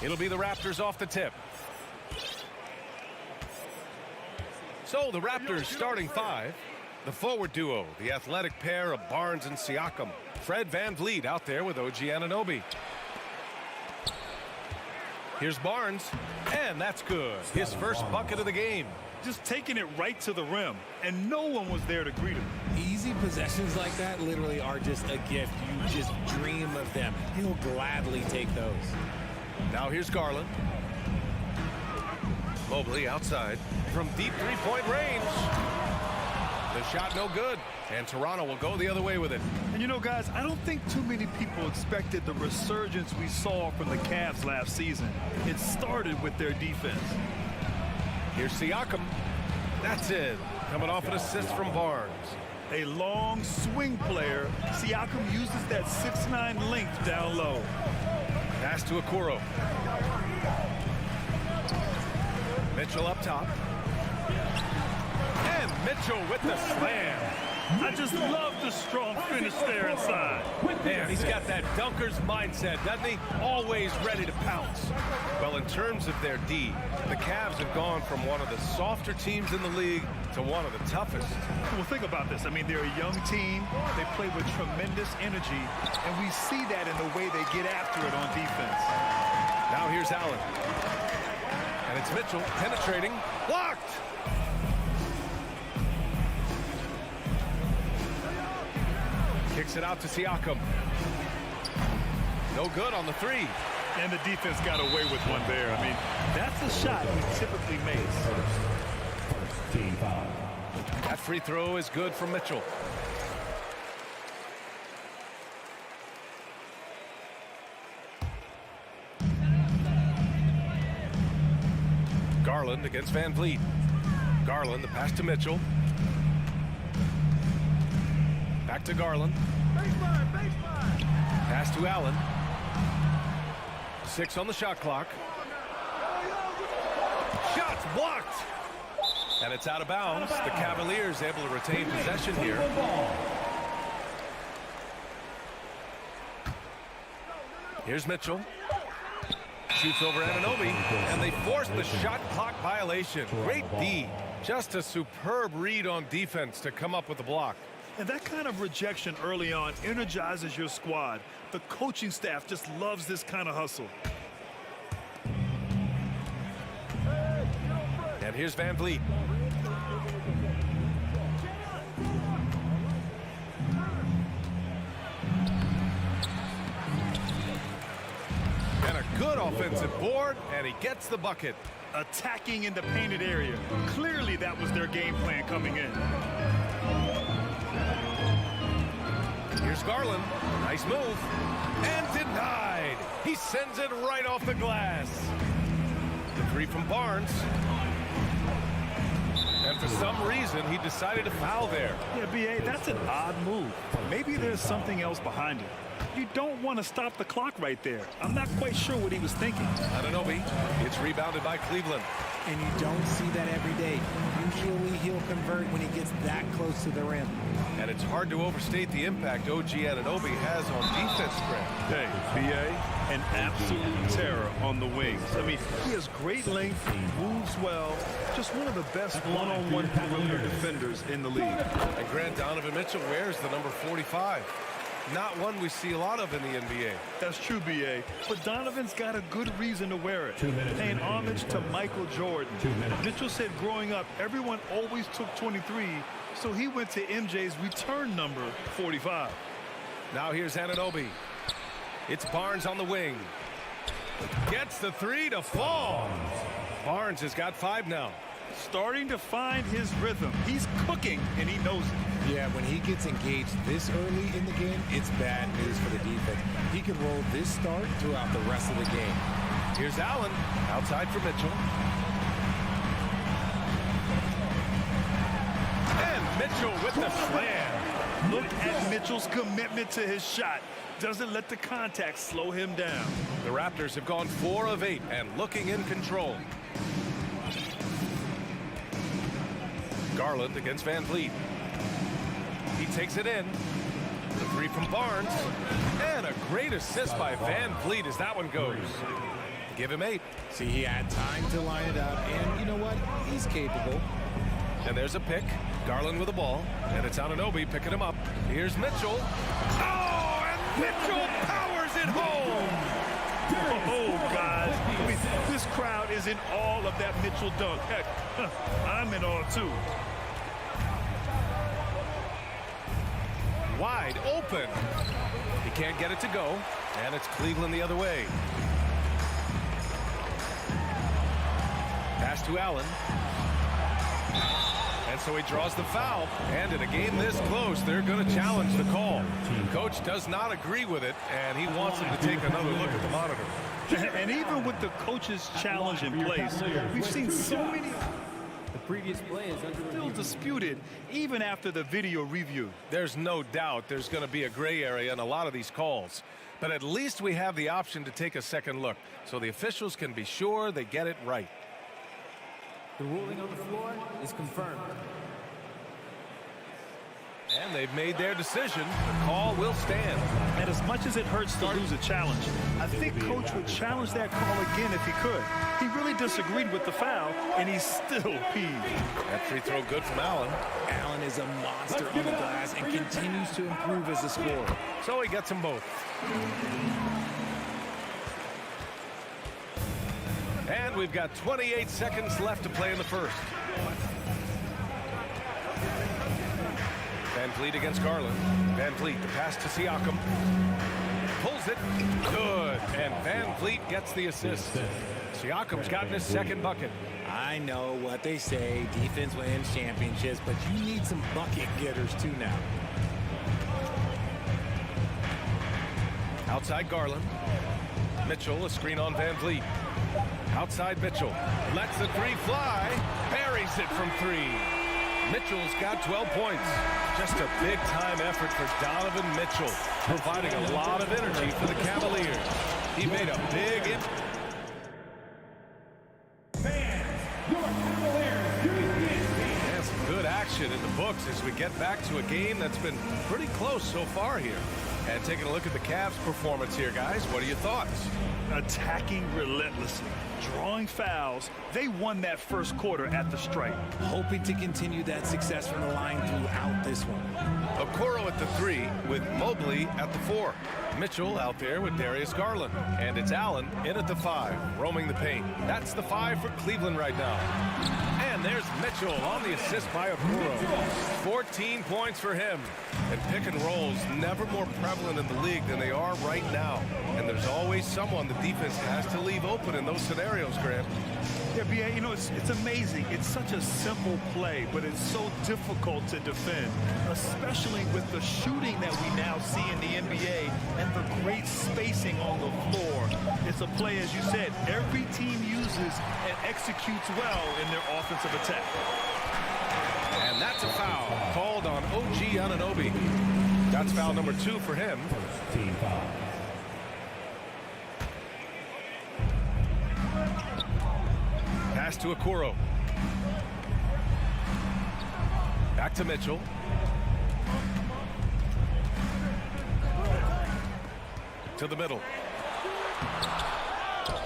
It'll be the Raptors off the tip. So the Raptors starting five. The forward duo, the athletic pair of Barnes and Siakam. Fred VanVleet out there with OG Anunoby. Here's Barnes, and that's good. His first bucket of the game. Just taking it right to the rim, and no one was there to greet him. Easy possessions like that literally are just a gift. You just dream of them. He'll gladly take those. Now here's Garland. Mobley outside from deep three-point range. The shot no good, and Toronto will go the other way with it. And you know, guys, I don't think too many people expected the resurgence we saw from the Cavs last season. It started with their defense. Here's Siakam. That's it. Coming off an assist from Barnes. A long swing player. Siakam uses that 6'9" length down low. Pass to Okoro. Mitchell up top. And Mitchell with the slam. I just love the strong finish there inside. Man, he's got that dunker's mindset, doesn't he? Always ready to pounce. Well, in terms of their D, the Cavs have gone from one of the softer teams in the league to one of the toughest. Well, think about this. I mean, they're a young team. They play with tremendous energy, and we see that in the way they get after it on defense. Now here's Allen. And it's Mitchell penetrating. Blocked! Kicks it out to Siakam. No good on the three. And the defense got away with one there. I mean, that's a shot he typically makes. First team foul. That free throw is good from Mitchell. Garland against VanVleet. Garland, the pass to Mitchell. Back to Garland. Pass to Allen. 6 on the shot clock. Shots blocked. And it's out of bounds. The Cavaliers able to retain possession here. Here's Mitchell. Shoots over Anunoby, and they force the shot clock violation. Great D. Just a superb read on defense to come up with the block. And that kind of rejection early on energizes your squad. The coaching staff just loves this kind of hustle. And here's VanVleet. And a good offensive board, and he gets the bucket. Attacking in the painted area. Clearly that was their game plan coming in. Here's Garland. Nice move. And denied. He sends it right off the glass. The three from Barnes. And for some reason, he decided to foul there. Yeah, B.A., that's an odd move. Maybe there's something else behind it. You don't want to stop the clock right there. I'm not quite sure what he was thinking. Anunoby. It's rebounded by Cleveland. And you don't see that every day. Usually he'll convert when he gets that close to the rim. And it's hard to overstate the impact OG Anunoby has on defense, Grant. Hey, B.A., an absolute terror on the wings. I mean, he has great length, moves well, just one of the best one-on-one perimeter defenders in the league. And Grant, Donovan Mitchell wears the number 45. Not one we see a lot of in the NBA. That's true, B.A., but Donovan's got a good reason to wear it. Paying homage to Michael Jordan. Mitchell said growing up, everyone always took 23, so he went to MJ's return number 45. Now here's Anunoby. It's Barnes on the wing. Gets the three to fall. Barnes has got 5 now. Starting to find his rhythm. He's cooking, and he knows it. Yeah, when he gets engaged this early in the game, it's bad news for the defense. He can roll this start throughout the rest of the game. Here's Allen, outside for Mitchell. And Mitchell with the slam. Look at Mitchell's commitment to his shot. Doesn't let the contact slow him down. The Raptors have gone 4 of 8 and looking in control. Garland against VanVleet. He takes it in. The three from Barnes. And a great assist by VanVleet as that one goes. Give him 8. See, he had time to line it up, and you know what? He's capable. And there's a pick. Garland with the ball, and it's Anunoby picking him up. Here's Mitchell. Oh, and Mitchell powers it home. Oh, guys. I mean, this crowd is in awe of that Mitchell dunk. Heck, I'm in awe, too. Wide open. He can't get it to go, and it's Cleveland the other way. Pass to Allen. And so he draws the foul. And in a game this close, they're going to challenge the call. Coach does not agree with it, and he wants him to take another look at the monitor. And even with the coach's challenge in place, we've seen so many The previous play is still disputed even after the video review. There's no doubt there's going to be a gray area in a lot of these calls. But at least we have the option to take a second look, so the officials can be sure they get it right. The ruling on the floor is confirmed. And they've made their decision. The call will stand. And as much as it hurts to lose a challenge, I think Coach would challenge that call again if he could. He really disagreed with the foul, and he's still peeved. That free throw good from Allen. Allen is a monster on the glass and continues to improve as a scorer. So he gets them both. And we've got 28 seconds left to play in the first. Van Vliet against Garland. Van Vliet, the pass to Siakam. Pulls it. Good. And Van Vliet gets the assist. Siakam's gotten his second bucket. I know what they say, defense wins championships, but you need some bucket getters too now. Outside Garland. Mitchell, a screen on Van Vliet. Outside Mitchell. Lets the three fly. Buries it from 3. Mitchell's got 12 points. Just a big-time effort for Donovan Mitchell, providing a lot of energy for the Cavaliers. He made a big impact. And some good action in the books as we get back to a game that's been pretty close so far here. And taking a look at the Cavs' performance here, guys, what are your thoughts? Attacking relentlessly, drawing fouls. They won that first quarter at the stripe. Hoping to continue that success from the line throughout this one. Okoro at the 3 with Mobley at the 4. Mitchell out there with Darius Garland. And it's Allen in at the 5, roaming the paint. That's the 5 for Cleveland right now. And there's Mitchell on the assist by Okoro. 14 points for him. And pick and rolls never more prevalent in the league than they are right now. And there's always someone the defense has to leave open in those scenarios, Grant. Yeah, B.A., you know, it's amazing. It's such a simple play, but it's so difficult to defend, especially with the shooting that we now see in the NBA and the great spacing on the floor. It's a play, as you said, every team uses and executes well in their offensive attack. And that's a foul called on OG Anunoby. That's foul number 2 for him. Team foul. Pass to Okoro. Back to Mitchell. To the middle.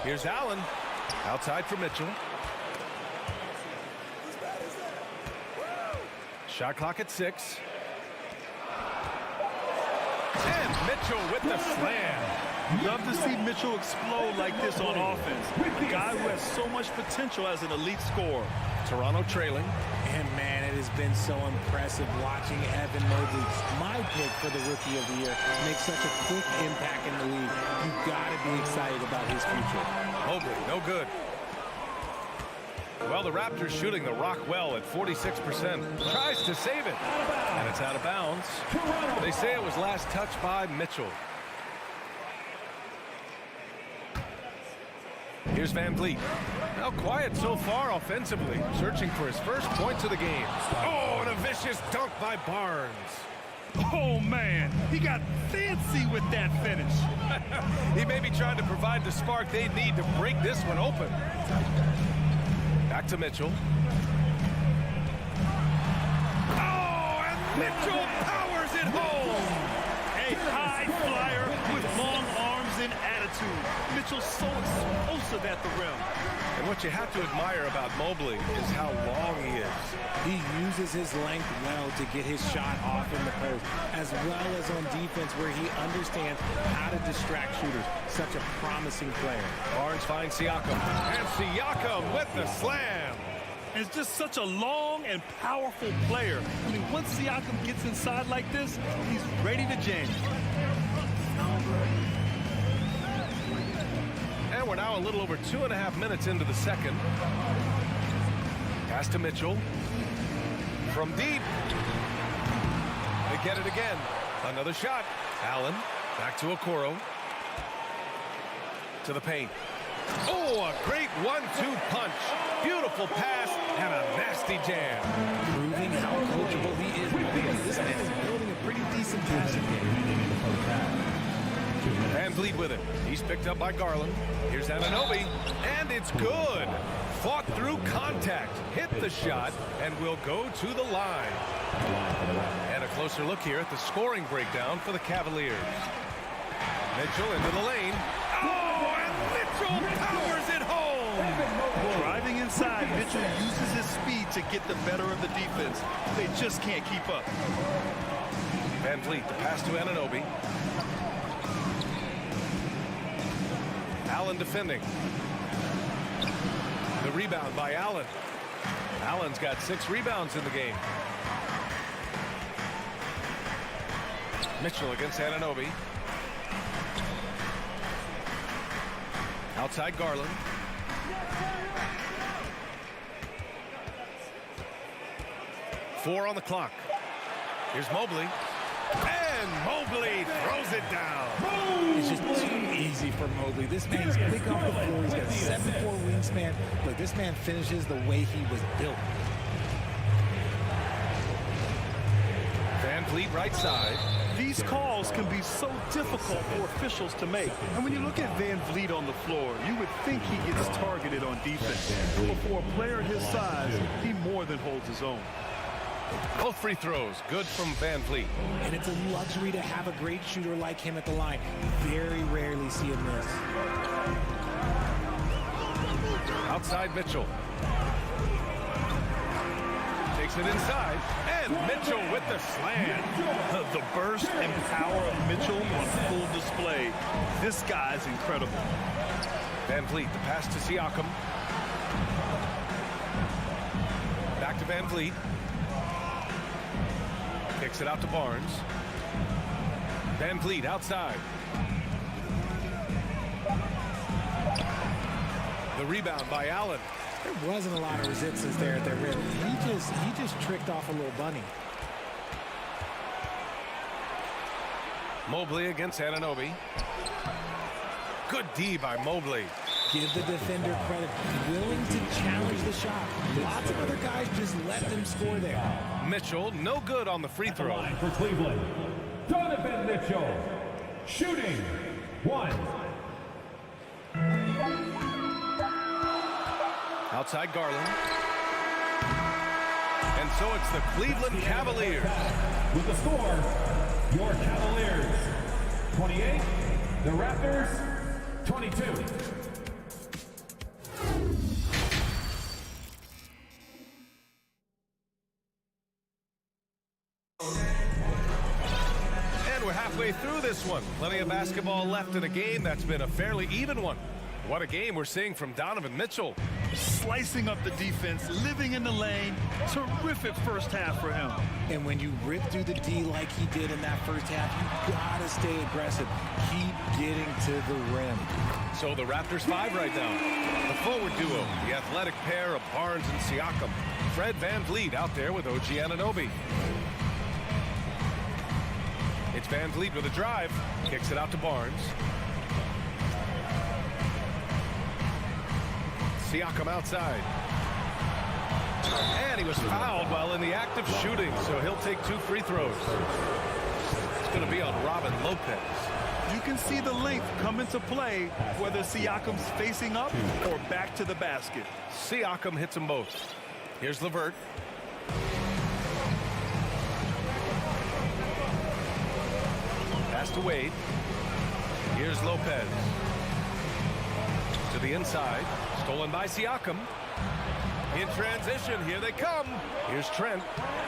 Here's Allen. Outside for Mitchell. Shot clock at 6. And Mitchell with the slam. Love to see Mitchell explode like this on offense. A guy who has so much potential as an elite scorer. Toronto trailing. And man, it has been so impressive watching Evan Mobley, my pick for the Rookie of the Year, make such a quick impact in the league. You've got to be excited about his future. Mobley, no good. Well, the Raptors shooting the rock well at 46%. Tries to save it. And it's out of bounds. They say it was last touched by Mitchell. Here's Van Vliet. Now quiet so far offensively. Searching for his first points of the game. Oh, and a vicious dunk by Barnes. Oh, man, he got fancy with that finish. He may be trying to provide the spark they need to break this one open. Back to Mitchell. Oh, and Mitchell powers it home. A high flyer with long arms in attitude. Mitchell's so explosive at the rim. And what you have to admire about Mobley is how long he is. He uses his length well to get his shot off in the post, as well as on defense where he understands how to distract shooters. Such a promising player. Barnes finds Siakam. And Siakam with the slam. And it's just such a long and powerful player. I mean, once Siakam gets inside like this, he's ready to jam. And we're now a little over 2.5 minutes into the second. Pass to Mitchell. From deep. They get it again. Another shot. Allen. Back to Okoro. To the paint. Oh, a great 1-2 punch. Beautiful pass and a nasty jam. Proving how coachable he is. This man is building a pretty decent passing game. Van Vliet with it. He's picked up by Garland. Here's Anunoby, and it's good. Fought through contact, hit the shot, and will go to the line. And a closer look here at the scoring breakdown for the Cavaliers. Mitchell into the lane. Oh, and Mitchell powers it home. Driving inside, Mitchell uses his speed to get the better of the defense. They just can't keep up. Van Vliet, the pass to Anunoby. Allen defending. The rebound by Allen. Allen's got 6 rebounds in the game. Mitchell against Anunoby. Outside Garland. Four on the clock. Here's Mobley. And Mobley throws it down. It's just too easy for Mobley. This man's quick off the floor. He's got a 7'4" wingspan. Look, this man finishes the way he was built. Van Vliet right side. These calls can be so difficult for officials to make. And when you look at Van Vliet on the floor, you would think he gets targeted on defense. But for a player his size, he more than holds his own. Both free throws good from Van Vliet. And it's a luxury to have a great shooter like him at the line. Very rarely see him miss. Outside Mitchell. Takes it inside. And Mitchell with the slam. The burst and power of Mitchell on full display. This guy's incredible. Van Vliet, the pass to Siakam. Back to Van Vliet. Kicks it out to Barnes. Van Vliet outside. The rebound by Allen. There wasn't a lot of resistance there at the rim. He just tricked off a little bunny. Mobley against Anunoby. Good D by Mobley. Give the defender credit. Willing to challenge the shot. Lots of other guys just let them score there. Mitchell, no good on the free throw. For Cleveland, Donovan Mitchell. Shooting. 1. Outside Garland. And so it's the Cleveland Cavaliers. With the score, your Cavaliers 28, the Raptors 22. And we're halfway through this one. Plenty of basketball left in a game that's been a fairly even one. What a game we're seeing from Donovan Mitchell. Slicing up the defense, living in the lane. Terrific first half for him. And when you rip through the D like he did in that first half, you gotta stay aggressive. Keep getting to the rim. So the Raptors 5 right now. The forward duo, the athletic pair of Barnes and Siakam. Fred Van Vliet out there with OG Anunoby. It's Van Vliet with a drive. Kicks it out to Barnes. Siakam outside. And he was fouled while in the act of shooting, so he'll take 2 free throws. It's going to be on Robin Lopez. You can see the length come into play, whether Siakam's facing up or back to the basket. Siakam hits them both. Here's LeVert. Pass to Wade. Here's Lopez. To the inside. Stolen by Siakam. In transition, here they come. Here's Trent.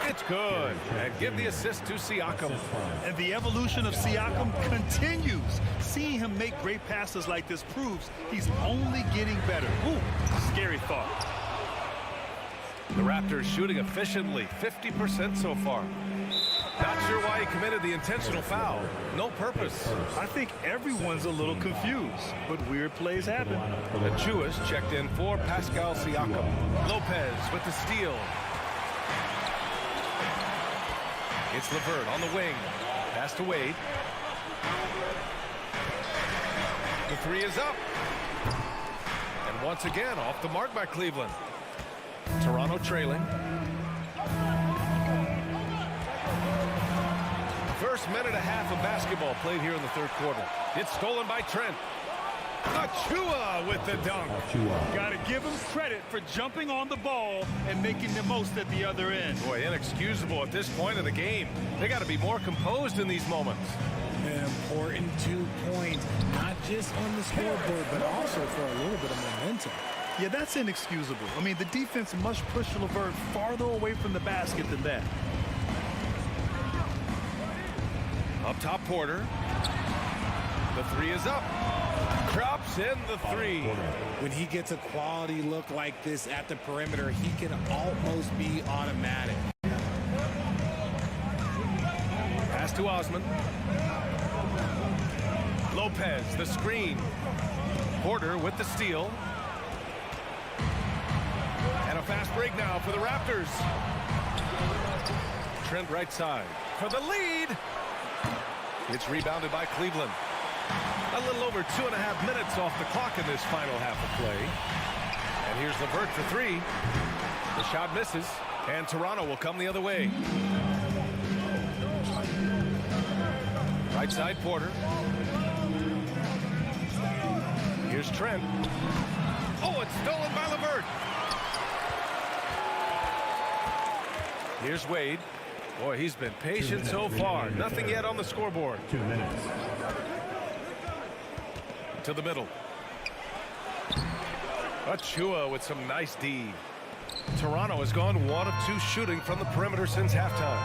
It's good. And give the assist to Siakam. And the evolution of Siakam continues. Seeing him make great passes like this proves he's only getting better. Ooh, scary thought. The Raptors shooting efficiently, 50% so far. Not sure why he committed the intentional foul. No purpose. I think everyone's a little confused, but weird plays happen. Achua's checked in for Pascal Siakam. Lopez with the steal. It's LeVert on the wing. Pass to Wade. The three is up. And once again, off the mark by Cleveland. Toronto trailing. First minute and a half of basketball played here in the third quarter. It's stolen by Trent. Achua with the dunk. Got to give him credit for jumping on the ball and making the most at the other end. Boy, inexcusable at this point of the game. They got to be more composed in these moments. An important 2 points, not just on the scoreboard, but also for a little bit of momentum. Yeah, that's inexcusable. I mean, the defense must push LeVert farther away from the basket than that. Up top, Porter. The three is up. Drops in the three. When he gets a quality look like this at the perimeter, he can almost be automatic. Pass to Osman. Lopez, the screen. Porter with the steal. And a fast break now for the Raptors. Trent right side for the lead. It's rebounded by Cleveland. A little over 2.5 minutes off the clock in this final half of play. And here's LeVert for three. The shot misses, and Toronto will come the other way. Right side, Porter. Here's Trent. Oh, it's stolen by LeVert. Here's Wade. Boy, he's been patient so far. Nothing yet on the scoreboard. 2 minutes. To the middle. Achua with some nice D. Toronto has gone 1 of 2 shooting from the perimeter since halftime.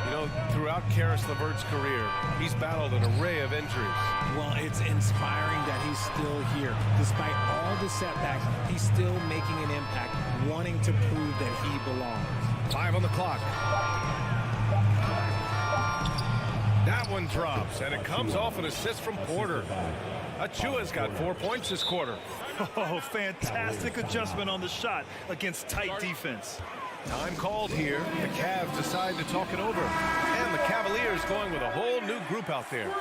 You know, throughout Karis LeVert's career, he's battled an array of injuries. Well, it's inspiring that he's still here. Despite all the setbacks, he's still making an impact, wanting to prove that he belongs. 5 on the clock. That one drops, and it comes off an assist from Porter. Achua's got 4 points this quarter. Oh, fantastic adjustment on the shot against tight defense. Time called here. The Cavs decide to talk it over. And the Cavaliers going with a whole new group out there.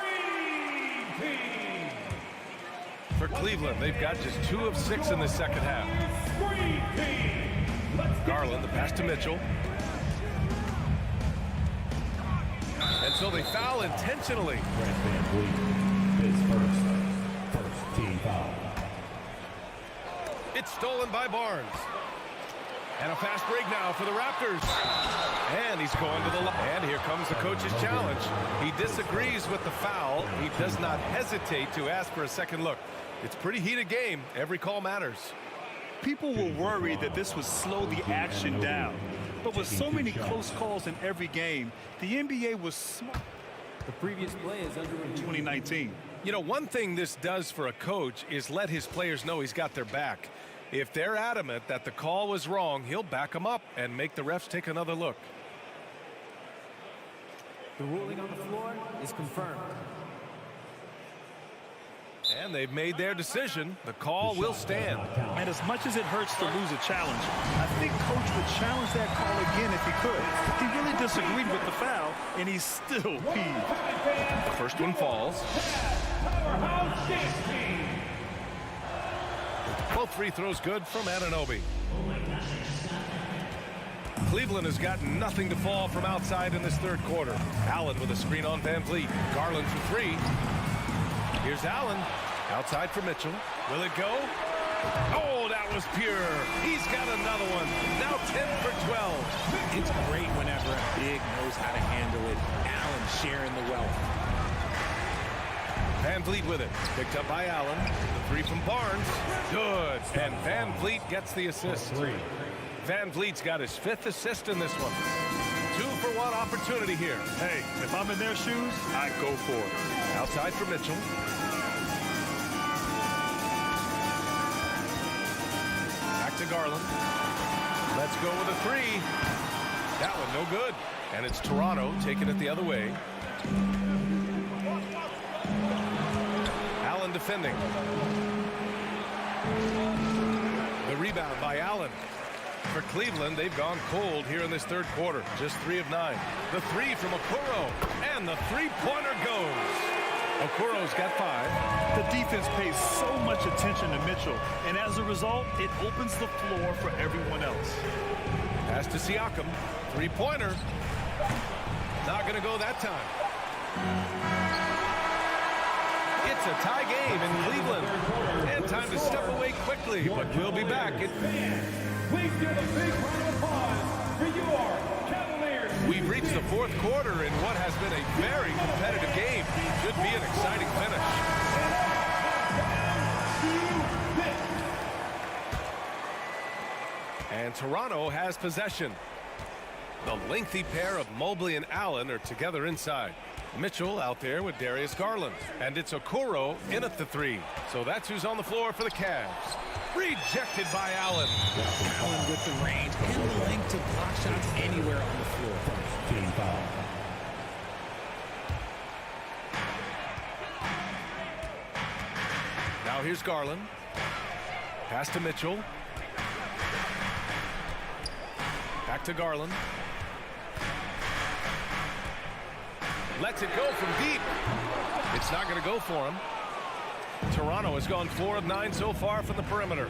For Cleveland, they've got just 2 of 6 in the second half. Garland, the pass to Mitchell. And so they foul intentionally. His first team foul. It's stolen by Barnes. And a fast break now for the Raptors. And he's going to the line. And here comes the coach's challenge. He disagrees with the foul. He does not hesitate to ask for a second look. It's a pretty heated game. Every call matters. People were worried that this would slow the action down. But with so many close calls in every game, the NBA was smart. The previous play is under review. 2019. You know, one thing this does for a coach is let his players know he's got their back. If they're adamant that the call was wrong, he'll back them up and make the refs take another look. The ruling on the floor is confirmed. And they've made their decision. The call will stand. And as much as it hurts to lose a challenge, I think Coach would challenge that call again if he could. He really disagreed with the foul, and he's still peeved. The first one falls. Both free throws good from Anunoby. Cleveland has got nothing to fall from outside in this third quarter. Allen with a screen on Van Vliet. Garland for three. Here's Allen. Outside for Mitchell. Will it go? Oh, that was pure. He's got another one. Now 10 for 12. It's great whenever a big knows how to handle it. Allen sharing the wealth. Van Vliet with it. Picked up by Allen. The three from Barnes. Good. And Van Vliet gets the assist. Van Vliet's got his 5th assist in this one. 2-for-1 opportunity here. Hey, if I'm in their shoes, I go for it. Outside for Mitchell. Back to Garland. Let's go with a 3. That one no good. And it's Toronto taking it the other way. Allen defending. The rebound by Allen. For Cleveland, they've gone cold here in this third quarter. Just 3 of 9. The 3 from Okoro. And the three-pointer goes. Okoro's got 5. The defense pays so much attention to Mitchell, and as a result, it opens the floor for everyone else. Pass to Siakam. Three-pointer. Not going to go that time. It's a tie game in Cleveland. And time to step away quickly, but we'll be back. Please give a big round of applause for your Cavaliers. We've reached the fourth quarter in what has been a very competitive game. Should be an exciting finish. And Toronto has possession. The lengthy pair of Mobley and Allen are together inside. Mitchell out there with Darius Garland. And it's Okoro in at the 3. So that's who's on the floor for the Cavs. Rejected by Allen. Allen with the range and the length to block shots anywhere on the floor. Team foul. Now here's Garland. Pass to Mitchell. Back to Garland. Lets it go from deep. It's not going to go for him. Toronto has gone 4 of 9 so far from the perimeter.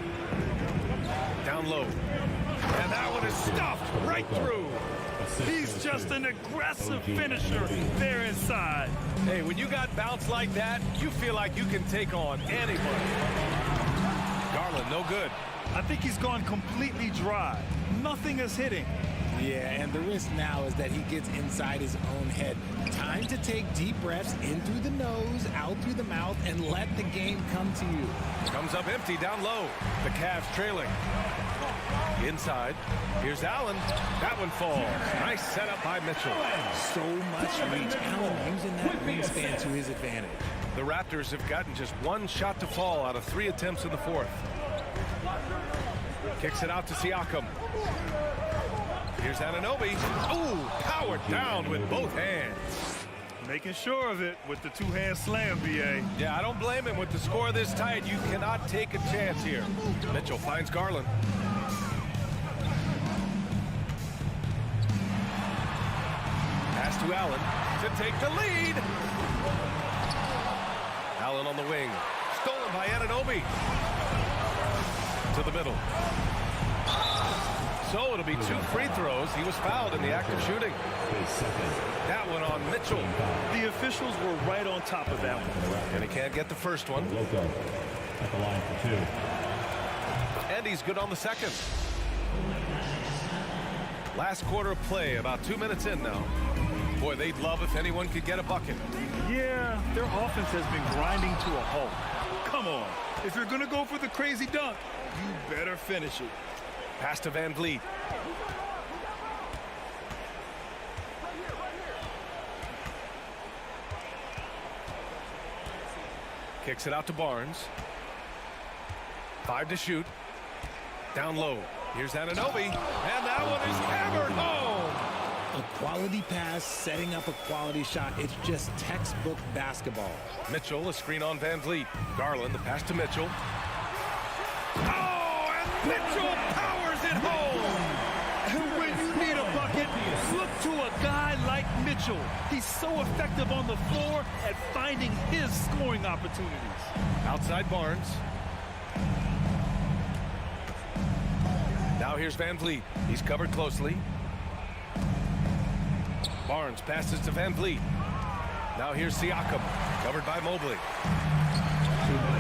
Down low. And that one is stuffed right through. He's just an aggressive finisher there inside. Hey, when you got bounce like that, you feel like you can take on anybody. Garland, no good. I think he's gone completely dry. Nothing is hitting. Yeah, and the risk now is that he gets inside his own head. Time to take deep breaths in through the nose, out through the mouth, and let the game come to you. Comes up empty down low. The Cavs trailing. Inside. Here's Allen. That one falls. Nice setup by Mitchell. So much reach. Allen using that wingspan to his advantage. The Raptors have gotten just 1 shot to fall out of 3 attempts in the 4th. Kicks it out to Siakam. Here's Anunoby. Ooh, powered down with both hands. Making sure of it with the 2-hand slam, BA. Yeah, I don't blame him. With the score this tight, you cannot take a chance here. Mitchell finds Garland. Pass to Allen to take the lead. Allen on the wing. Stolen by Anunoby. To the middle. So it'll be 2 free throws. He was fouled in the act of shooting. That one on Mitchell. The officials were right on top of that one. And he can't get the first one. Loco at the line for 2. And he's good on the second. Last quarter of play, about 2 minutes in now. Boy, they'd love if anyone could get a bucket. Yeah, their offense has been grinding to a halt. Come on. If you're going to go for the crazy dunk, you better finish it. Pass to Van Vliet. Kicks it out to Barnes. 5 to shoot. Down low. Here's Anunoby. And that one is hammered home. A quality pass, setting up a quality shot. It's just textbook basketball. Mitchell, a screen on Van Vliet. Garland, the pass to Mitchell. Oh, and Mitchell powers it home. And when you need a bucket, look to a guy like Mitchell. He's so effective on the floor at finding his scoring opportunities. Outside Barnes. Now here's Van Vliet. He's covered closely. Barnes passes to Van Vliet. Now here's Siakam, covered by Mobley.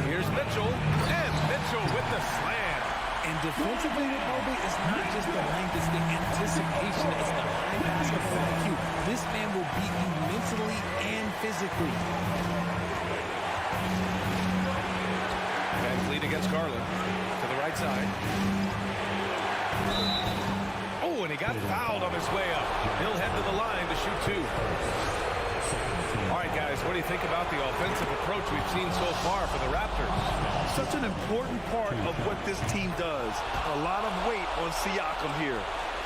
Here's Mitchell, and Mitchell with the slam. And defensively with Mobley, it's not just the length, it's the anticipation, it's the high basketball IQ. This man will beat you mentally and physically. it's Garland to the right side. Oh, and he got fouled on his way up. He'll head to the line to shoot two. All right, guys, what do you think about the offensive approach we've seen so far for the Raptors? Such an important part of what this team does. A lot of weight on Siakam here.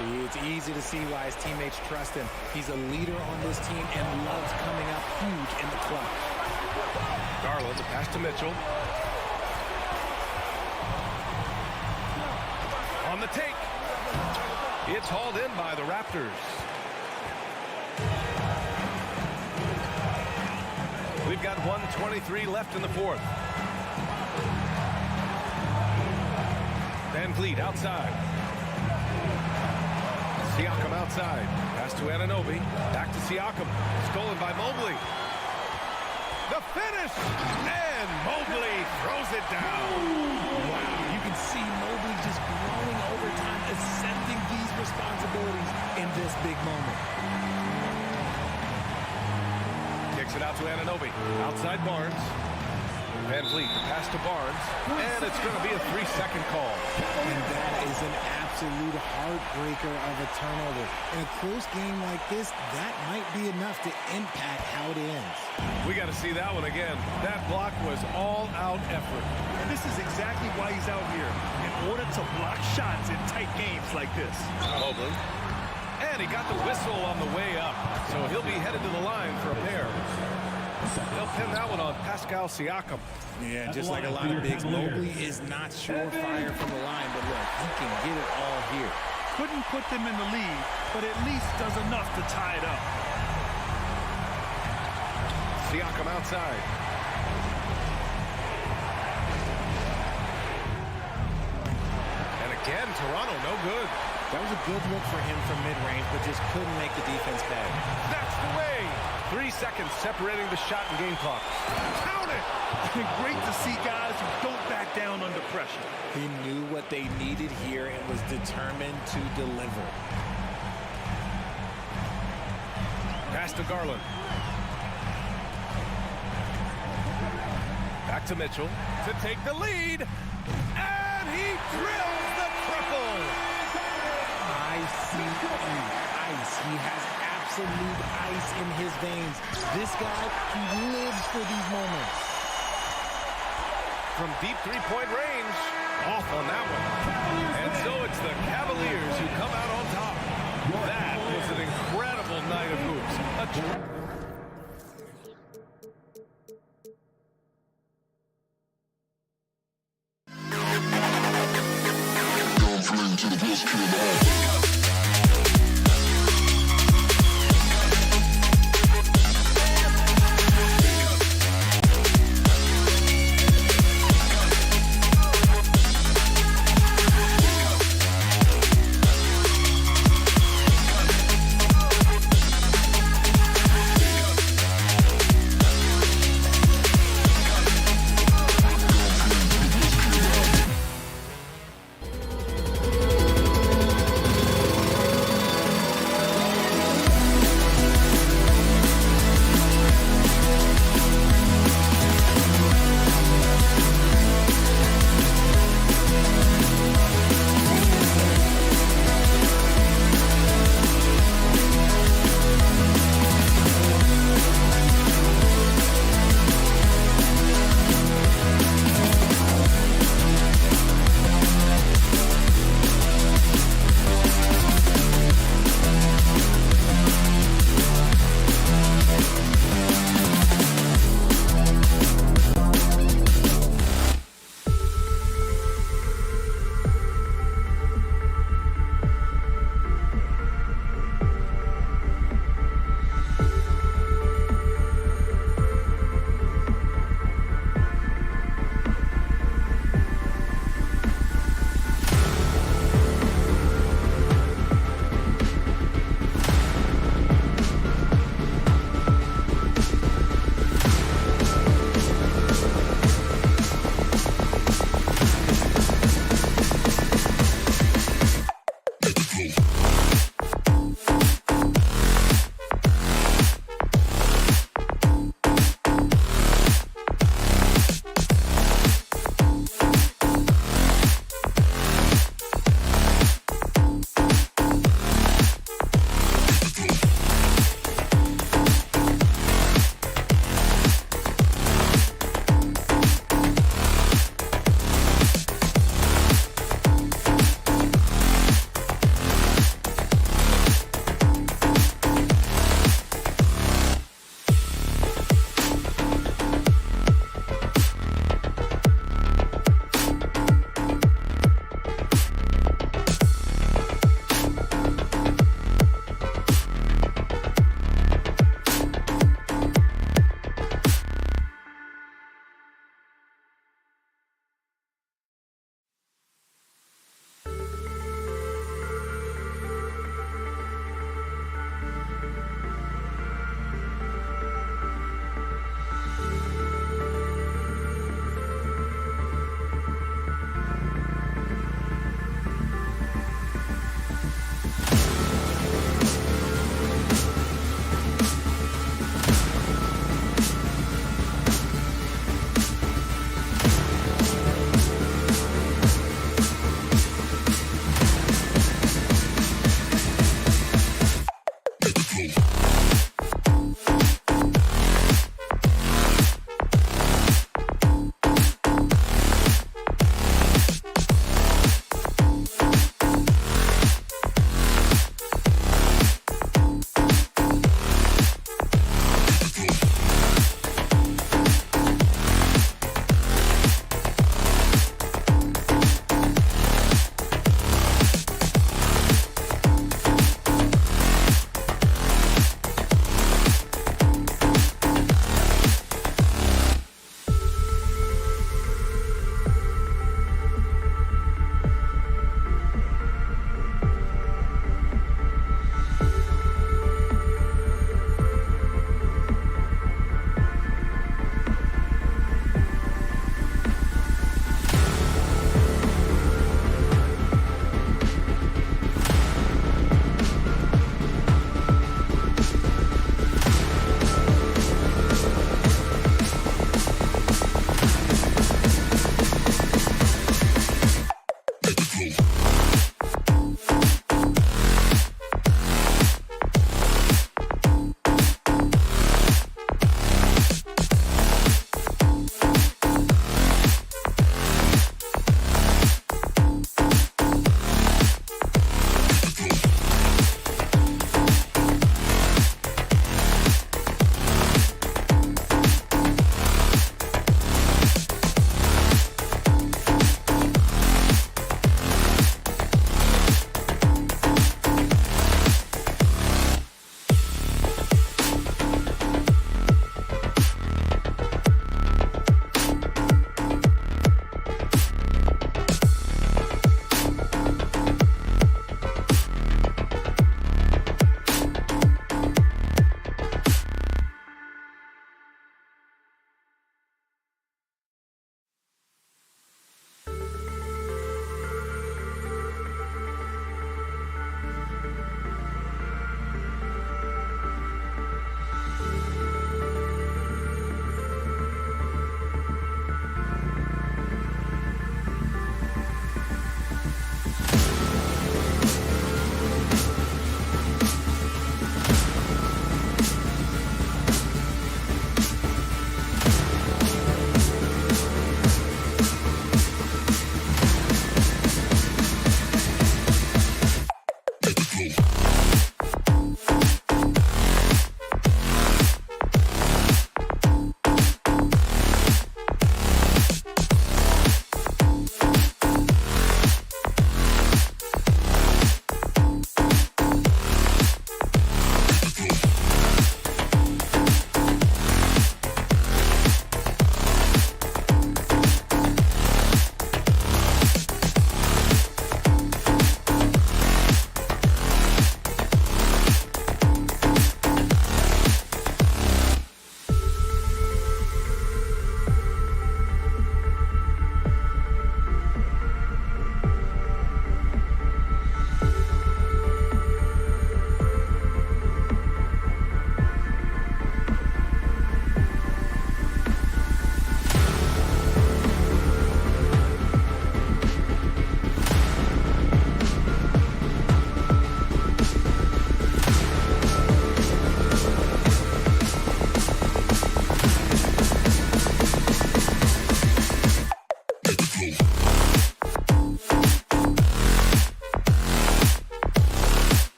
See, it's easy to see why his teammates trust him. He's a leader on this team and loves coming up huge in the clutch. Garland, the pass to Mitchell. On the take. It's hauled in by the Raptors. We've got 1:23 left in the fourth. Van Vliet outside. Siakam outside. Pass to Anunoby. Back to Siakam. Stolen by Mobley. The finish! And Mobley throws it down. Wow, you can see Mobley just growing over time, accepting these responsibilities in this big moment. Kicks it out to Anunoby. Outside Barnes. Van Vliet, the pass to Barnes. And it's going to be a 3-second call. And that is an absolute heartbreaker of a turnover. In a close game like this, that might be enough to impact how it ends. We got to see that one again. That block was all-out effort. And this is exactly why he's out here, in order to block shots in tight games like this. Mobley. And he got the whistle on the way up. So he'll be headed to the line for a pair. They'll pin that one on Pascal Siakam. Yeah, just like a lot of bigs, Mobley is not surefire from the line, but look, he can get it all here. Couldn't put them in the lead, but at least does enough to tie it up. Siakam outside. And again, Toronto no good. That was a good look for him from mid-range, but just couldn't make the defense pay. That's the way. 3 seconds separating the shot and game clock. Count it! Great to see guys who don't back down under pressure. He knew what they needed here and was determined to deliver. Pass to Garland. Back to Mitchell to take the lead. And he drills the triple. I see ice. He has absolute ice in his veins. This guy, he lives for these moments. From deep three-point range, off on that one. And so it's the Cavaliers who come out on top. That was an incredible night of hoops. To the best kid in the house.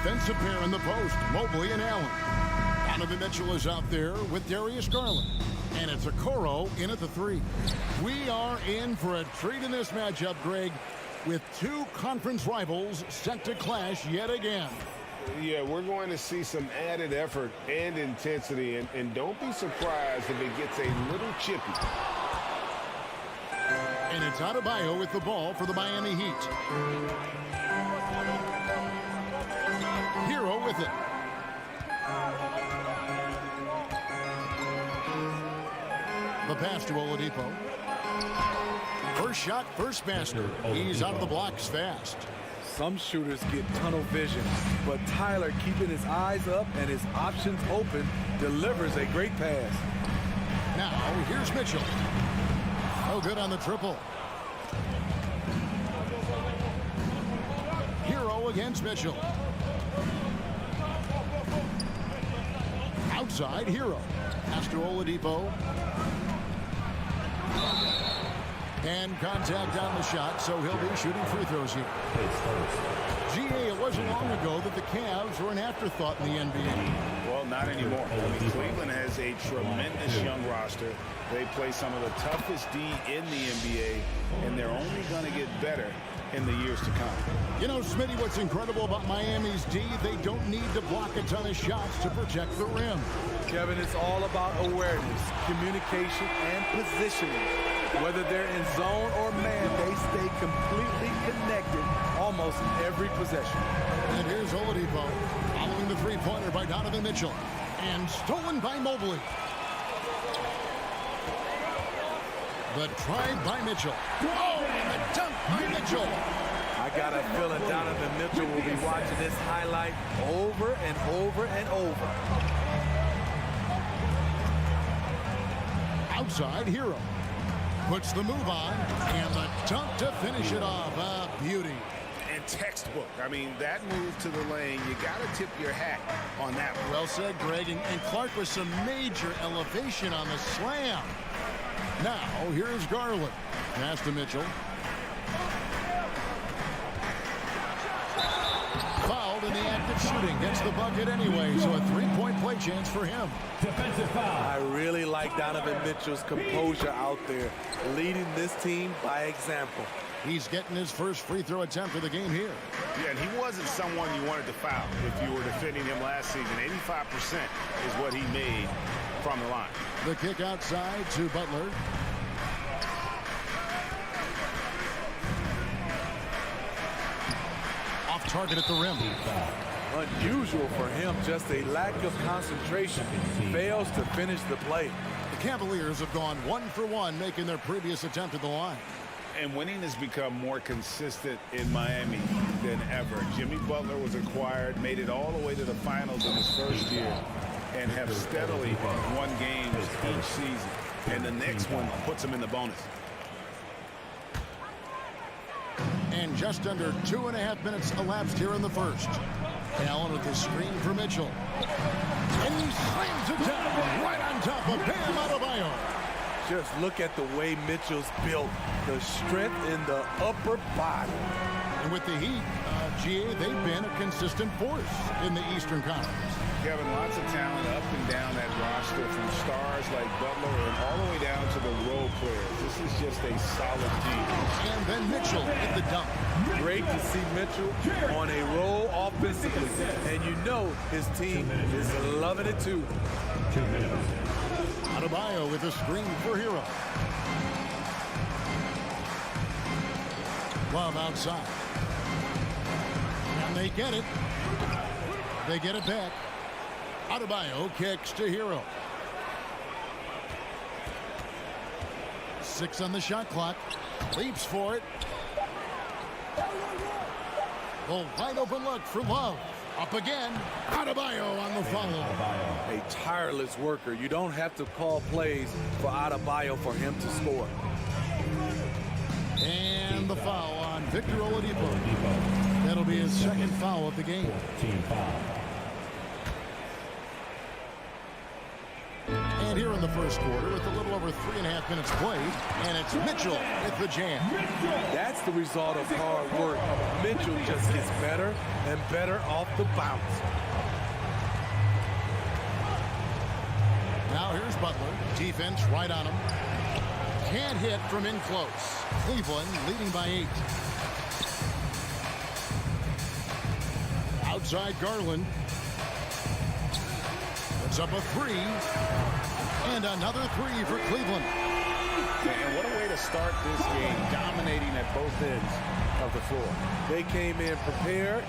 defensive pair in the post, Mobley and Allen. Donovan Mitchell is out there with Darius Garland. And it's Okoro in at the 3. We are in for a treat in this matchup, Greg, with two conference rivals set to clash yet again. Yeah, we're going to see some added effort and intensity, and don't be surprised if it gets a little chippy. And it's Adebayo with the ball for the Miami Heat. Hero with it. The pass to Oladipo. First shot, first basket. He's out of the blocks fast. Some shooters get tunnel vision, but Tyler, keeping his eyes up and his options open, delivers a great pass. Now, here's Mitchell. No good on the triple. Hero against Mitchell. Outside, Hero. Pass to Oladipo. And contact on the shot, so he'll be shooting free throws here. GA, it wasn't long ago that the Cavs were an afterthought in the NBA. Well, not anymore. I mean, Cleveland has a tremendous young roster. They play some of the toughest D in the NBA, and they're only going to get better in the years to come. You know, Smitty, what's incredible about Miami's D, they don't need to block a ton of shots to protect the rim. Kevin, it's all about awareness, communication, and positioning. Whether they're in zone or man, they stay completely connected almost every possession. And here's Oladipo, following the three-pointer by Donovan Mitchell, and stolen by Mobley. The try by Mitchell. Oh, and the dunk by Mitchell. I got a feeling Donovan Mitchell will be watching this highlight over and over and over. Outside, Hero. Puts the move on, and the dunk to finish it off. A beauty. And textbook. I mean, that move to the lane, you got to tip your hat on that one. Well said, Greg. And Clark with some major elevation on the slam. Now, here's Garland. Pass to Mitchell. Fouled in the act of shooting. Gets the bucket anyway, so a three-point play chance for him. Defensive foul. I really like Donovan Mitchell's composure out there, leading this team by example. He's getting his first free throw attempt of the game here. Yeah, and he wasn't someone you wanted to foul if you were defending him last season. 85% is what he made from the line. The kick outside to Butler. Off target at the rim. Unusual for him, just a lack of concentration. Fails to finish the play. The Cavaliers have gone 1 for 1, making their previous attempt at the line. And winning has become more consistent in Miami than ever. Jimmy Butler was acquired, made it all the way to the finals in his first year, and have steadily won games each season. And the next one puts him in the bonus. And just under 2.5 minutes elapsed here in the first. Allen with the screen for Mitchell. And he slams it down right on top of Bam Adebayo. Just look at the way Mitchell's built, the strength in the upper body. And with the Heat, GA, they've been a consistent force in the Eastern Conference. Kevin, lots of talent up and down that roster, from stars like Butler and all the way down to the role players. This is just a solid team. And then Mitchell at the dunk. Great to see Mitchell on a roll offensively. And you know his team is loving it too. Adebayo with a screen for Hero. Love outside. And they get it. They get it back. Adebayo kicks to Hero. 6 on the shot clock. Leaps for it. The wide open look for Love. Up again. Adebayo on the follow. A tireless worker. You don't have to call plays for Adebayo for him to score. And the foul on Victor Oladipo. That'll be his second foul of the game. And here in the first quarter with a little over 3.5 minutes played, and it's Mitchell with the jam. That's the result of hard work. Mitchell just gets better and better off the bounce. Now here's Butler. Defense right on him. Can't hit from in close. Cleveland leading by 8. Outside Garland. Puts up a 3. And another 3 for Cleveland. And what a way to start this game, dominating at both ends of the floor. They came in prepared,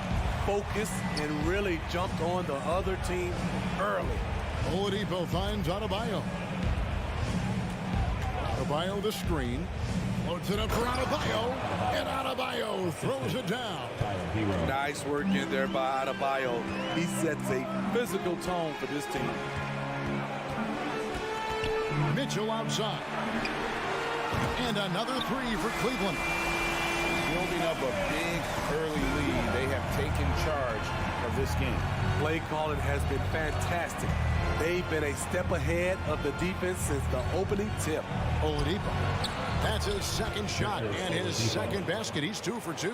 focused, and really jumped on the other team early. Oladipo finds Adebayo. Adebayo the screen. Loads it up for Adebayo. And Adebayo throws it down. Nice work in there by Adebayo. He sets a physical tone for this team. Mitchell outside. And another 3 for Cleveland. Building up a big early lead. They have taken charge of this game. Play calling has been fantastic. They've been a step ahead of the defense since the opening tip. Oladipo. That's his second shot and his second basket. He's 2 for 2.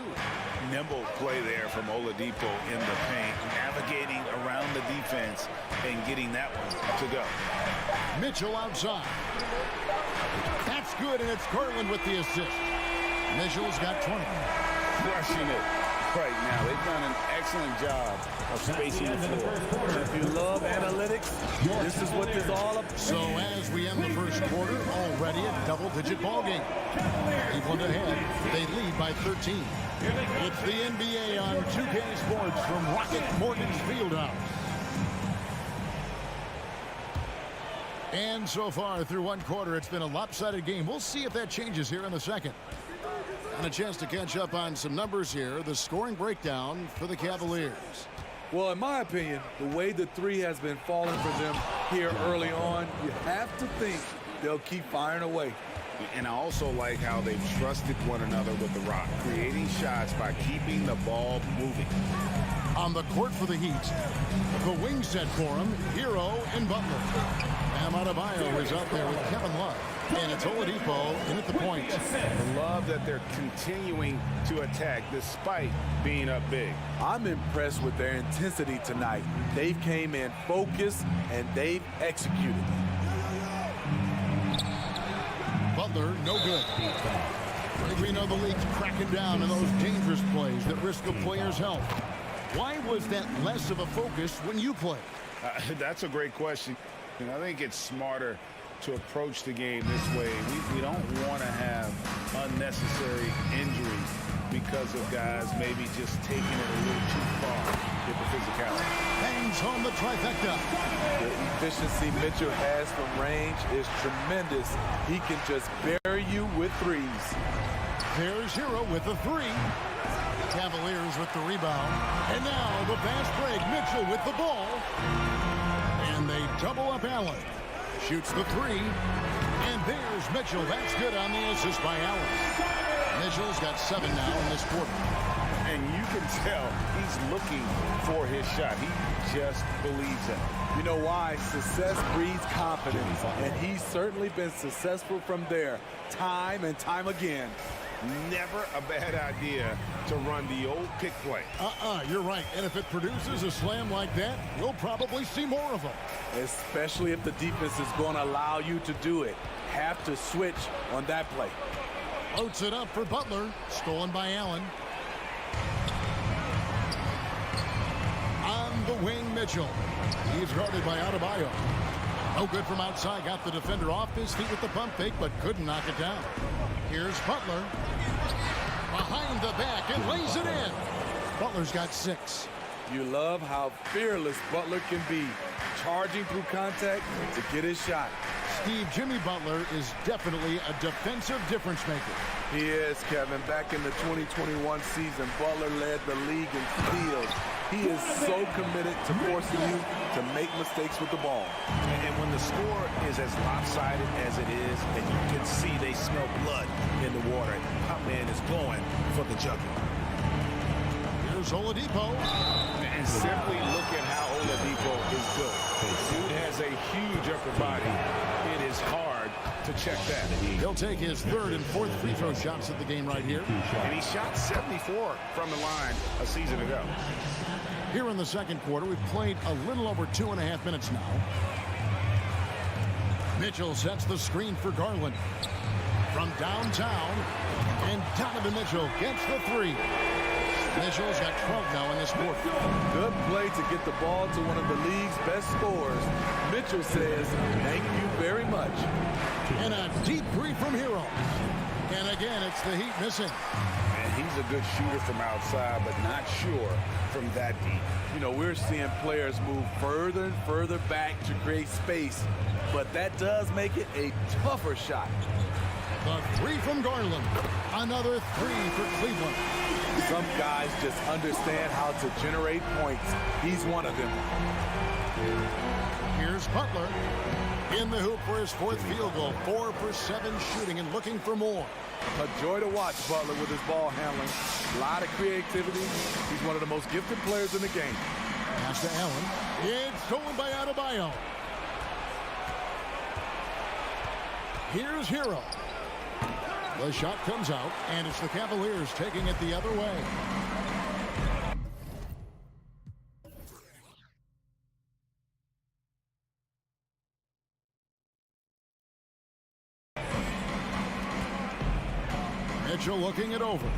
Nimble play there from Oladipo in the paint, navigating around the defense and getting that one to go. Mitchell outside. That's good, and it's Garland with the assist. Mitchell's got 20. Crushing it right now. They've done an excellent job of spacing the floor. If you love analytics, this is what this is all about. So as we end the first quarter, already a double-digit ball game. Cleveland ahead. They lead by 13. It's the NBA on 2K Sports from Rocket Mortgage Fieldhouse. And so far through one quarter, it's been a lopsided game. We'll see if that changes here in the second. And a chance to catch up on some numbers here. The scoring breakdown for the Cavaliers. Well, in my opinion, the way the 3 has been falling for them here early on, you have to think they'll keep firing away. And I also like how they've trusted one another with the rock, creating shots by keeping the ball moving. On the court for the Heat, the wing set for him, Hero and Butler. Bam Adebayo is out there with Kevin Love. And it's Oladipo in at the point. I love that they're continuing to attack despite being up big. I'm impressed with their intensity tonight. They came in focused and they've executed. Butler, no good. We know the league's cracking down on those dangerous plays that risk a player's health. Why was that less of a focus when you play? That's a great question. And I think it's smarter to approach the game this way. We don't want to have unnecessary injuries because of guys maybe just taking it a little too far with the physicality. Bangs home the trifecta. The efficiency Mitchell has from range is tremendous. He can just bury you with 3s. There's Hero with the 3. Cavaliers with the rebound. And now the fast break. Mitchell with the ball. And they double up Allen. Shoots the 3. And there's Mitchell. That's good on the assist by Allen. Mitchell's got 7 now in this quarter. And you can tell he's looking for his shot. He just believes in it. You know why? Success breeds confidence. And he's certainly been successful from there, time and time again. Never a bad idea to run the old pick play. You're right. And if it produces a slam like that, we'll probably see more of them. Especially if the defense is going to allow you to do it. Have to switch on that play. Loads it up for Butler. Stolen by Allen. On the wing, Mitchell. He's guarded by Adebayo. No good from outside. Got the defender off his feet with the pump fake, but couldn't knock it down. Here's Butler. Behind the back and lays it in. Butler's got 6. You love how fearless Butler can be, charging through contact to get his shot. Steve, Jimmy Butler is definitely a defensive difference maker. He is, Kevin. Back in the 2021 season, Butler led the league in steals. He is so committed to forcing you to make mistakes with the ball. And when the score is as lopsided as it is, and you can see they smell blood in the water, Pop Man is going for the jugular. Here's Oladipo. And simply look at how Oladipo is good. Dude has a huge upper body. It is hard to check that. He'll take his third and fourth free throw shots at the game right here. And he shot 74 from the line a season ago. Here in the second quarter, we've played a little over 2.5 minutes now. Mitchell sets the screen for Garland. From downtown, and Donovan Mitchell gets the three. Mitchell's got 12 now in this quarter. Good play to get the ball to one of the league's best scorers. Mitchell says, thank you very much. And a deep three from Hero. And again, it's the Heat missing. And he's a good shooter from outside, but not sure from that deep. You know, we're seeing players move further and further back to create space, but that does make it a tougher shot. The three from Garland. Another three for Cleveland. Some guys just understand how to generate points. He's one of them. Here's Butler in the hoop for his fourth field goal. 4 for 7 shooting and looking for more. A joy to watch Butler with his ball handling. A lot of creativity. He's one of the most gifted players in the game. Pass to Allen. It's stolen by Adebayo. Here's Hero. The shot comes out, and it's the Cavaliers taking it the other way. Mitchell looking it over.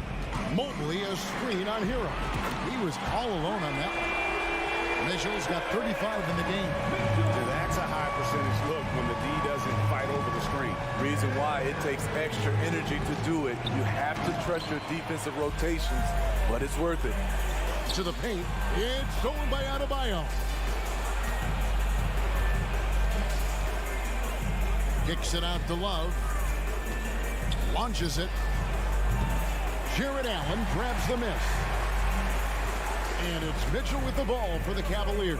Mobley a screen on Hero. He was all alone on that one. Mitchell's got 35 in the game. That's a high percentage look when the D doesn't fight over the screen. Reason why it takes extra energy to do it. You have to trust your defensive rotations, but it's worth it. To the paint. It's stolen by Adebayo. Kicks it out to Love. Launches it. Jared Allen grabs the miss. And it's Mitchell with the ball for the Cavaliers.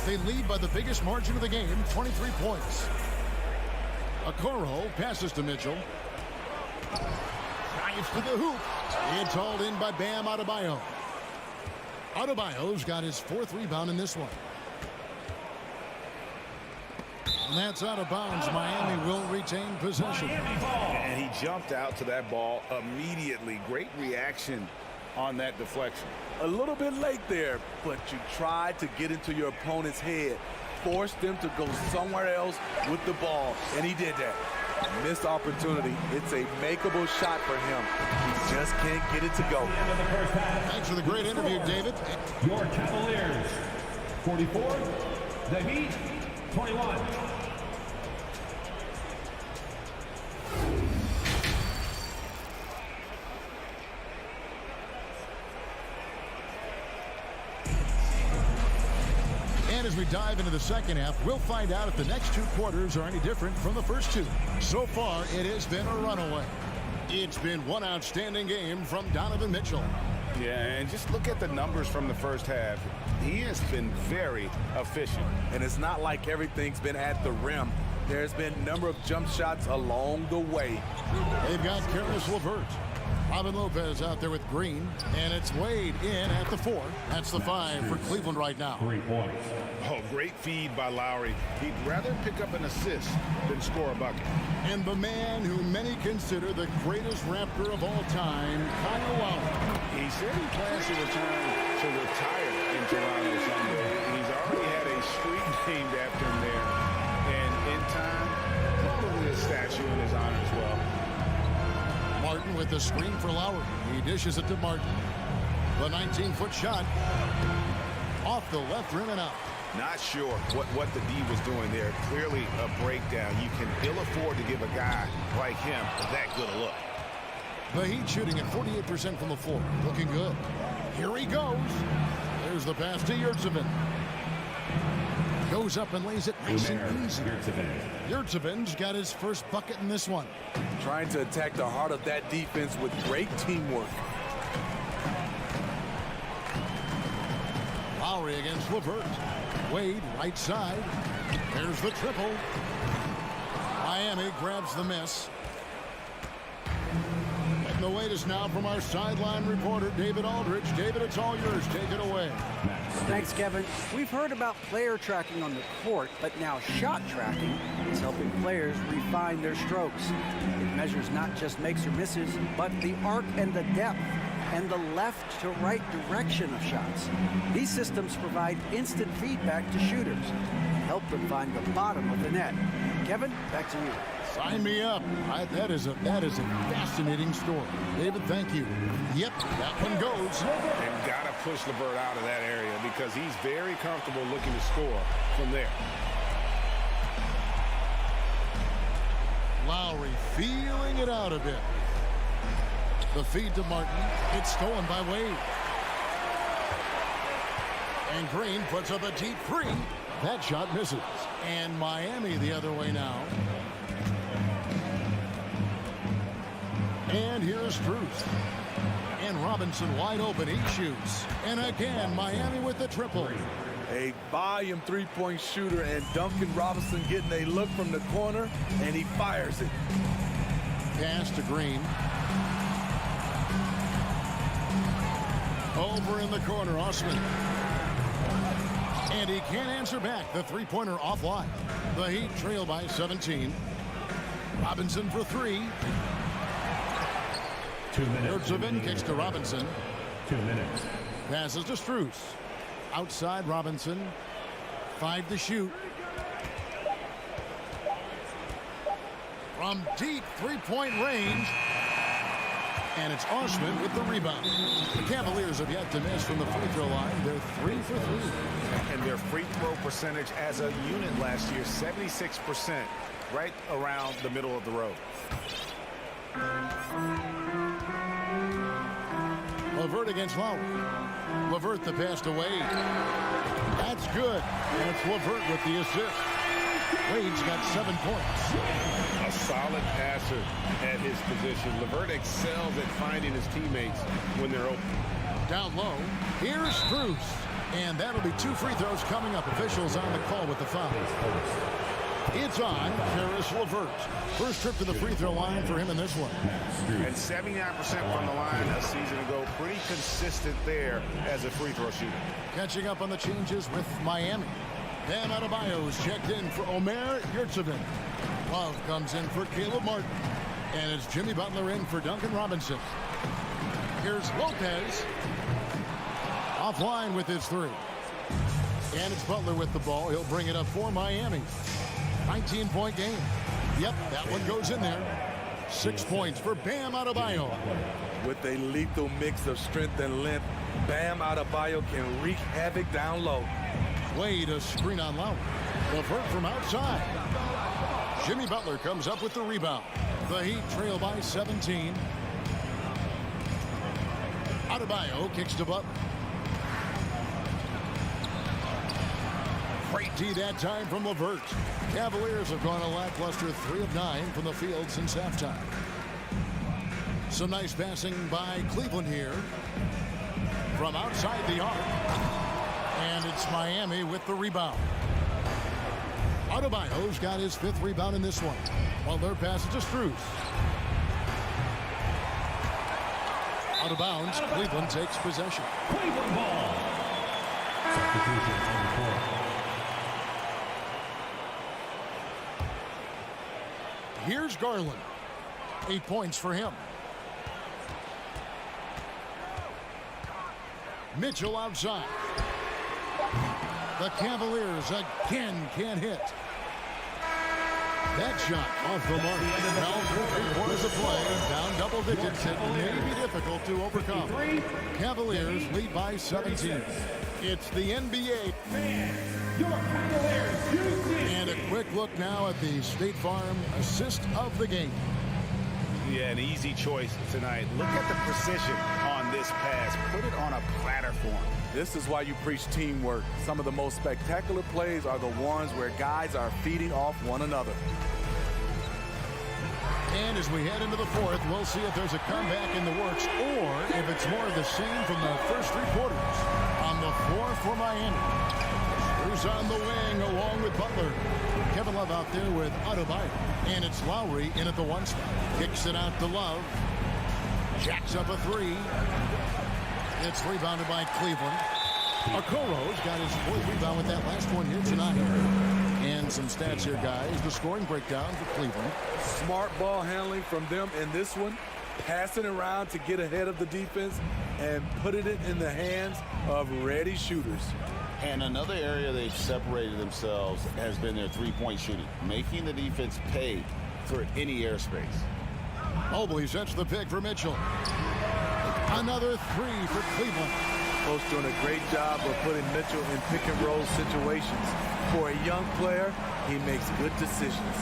They lead by the biggest margin of the game, 23 points. Okoro passes to Mitchell. Drives to the hoop. It's hauled in by Bam Adebayo. Adebayo's got his fourth rebound in this one. And that's out of bounds. Miami will retain possession. And he jumped out to that ball immediately. Great reaction on that deflection. A little bit late there, but you tried to get into your opponent's head. Force them to go somewhere else with the ball, and he did that. Missed opportunity. It's a makeable shot for him. He just can't get it to go. Thanks for the great interview, David. Your Cavaliers, 44. The Heat, 21. And as we dive into the second half, we'll find out if the next two quarters are any different from the first two. So far, it has been a runaway. It's been one outstanding game from Donovan Mitchell. Yeah, and just look at the numbers from the first half. He has been very efficient. And it's not like everything's been at the rim. There's been a number of jump shots along the way. They've got Caris LeVert. Robin Lopez out there with Green, and it's Wade in at the 4. That's the 5 for Cleveland right now. 3 points. Oh, great feed by Lowry. He'd rather pick up an assist than score a bucket. And the man who many consider the greatest Raptor of all time, Kyle Lowry. He said he plans to return to retire in Toronto someday. He's already had a street named after him there. And in time, probably a statue in his honor as well. Martin with the screen for Lowry. He dishes it to Martin. The 19-foot shot off the left rim and out. Not sure what the D was doing there. Clearly a breakdown. You can ill afford to give a guy like him that good a look. The Heat shooting at 48% from the floor. Looking good. Here he goes. There's the pass to Yurtseven. Goes up and lays it nice and easy. Yurtseven's got his first bucket in this one. Trying to attack the heart of that defense with great teamwork. Lowry against LeVert. Wade right side. There's the triple. Miami grabs the miss. And the latest now from our sideline reporter, David Aldridge. David, it's all yours. Take it away. Thanks, Kevin. We've heard about player tracking on the court, but now shot tracking is helping players refine their strokes. It measures not just makes or misses, but the arc and the depth and the left to right direction of shots. These systems provide instant feedback to shooters and help them find the bottom of the net. Kevin, back to you. Sign me up. That is a fascinating story. David, thank you. Yep, that one goes. And got to push LeVert out of that area because he's very comfortable looking to score from there. Lowry feeling it out a bit. The feed to Martin. It's stolen by Wade. And Green puts up a deep three. That shot misses. And Miami the other way now. And here's Strus. And Robinson wide open. He shoots. And again, Miami with the triple. A volume three-point shooter, and Duncan Robinson getting a look from the corner, and he fires it. Pass to Green. Over in the corner, Osman. And he can't answer back. The three-pointer offline. The Heat trail by 17. Robinson for three. 2 minutes. Ertzevin kicks to Robinson. 2 minutes. Passes to Strus. Outside Robinson. 5 to shoot. From deep three-point range. And it's Osman with the rebound. The Cavaliers have yet to miss from the free throw line. They're 3 for 3. And their free throw percentage as a unit last year, 76%, right around the middle of the road. LeVert against Lowry. LeVert the pass to Wade. That's good. And it's LeVert with the assist. Wade's got 7 points. A solid passer at his position. LeVert excels at finding his teammates when they're open. Down low. Here's Strus. And that'll be 2 free throws coming up. Officials on the call with the foul. It's on Caris LeVert. First trip to the free throw line for him in this one. And 79% from the line a season ago. Pretty consistent there as a free throw shooter. Catching up on the changes with Miami. Bam Adebayo's checked in for Omer Yurtseven. Love comes in for Caleb Martin. And it's Jimmy Butler in for Duncan Robinson. Here's Lopez. Offline with his three. And it's Butler with the ball. He'll bring it up for Miami. 19-point game. Yep, that one goes in there. 6 points for Bam Adebayo. With a lethal mix of strength and length, Bam Adebayo can wreak havoc down low. Wade a screen on Lowry. LeVert from outside. Jimmy Butler comes up with the rebound. The Heat trail by 17. Adebayo kicks to Butler. Great D that time from LeVert. Cavaliers have gone a lackluster 3 of 9 from the field since halftime. Some nice passing by Cleveland here. From outside the arc. And it's Miami with the rebound. Adebayo's got his 5th rebound in this one. While their pass is to Strus. Out of bounds, Cleveland takes possession. Cleveland ball. Substitution on the court. Here's Garland. 8 points for him. Mitchell outside. The Cavaliers again can't hit. That shot off the mark. Now 3 quarters of play. Down double digits. It may be difficult to overcome. Cavaliers lead by 17. It's the NBA. And a quick look now at the State Farm assist of the game. Yeah, an easy choice tonight. Look at the precision on this pass. Put it on a platter for him. This is why you preach teamwork. Some of the most spectacular plays are the ones where guys are feeding off one another. And as we head into the 4th, we'll see if there's a comeback in the works or if it's more of the same from the first 3 quarters. On the floor for Miami. Who's on the wing along with Butler. Kevin Love out there with Adebayo. And it's Lowry in at the 1 spot. Kicks it out to Love. Jacks up a three. It's rebounded by Cleveland. Okoro's got his fourth rebound with that last one here tonight. And some stats here, guys. The scoring breakdown for Cleveland. Smart ball handling from them in this one. Passing around to get ahead of the defense and putting it in the hands of ready shooters. And another area they've separated themselves has been their three-point shooting, making the defense pay for any airspace. Mobley sets the pick for Mitchell. Another three for Cleveland. Coach doing a great job of putting Mitchell in pick-and-roll situations. For a young player, he makes good decisions.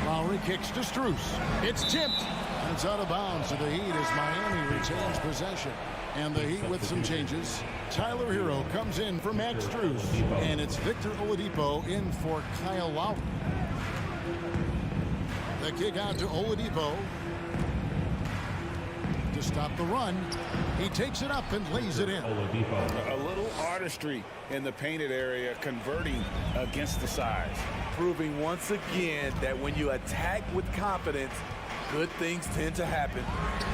Lowry kicks to Strus. It's tipped. And it's out of bounds to the Heat as Miami retains possession. And the Heat with some changes. Tyler Hero comes in for Max Strus. And it's Victor Oladipo in for Kyle Lowry. The kick out to Oladipo. To stop the run. He takes it up and lays it in. A little artistry in the painted area, converting against the size. Proving once again that when you attack with confidence, good things tend to happen.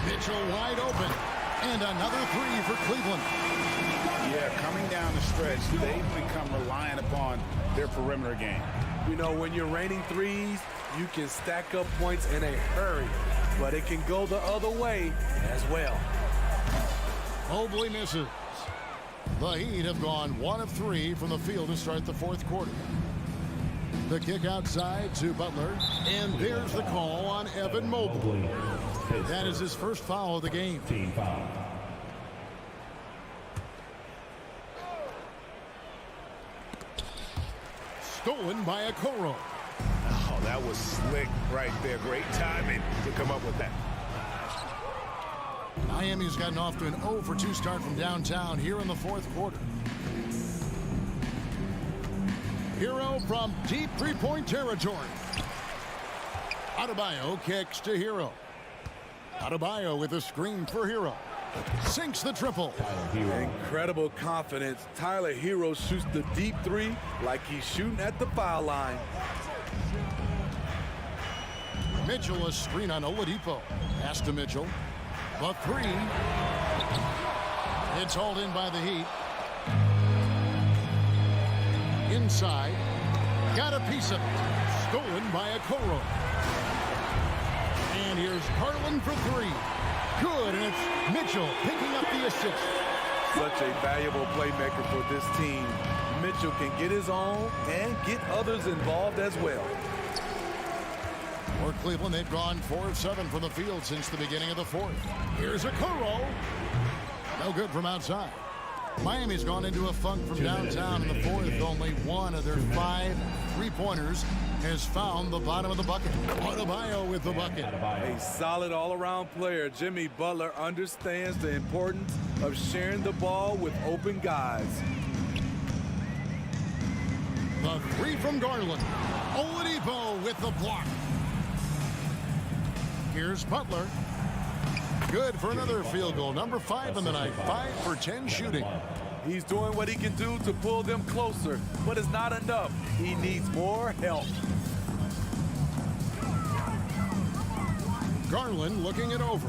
Mitchell wide open. And another three for Cleveland. Yeah, coming down the stretch, they've become reliant upon their perimeter game. You know, when you're raining threes, you can stack up points in a hurry, but it can go the other way as well. Mobley misses. The Heat have gone 1 of 3 from the field to start the fourth quarter. The kick outside to Butler, and there's the call on Evan Mobley. That is his first foul of the game. Team foul. Stolen by Okoro. Oh, that was slick right there. Great timing to come up with that. Miami's gotten off to an 0 for 2 start from downtown here in the fourth quarter. Hero from deep three-point territory. Adebayo kicks to Hero. Adebayo with a screen for Hero. Sinks the triple. Incredible confidence. Tyler Hero shoots the deep three like he's shooting at the foul line. Mitchell a screen on Oladipo. Pass to Mitchell. The three. It's hauled in by the Heat. Inside. Got a piece of it. Stolen by Okoro. And here's Garland for three. Good, and it's Mitchell picking up the assist. Such a valuable playmaker for this team. Mitchell can get his own and get others involved as well. For Cleveland, they've gone 4 of 7 from the field since the beginning of the fourth. Here's Okoro. No good from outside. Miami's gone into a funk from downtown in the fourth. Only one of their 5 three-pointers has found the bottom of the bucket. Adebayo with the bucket. A solid all-around player. Jimmy Butler understands the importance of sharing the ball with open guys. The three from Garland. Oladipo with the block. Here's Butler. Good for another field goal. Number 5 in the night. 5 for 10 shooting. He's doing what he can do to pull them closer, but it's not enough. He needs more help. Garland looking it over.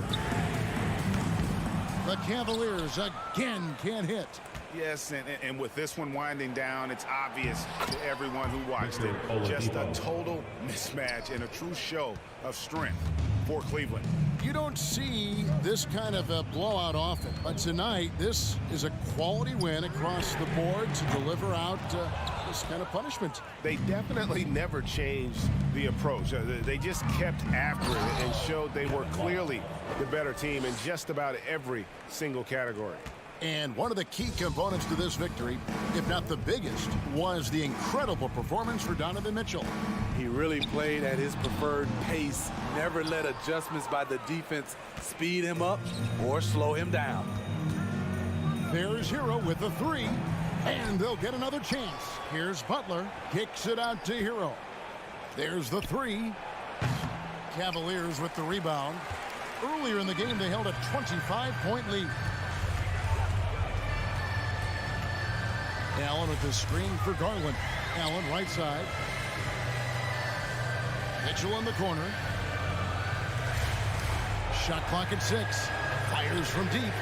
The Cavaliers again can't hit. Yes, and with this one winding down, it's obvious to everyone who watched it. Just a total mismatch and a true show of strength for Cleveland. You don't see this kind of a blowout often, but tonight this is a quality win across the board to deliver out this kind of punishment. They definitely never changed the approach. They just kept after it and showed they were clearly the better team in just about every single category. And one of the key components to this victory, if not the biggest, was the incredible performance for Donovan Mitchell. He really played at his preferred pace, never let adjustments by the defense speed him up or slow him down. There's Hero with the three, and they'll get another chance. Here's Butler, kicks it out to Hero. There's the three. Cavaliers with the rebound. Earlier in the game, they held a 25-point lead. Allen with the screen for Garland. Allen right side. Mitchell in the corner. Shot clock at 6. Fires from deep.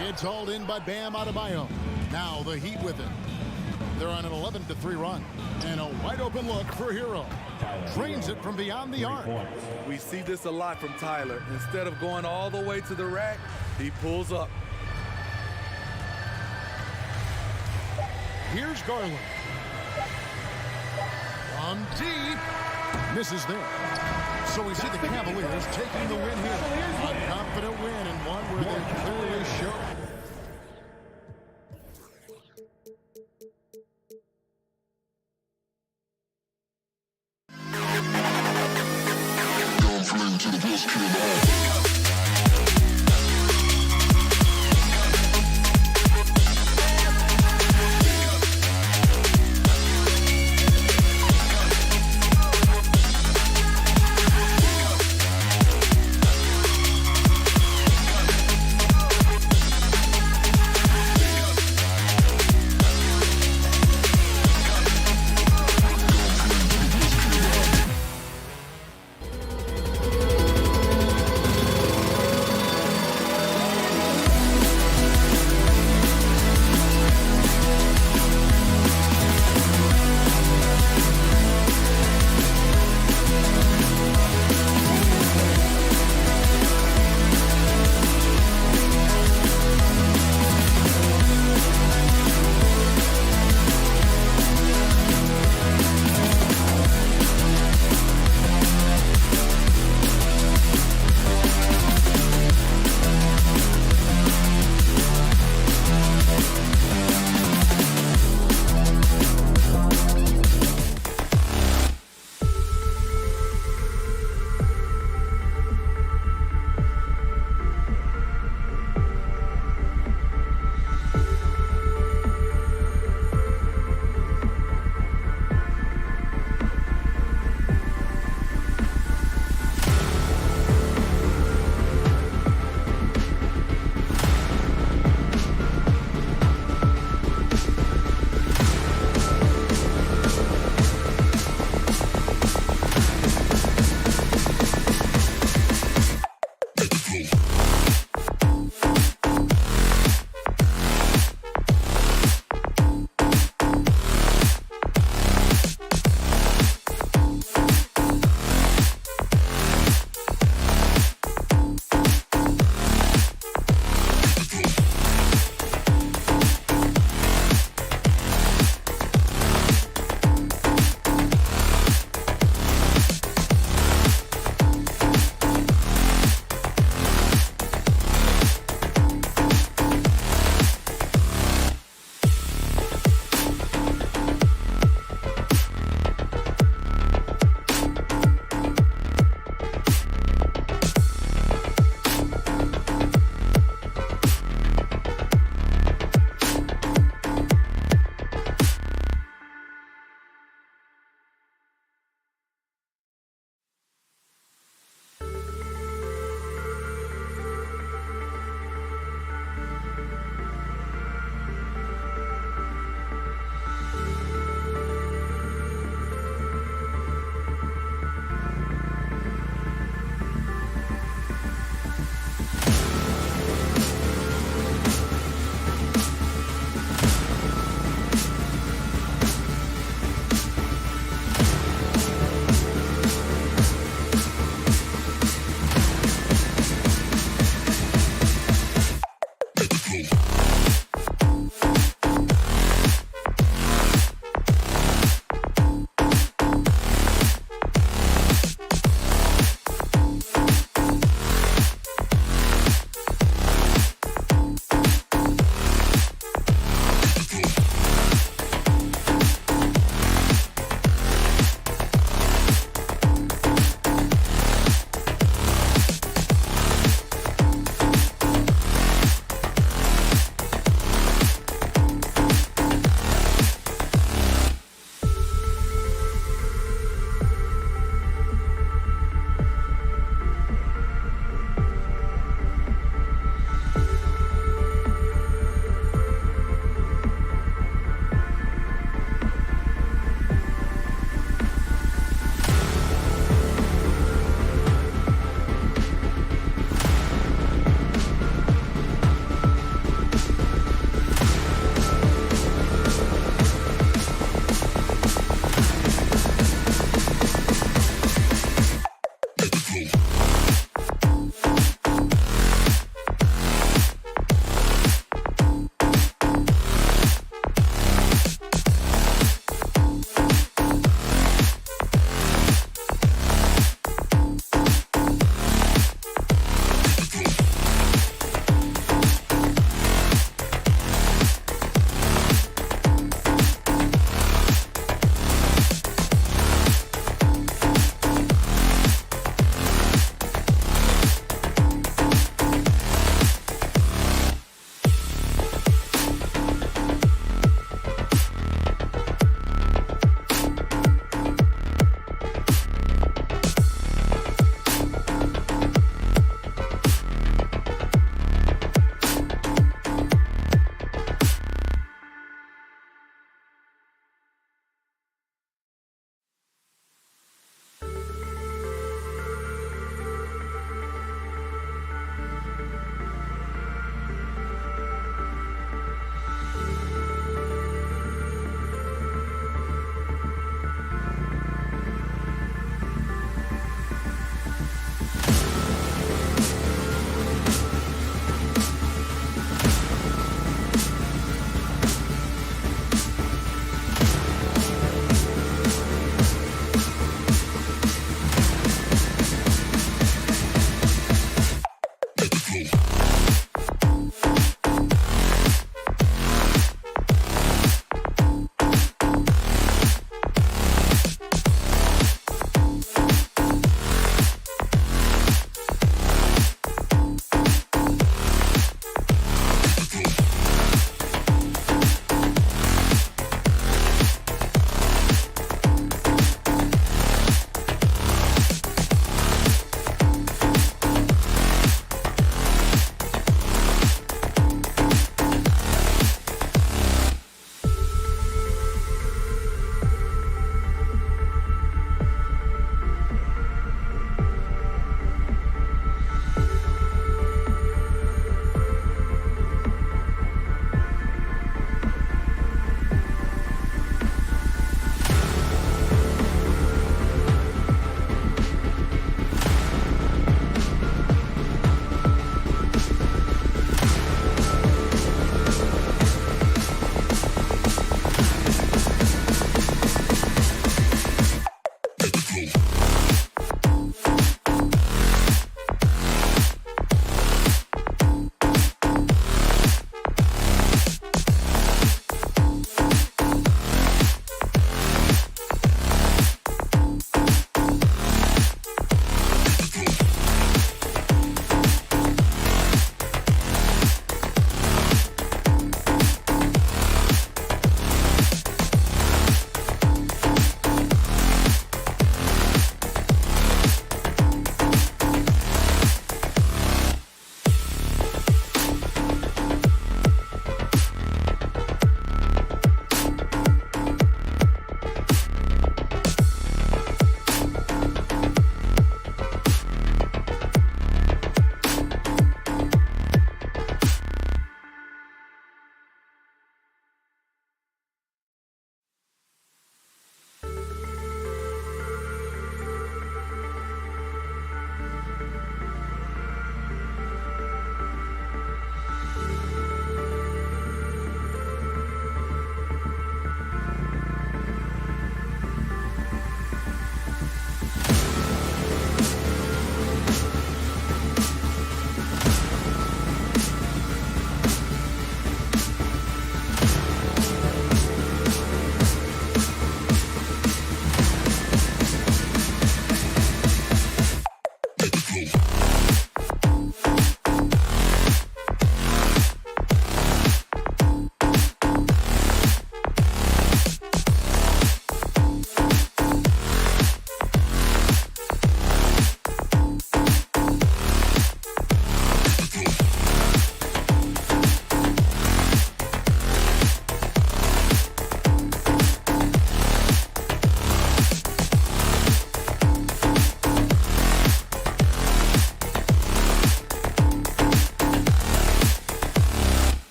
It's hauled in by Bam Adebayo. Now the Heat with it. They're on an 11-3 run. And a wide open look for Hero. Drains it from beyond the arc. We see this a lot from Tyler. Instead of going all the way to the rack, he pulls up. Here's Garland. From deep. Misses there. So we see the Cavaliers taking the win here. A confident win and one where they clearly show. To the best kid in the hall.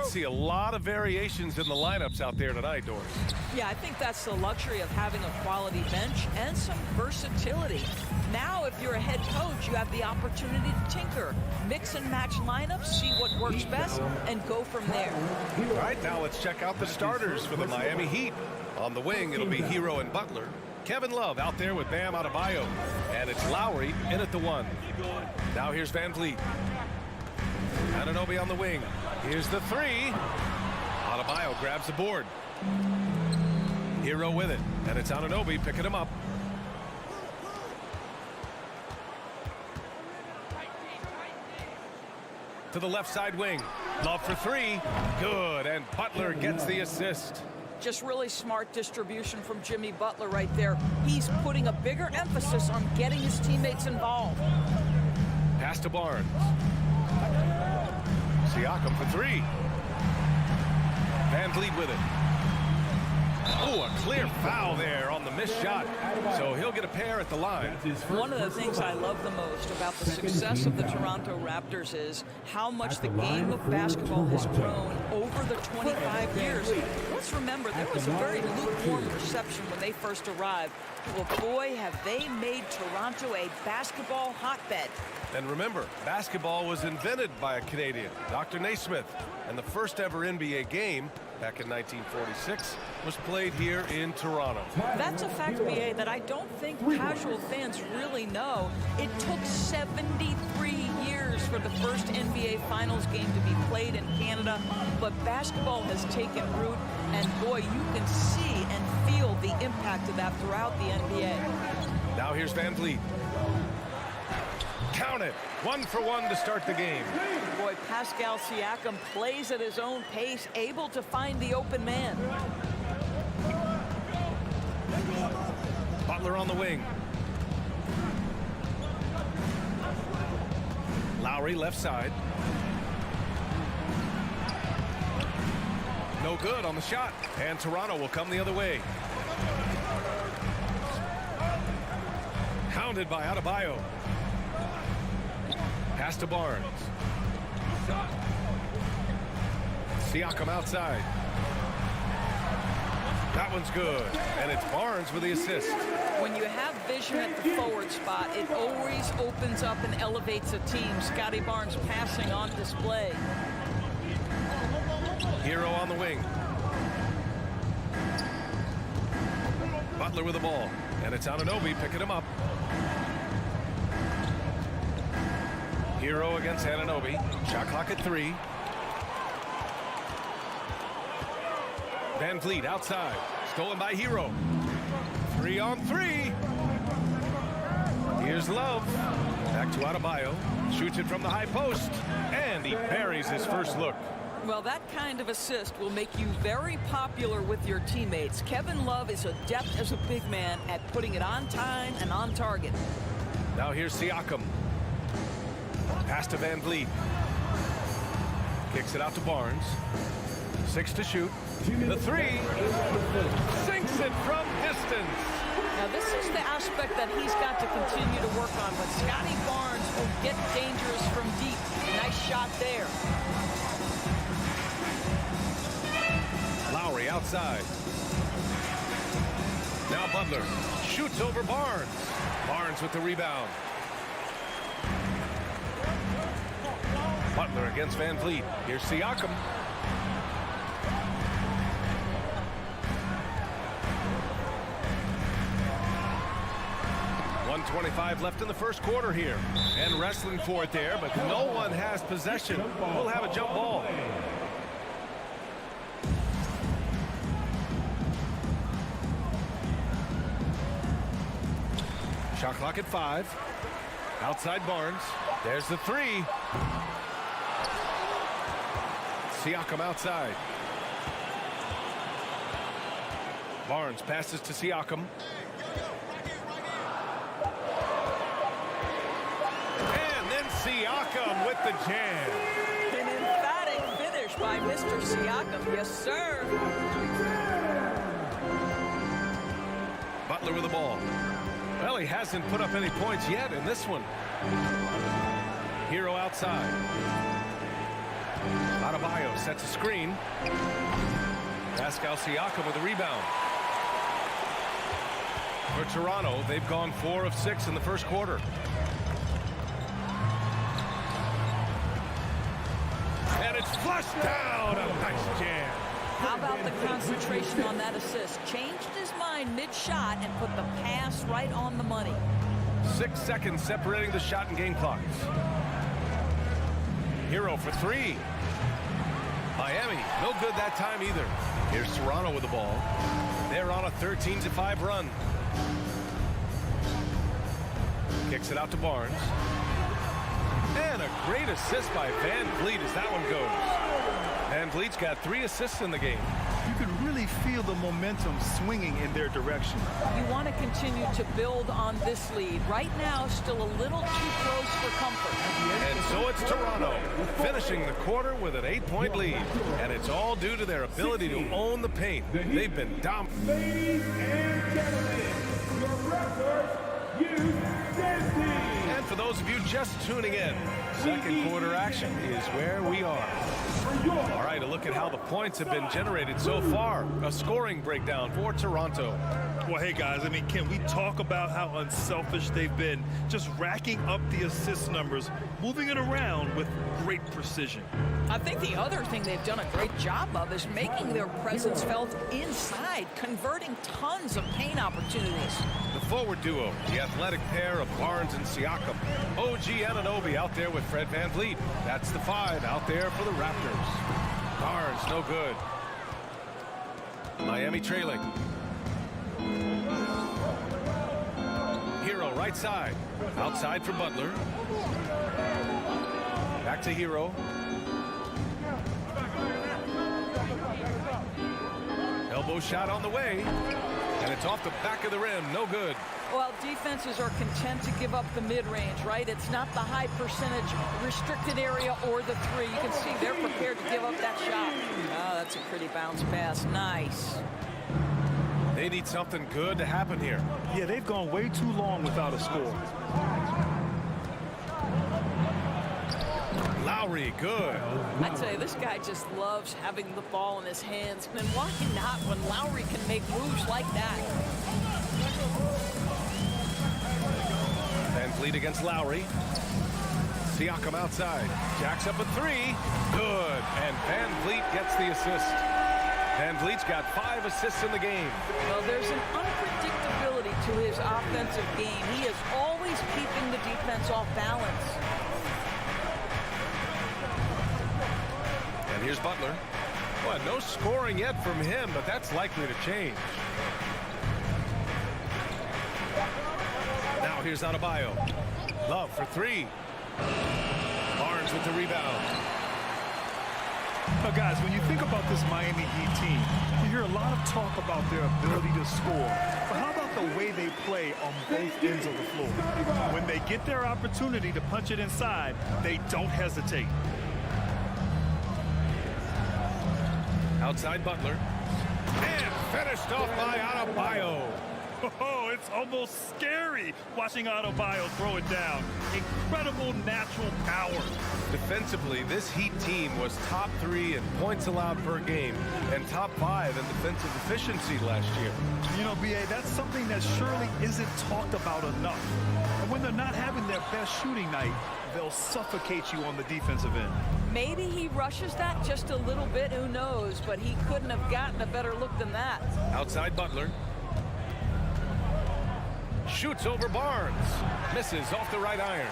See a lot of variations in the lineups out there tonight, Doris. Yeah, I think that's the luxury of having a quality bench and some versatility. Now, if you're a head coach, you have the opportunity to tinker, mix and match lineups, see what works best, and go from there. All right, now let's check out the starters for the Miami Heat. On the wing, it'll be Hero and Butler. Kevin Love out there with Bam Adebayo. And it's Lowry in at the 1. Now here's Van Vliet. Anunoby on the wing. Here's the 3. Adebayo grabs the board. Hero with it. And it's Anunoby picking him up. To the left side wing. Love for 3. Good. And Butler gets the assist. Just really smart distribution from Jimmy Butler right there. He's putting a bigger emphasis on getting his teammates involved. Pass to Barnes. Siakam for 3. Van Vliet with it. Oh, a clear foul there on the missed shot. So he'll get a pair at the line. One of the things I love the most about the success of the Toronto Raptors is how much the game of basketball has grown over the 25 years. Let's remember, there was a very lukewarm reception when they first arrived. Well, boy, have they made Toronto a basketball hotbed. And remember, basketball was invented by a Canadian, Dr. Naismith. And the first ever NBA game back in 1946 was played here in Toronto. That's a fact, BA, that I don't think casual fans really know. It took 73 years for the first NBA Finals game to be played in Canada, but basketball has taken root, and boy, you can see and feel the impact of that throughout the NBA. Now here's Van Vliet. Count it. 1 for 1 to start the game. Boy, Pascal Siakam plays at his own pace, able to find the open man. Butler on the wing. Lowry left side. No good on the shot. And Toronto will come the other way. Hounded by Adebayo. Pass to Barnes. Siakam outside. That one's good. And it's Barnes with the assist. When you have vision at the forward spot, it always opens up and elevates a team. Scotty Barnes passing on display. Hero on the wing. Butler with the ball. And it's Anunoby picking him up. Hero against Anunoby. Shot clock at 3. Van Vliet outside. Stolen by Hero. 3 on 3. Here's Love. Back to Adebayo. Shoots it from the high post. And he buries his first look. Well, that kind of assist will make you very popular with your teammates. Kevin Love is adept as a big man at putting it on time and on target. Now here's Siakam. Pass to Van Vliet. Kicks it out to Barnes. 6 to shoot. The 3. Sinks it from distance. Now this is the aspect that he's got to continue to work on, but Scotty Barnes will get dangerous from deep. Nice shot there. Lowry outside. Now Butler shoots over Barnes. Barnes with the rebound. Butler against Van Vliet. Here's Siakam. .125 left in the first quarter here. And wrestling for it there, but no one has possession. We'll have a jump ball. Shot clock at 5. Outside Barnes. There's the 3. Siakam outside. Barnes passes to Siakam. And then Siakam with the jam. An emphatic finish by Mr. Siakam. Yes, sir. Butler with the ball. Well, he hasn't put up any points yet in this one. Hero outside. Adebayo sets a screen. Pascal Siakam with a rebound. For Toronto, they've gone 4 of 6 in the first quarter. And it's flushed down. A nice jam. How about the concentration on that assist? Changed his mind mid-shot and put the pass right on the money. 6 seconds separating the shot and game clocks. Hero for 3. Miami, no good that time either. Here's Toronto with the ball. They're on a 13-5 run. Kicks it out to Barnes. And a great assist by Van Vliet as that one goes. Van Vliet's got 3 assists in the game. You can really feel the momentum swinging in their direction. You want to continue to build on this lead. Right now, still a little too close for comfort. And so it's Toronto finishing the quarter with an 8-point lead. And it's all due to their ability to own the paint. They've been dominant. Ladies and gentlemen, your Raptors, and for those of you just tuning in, second quarter action is where we are. All right, a look at how the points have been generated so far. A scoring breakdown for Toronto. Well, hey, guys, I mean, can we talk about how unselfish they've been? Just racking up the assist numbers, moving it around with great precision. I think the other thing they've done a great job of is making their presence felt inside, converting tons of paint opportunities. The forward duo, the athletic pair of Barnes and Siakam. OG Anunoby out there with Fred VanVleet. That's the 5 out there for the Raptors. Barnes, no good. Miami trailing. Hero right side. Outside for Butler. Back to Hero. Elbow shot on the way. And it's off the back of the rim. No good. Well, defenses are content to give up the mid-range, right? It's not the high percentage restricted area or the 3. You can see they're prepared to give up that shot. Oh, that's a pretty bounce pass. Nice. They need something good to happen here. Yeah, they've gone way too long without a score. Lowry, good. I tell you, this guy just loves having the ball in his hands. And why not when Lowry can make moves like that? VanVleet against Lowry. Siakam outside. Jacks up a 3. Good. And VanVleet gets the assist. VanVleet's got 5 assists in the game. Well, there's an unpredictability to his offensive game. He is always keeping the defense off balance. And here's Butler. Well, no scoring yet from him, but that's likely to change. Now here's Adebayo. Love for 3. Barnes with the rebound. Now, guys, when you think about this Miami Heat team, you hear a lot of talk about their ability to score. But how about the way they play on both ends of the floor? When they get their opportunity to punch it inside, they don't hesitate. Outside Butler. And finished off by Adebayo. Oh, it's almost scary watching Adebayo throw it down. Incredible natural power. Defensively, this Heat team was top 3 in points allowed per game and top 5 in defensive efficiency last year. You know, B.A., that's something that surely isn't talked about enough. And when they're not having their best shooting night, they'll suffocate you on the defensive end. Maybe he rushes that just a little bit, who knows, but he couldn't have gotten a better look than that. Outside Butler. Shoots over Barnes. Misses off the right iron.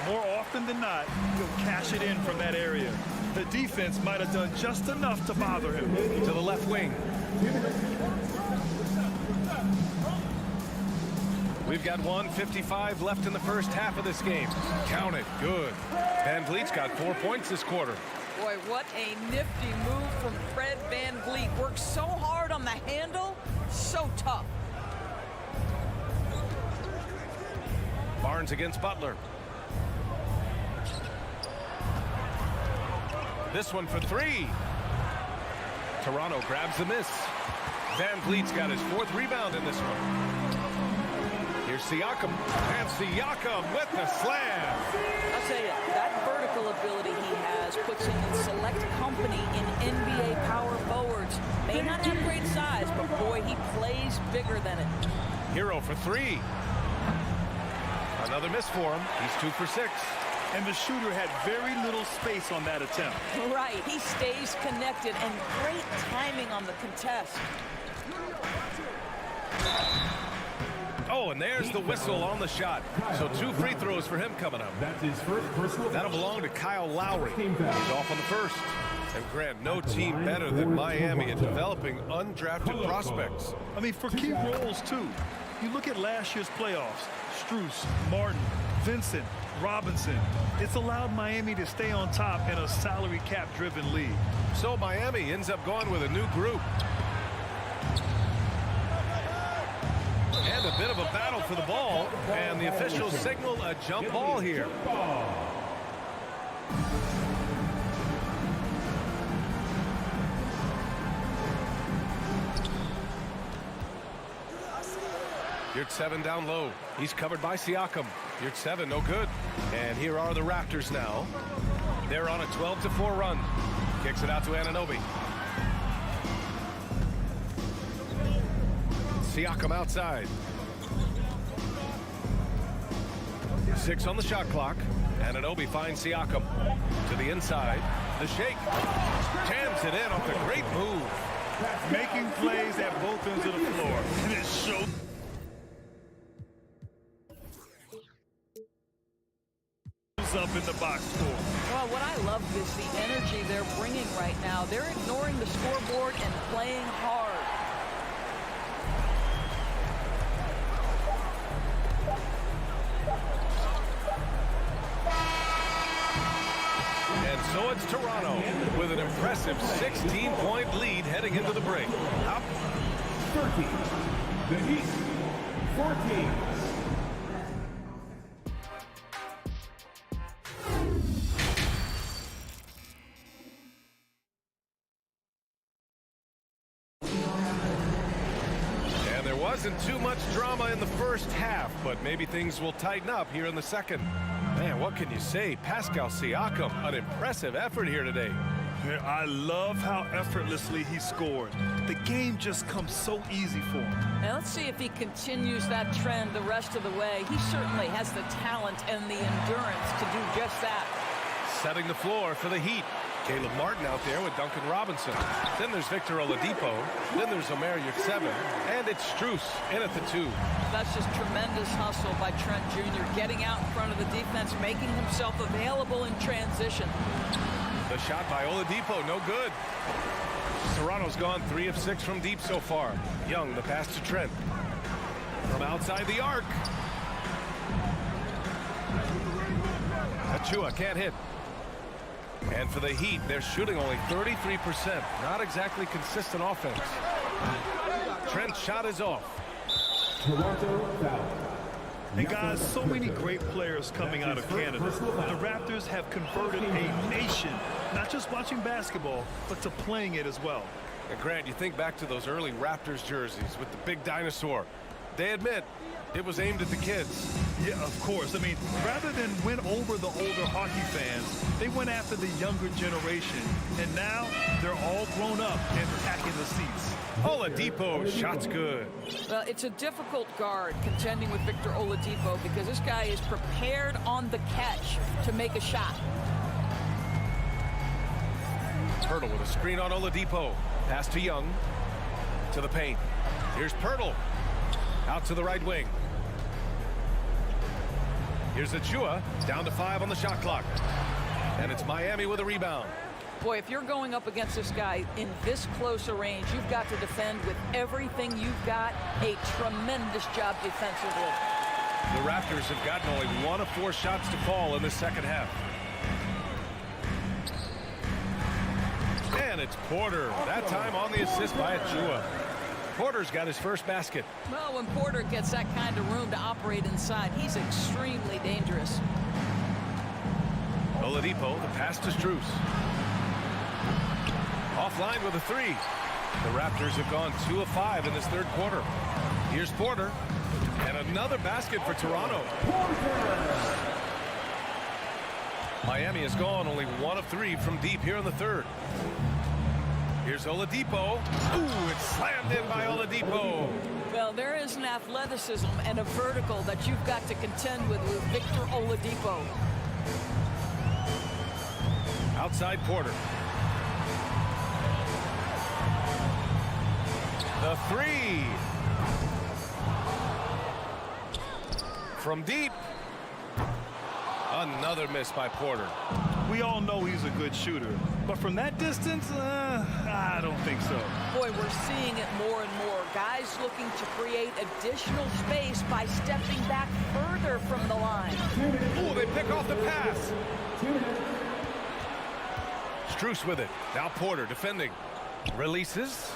More often than not, he'll cash it in from that area. The defense might have done just enough to bother him. To the left wing. We've got 1:55 left in the first half of this game. Count it. Good. Van Vliet's got 4 points this quarter. Boy, what a nifty move from Fred Van Vliet. Works so hard on the handle. So tough. Barnes against Butler. This one for three. Toronto grabs the miss. Van Vliet's got his 4th rebound in this one. Here's Siakam. And Siakam with the slam. I'll tell you, that vertical ability he has puts him in select company in NBA power forwards. May not have great size, but boy, he plays bigger than it. Hero for three. Another miss for him. He's 2 for 6. And the shooter had very little space on that attempt. Right, he stays connected and great timing on the contest. Oh, and there's the whistle on the shot. So 2 free throws for him coming up. That's his first personal. That'll belong to Kyle Lowry. He's off on the first. And Grant, no team better than Miami at developing undrafted prospects. I mean, for key roles, too. You look at last year's playoffs. Strus, Martin, Vincent, Robinson. It's allowed Miami to stay on top in a salary cap-driven league. So Miami ends up going with a new group. And a bit of a battle for the ball. And the officials signal a jump ball here. Yurt-7 down low. He's covered by Siakam. Yurt-7, no good. And here are the Raptors now. They're on a 12-4 run. Kicks it out to Anunoby. Siakam outside. 6 on the shot clock. Anunoby finds Siakam to the inside. The shake. Jams it in off the great move. Making plays at both ends of the floor. And it shows. Up in the box score. Well, what I love is the energy they're bringing right now. They're ignoring the scoreboard and playing hard. And so it's Toronto with an impressive 16-point lead heading into the break. Up 13. The Heat 14. Wasn't too much drama in the first half, but maybe things will tighten up here in the second. Man, what can you say? Pascal Siakam, an impressive effort here today. I love how effortlessly he scored. The game just comes so easy for him. Now let's see if he continues that trend the rest of the way. He certainly has the talent and the endurance to do just that. Setting the floor for the Heat. Caleb Martin out there with Duncan Robinson. Then there's Victor Oladipo. Then there's Omer Yurt-7. And it's Strus in at the 2. That's just tremendous hustle by Trent Jr. Getting out in front of the defense, making himself available in transition. The shot by Oladipo, no good. Toronto's gone 3 of 6 from deep so far. Young, the pass to Trent. From outside the arc. Achua can't hit. And for the Heat, they're shooting only 33%. Not exactly consistent offense. Trent's shot is off. Toronto foul. And guys, so many great players coming out of Canada. The Raptors have converted a nation, not just watching basketball, but to playing it as well. And Grant, you think back to those early Raptors jerseys with the big dinosaur. They admit it was aimed at the kids. Yeah, of course. I mean, rather than win over the older hockey fans, they went after the younger generation. And now they're all grown up and packing the seats. Oladipo, shot's good. Well, it's a difficult guard contending with Victor Oladipo because this guy is prepared on the catch to make a shot. Pirtle with a screen on Oladipo. Pass to Young. To the paint. Here's Pirtle. Out to the right wing. Here's Achua, down to 5 on the shot clock. And it's Miami with a rebound. Boy, if you're going up against this guy in this close a range, you've got to defend with everything you've got. A tremendous job defensively. The Raptors have gotten only 1 of 4 shots to fall in the second half. And it's Porter. That time on the assist by Achua. Porter's got his first basket. Well, when Porter gets that kind of room to operate inside, he's extremely dangerous. Oladipo, the pass to Strus. Offline with a 3. The Raptors have gone 2 of 5 in this third quarter. Here's Porter. And another basket for Toronto. Miami has gone only 1 of 3 from deep here in the third. Here's Oladipo. Ooh, it's slammed in by Oladipo. Well, there is an athleticism and a vertical that you've got to contend with Victor Oladipo. Outside Porter. The 3. From deep. Another miss by Porter. We all know he's a good shooter, but from that distance, I don't think so. Boy, we're seeing it more and more. Guys looking to create additional space by stepping back further from the line. Oh, they pick off the pass. Strus with it. Now Porter defending. Releases.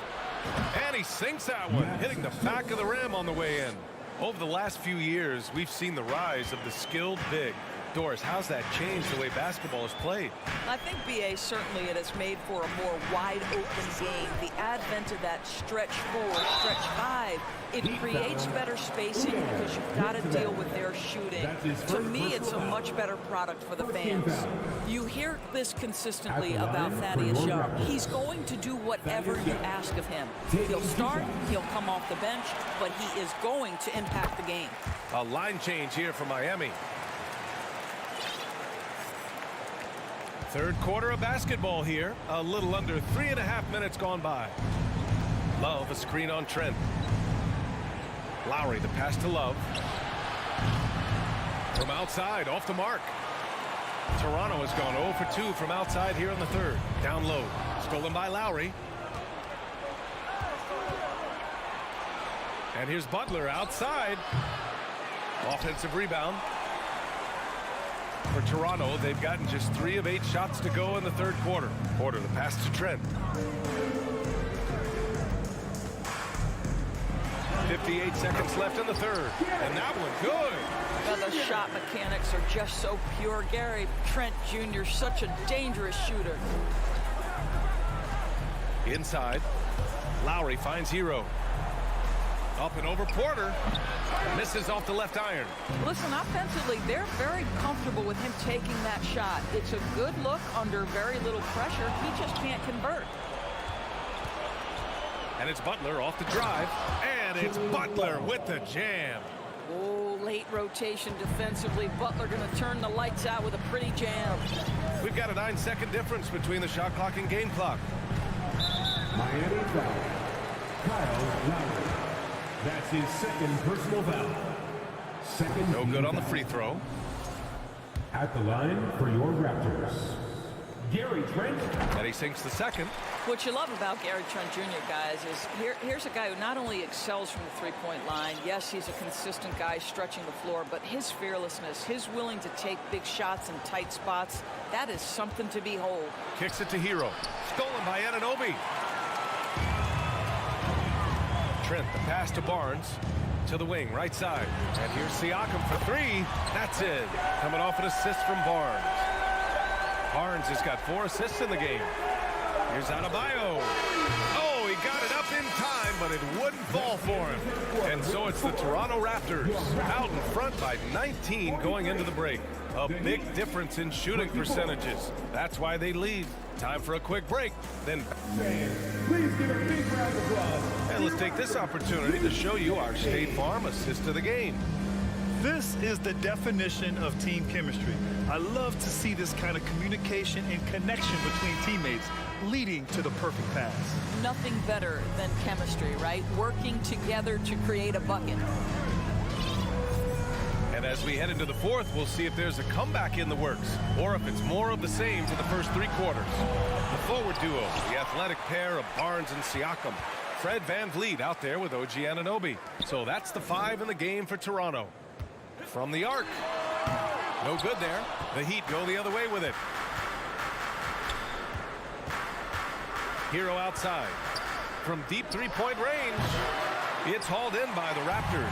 And he sinks that one, hitting the back of the rim on the way in. Over the last few years, we've seen the rise of the skilled big. Doris, how's that changed the way basketball is played? I think, B.A., certainly it has made for a more wide-open game. The advent of that stretch 4, stretch 5, it creates better spacing because you've got to deal with their shooting. To me, it's a much better product for the fans. You hear this consistently about Thaddeus Young. He's going to do whatever you ask of him. He'll start, he'll come off the bench, but he is going to impact the game. A line change here for Miami. Third quarter of basketball here. A little under 3.5 minutes gone by. Love, a screen on Trent. Lowry, the pass to Love. From outside, off the mark. Toronto has gone 0 for 2 from outside here in the third. Down low. Stolen by Lowry. And here's Butler outside. Offensive rebound. For Toronto, they've gotten just 3 of 8 shots to go in the third quarter. Porter, the pass to Trent. 58 seconds left in the third. And that one good. Well, the shot mechanics are just so pure. Gary Trent Jr., such a dangerous shooter. Inside. Lowry finds Hero. Up and over Porter. Misses off the left iron. Listen, offensively, they're very comfortable with him taking that shot. It's a good look under very little pressure. He just can't convert. And it's Butler off the drive. And it's Butler with the jam. Oh, late rotation defensively. Butler going to turn the lights out with a pretty jam. We've got a 9-second difference between the shot clock and game clock. Miami foul. Kyle Lowry. That's his second personal foul. Second. No good on the free throw. At the line for your Raptors, Gary Trent. And he sinks the second. What you love about Gary Trent Jr., guys, is here's a guy who not only excels from the three-point line. Yes, he's a consistent guy stretching the floor, but his fearlessness, his willing to take big shots in tight spots, that is something to behold. Kicks it to Hero. Stolen by Anunoby. Trent, the pass to Barnes, to the wing, right side. And here's Siakam for 3. That's it. Coming off an assist from Barnes. Barnes has got 4 assists in the game. Here's Adebayo. Oh, he got it up in time, but it wouldn't fall for him. And so it's the Toronto Raptors out in front by 19 going into the break. A big difference in shooting percentages. That's why they lead. Time for a quick break. Then Please give a big round of applause. and let's take this opportunity to show you our State Farm assist of the game. This is the definition of team chemistry. I love to see this kind of communication and connection between teammates leading to the perfect pass. Nothing better than chemistry, right? Working together to create a bucket. And as we head into the fourth, we'll see if there's a comeback in the works or if it's more of the same to the first 3 quarters. The forward duo, the athletic pair of Barnes and Siakam. Fred VanVleet out there with OG Anunoby. So that's the 5 in the game for Toronto. From the arc. No good there. The Heat go the other way with it. Hero outside. From deep three-point range. It's hauled in by the Raptors.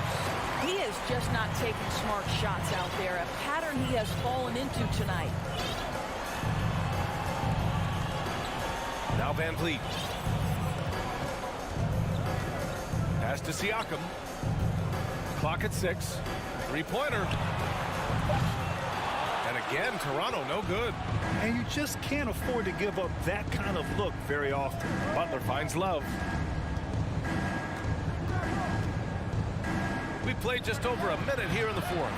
He is just not taking smart shots out there, a pattern he has fallen into tonight. Now Van Vliet. Pass to Siakam. Clock at 6. Three-pointer. And again, Toronto no good. And you just can't afford to give up that kind of look very often. Butler finds Love. We played just over a minute here in the fourth.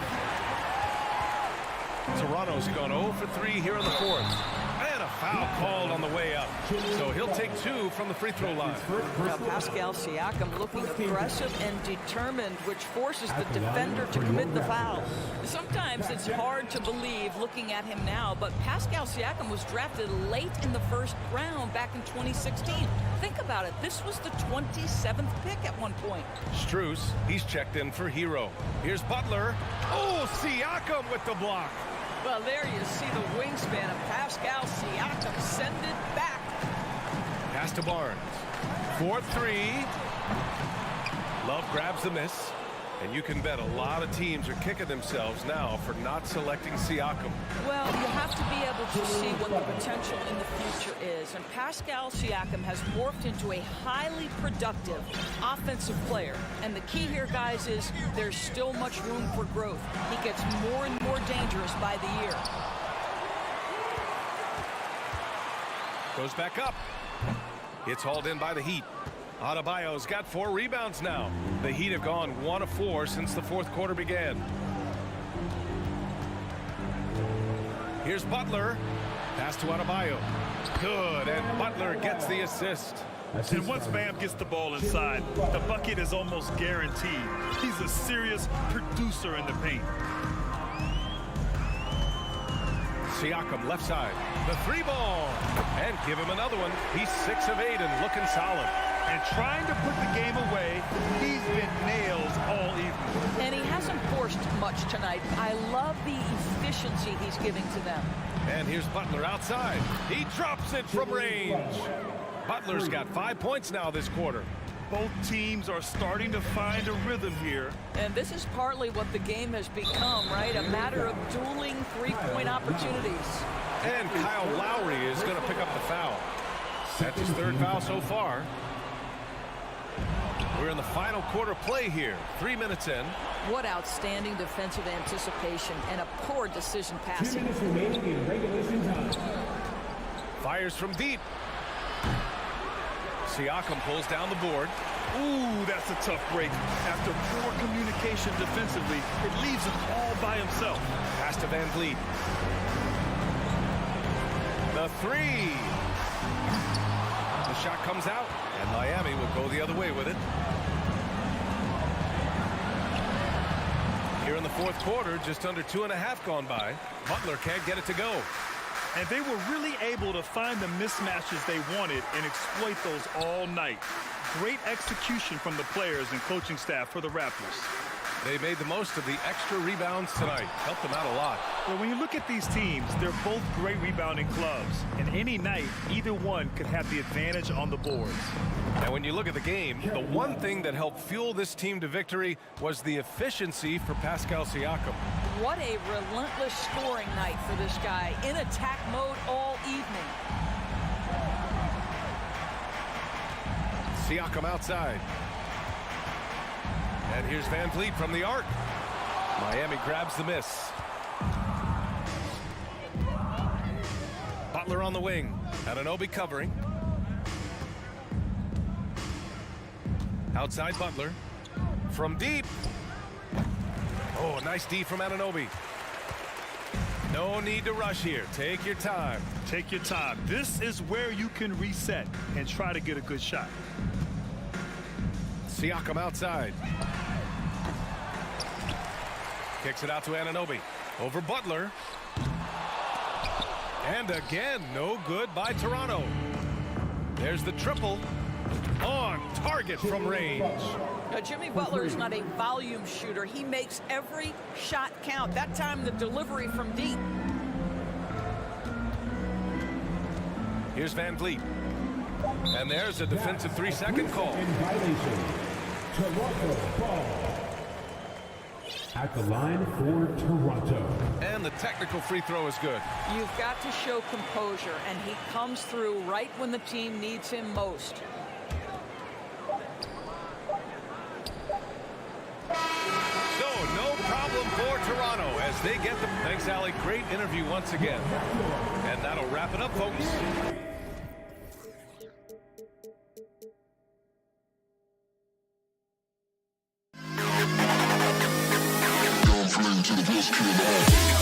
Toronto's gone 0 for 3 here in the fourth. And a foul called on the way up. So he'll take 2 from the free throw line. Now Pascal Siakam looking aggressive and determined, which forces the defender to commit the foul. Sometimes it's hard to believe looking at him now, but Pascal Siakam was drafted late in the first round back in 2016. Think about it. This was the 27th pick at one point. Strus, he's checked in for Hero. Here's Butler. Oh, Siakam with the block. Well, there you see the wingspan of Pascal Siakam. Send it back. Pass to Barnes. 4-3. Love grabs the miss. And you can bet a lot of teams are kicking themselves now for not selecting Siakam. Well, you have to be able to see what the potential in the future is. And Pascal Siakam has morphed into a highly productive offensive player. And the key here, guys, is there's still much room for growth. He gets more and more dangerous by the year. Goes back up. It's hauled in by the Heat. Adebayo's got 4 rebounds now. The Heat have gone 1 of 4 since the fourth quarter began. Here's Butler. Pass to Adebayo. Good, and Butler gets the assist. And once Bam gets the ball inside, the bucket is almost guaranteed. He's a serious producer in the paint. Siakam left side. The 3 ball. And give him another one. He's 6 of 8 and looking solid. And trying to put the game away, he's been nails all evening. And he hasn't forced much tonight. I love the efficiency he's giving to them. And here's Butler outside. He drops it from range. Butler's got 5 points now this quarter. Both teams are starting to find a rhythm here. And this is partly what the game has become, right? A matter of dueling three-point opportunities. And Kyle Lowry is going to pick up the foul. That's his 3rd foul so far. We're in the final quarter play here. 3 minutes in. What outstanding defensive anticipation and a poor decision passing. 2 minutes remaining in regulation time. Fires from deep. Siakam pulls down the board. Ooh, that's a tough break. After poor communication defensively, it leaves him all by himself. Pass to Van Vliet. The 3. The shot comes out, and Miami will go the other way with it. Here in the fourth quarter, just under 2.5 gone by. Butler can't get it to go. And they were really able to find the mismatches they wanted and exploit those all night. Great execution from the players and coaching staff for the Raptors. They made the most of the extra rebounds tonight. Helped them out a lot. Well, when you look at these teams, they're both great rebounding clubs. And any night, either one could have the advantage on the boards. And when you look at the game, the one thing that helped fuel this team to victory was the efficiency for Pascal Siakam. What a relentless scoring night for this guy. In attack mode all evening. Siakam outside. And here's Van Vliet from the arc. Miami grabs the miss. Butler on the wing. Anunoby covering. Outside Butler. From deep. Oh, nice D from Anunoby. No need to rush here. Take your time. Take your time. This is where you can reset and try to get a good shot. Siakam outside. Kicks it out to Anunoby. Over Butler. And again, no good by Toronto. There's the triple. on target from range. Now, Jimmy Butler is not a volume shooter. He makes every shot count. That time, the delivery from deep. Here's Van Vliet. And there's a defensive 3-second call. In violation. Toronto ball. At the line for Toronto. And the technical free throw is good. You've got to show composure, and he comes through right when the team needs him most. So, no problem for Toronto as they get the... Thanks, Allie. Great interview once again. And that'll wrap it up, folks. To the history of the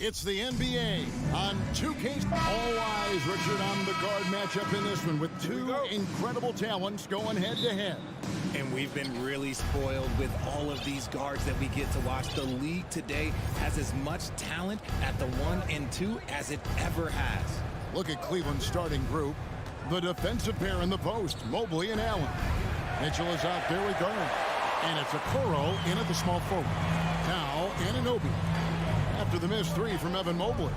It's the NBA on 2K. All eyes, Richard, on the guard matchup in this one with two incredible talents going head-to-head. And we've been really spoiled with all of these guards that we get to watch. The league today has as much talent at the 1 and 2 as it ever has. Look at Cleveland's starting group. The defensive pair in the post, Mobley and Allen. Mitchell is out there with Garland. And it's Okoro in at the small forward. Now, Anunoby. After the missed three from Evan Mobley.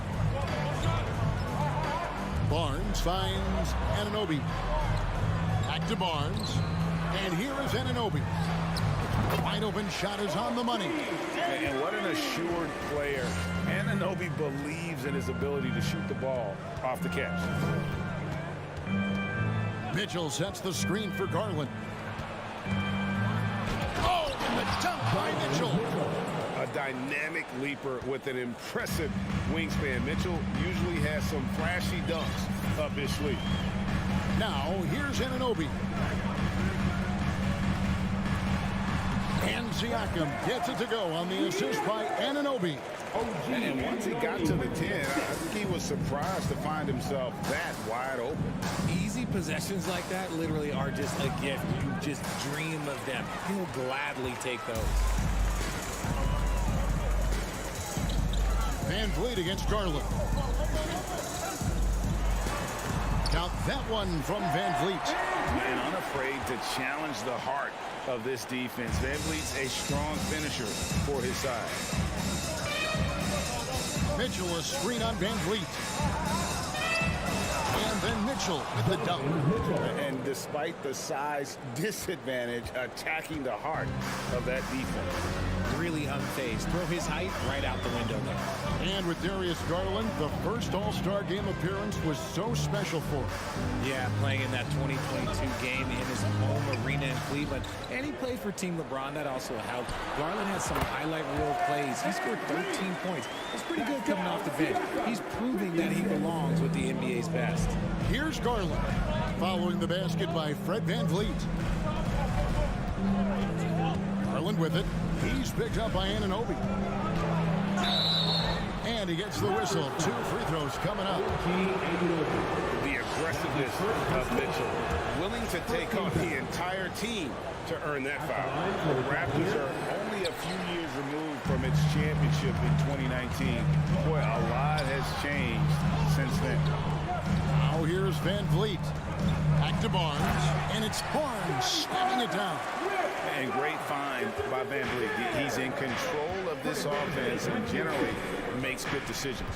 Barnes finds Anunoby. Back to Barnes. And here is Anunoby. Wide open shot is on the money. And what an assured player. Anunoby believes in his ability to shoot the ball off the catch. Mitchell sets the screen for Garland. Oh, and the dunk by Mitchell. A dynamic leaper with an impressive wingspan. Mitchell usually has some flashy dunks up his sleeve. Now, here's Anunoby. And Siakam gets it to go on the assist by Anunoby. And once he got to the 10, I think he was surprised to find himself that wide open. Easy possessions like that literally are just a gift. You just dream of them. He'll gladly take those. Van Vliet against Garland. Count that one from Van Vliet. And unafraid to challenge the heart of this defense. Van Vliet's a strong finisher for his side. Mitchell a screen on Van Vliet. And then Mitchell with the dunk. And despite the size disadvantage, attacking the heart of that defense. Really unfazed. Throw his height right out the window there. And with Darius Garland, the first All-Star game appearance was so special for him. Yeah, playing in that 2022 game in his home arena in Cleveland. And he played for Team LeBron. That also helped. Garland had some highlight reel plays. He scored 13 points. That's pretty good coming off the bench. He's proving that he belongs with the NBA's best. Here's Garland, following the basket by Fred Van Vliet. Garland with it. He's picked up by Anunoby. And he gets the whistle. 2 free throws coming up. The aggressiveness of Mitchell, willing to take on the entire team to earn that foul. The Raptors are only a few years removed from its championship in 2019. Boy, a lot has changed since then. Now here's Van Vliet. Back to Barnes. And it's Barnes slamming it down. And great find by Van Vliet. He's in control of this offense and generally makes good decisions.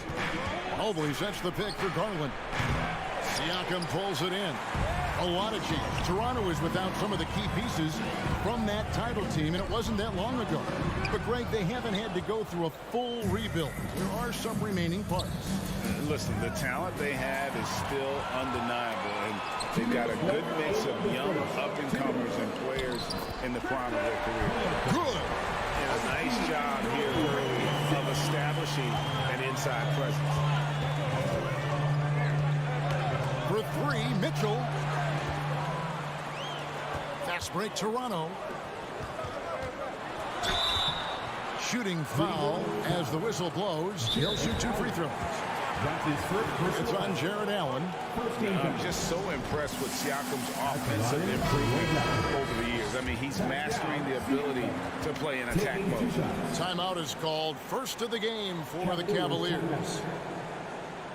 Mobley sets the pick for Garland. Siakam pulls it in. A lot of change. Toronto is without some of the key pieces from that title team, and it wasn't that long ago. But, Greg, they haven't had to go through a full rebuild. There are some remaining parts. Listen, the talent they have is still undeniable, and they've got a good mix of young up-and-comers and players in the prime of their career. Good. And a nice job here early of establishing an inside presence. For 3, Mitchell. Fast break, Toronto. Shooting foul as the whistle blows. He'll shoot 2 free throws. It's on Jared Allen. I'm just so impressed with Siakam's offensive improvement over the years. I mean, he's mastering the ability to play in attack mode. Timeout is called. First of the game for the Cavaliers.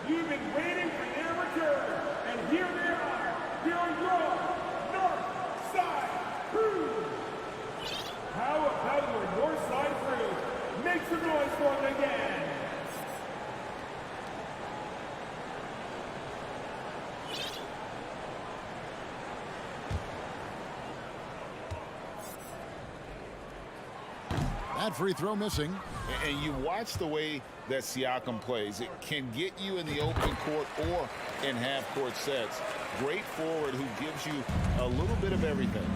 You've been waiting for their return, and here they are, your North Side Crew. How about your North Side Crew? Make some noise for them again. That free throw missing. And you watch the way that Siakam plays. It can get you in the open court or in half-court sets. Great forward who gives you a little bit of everything.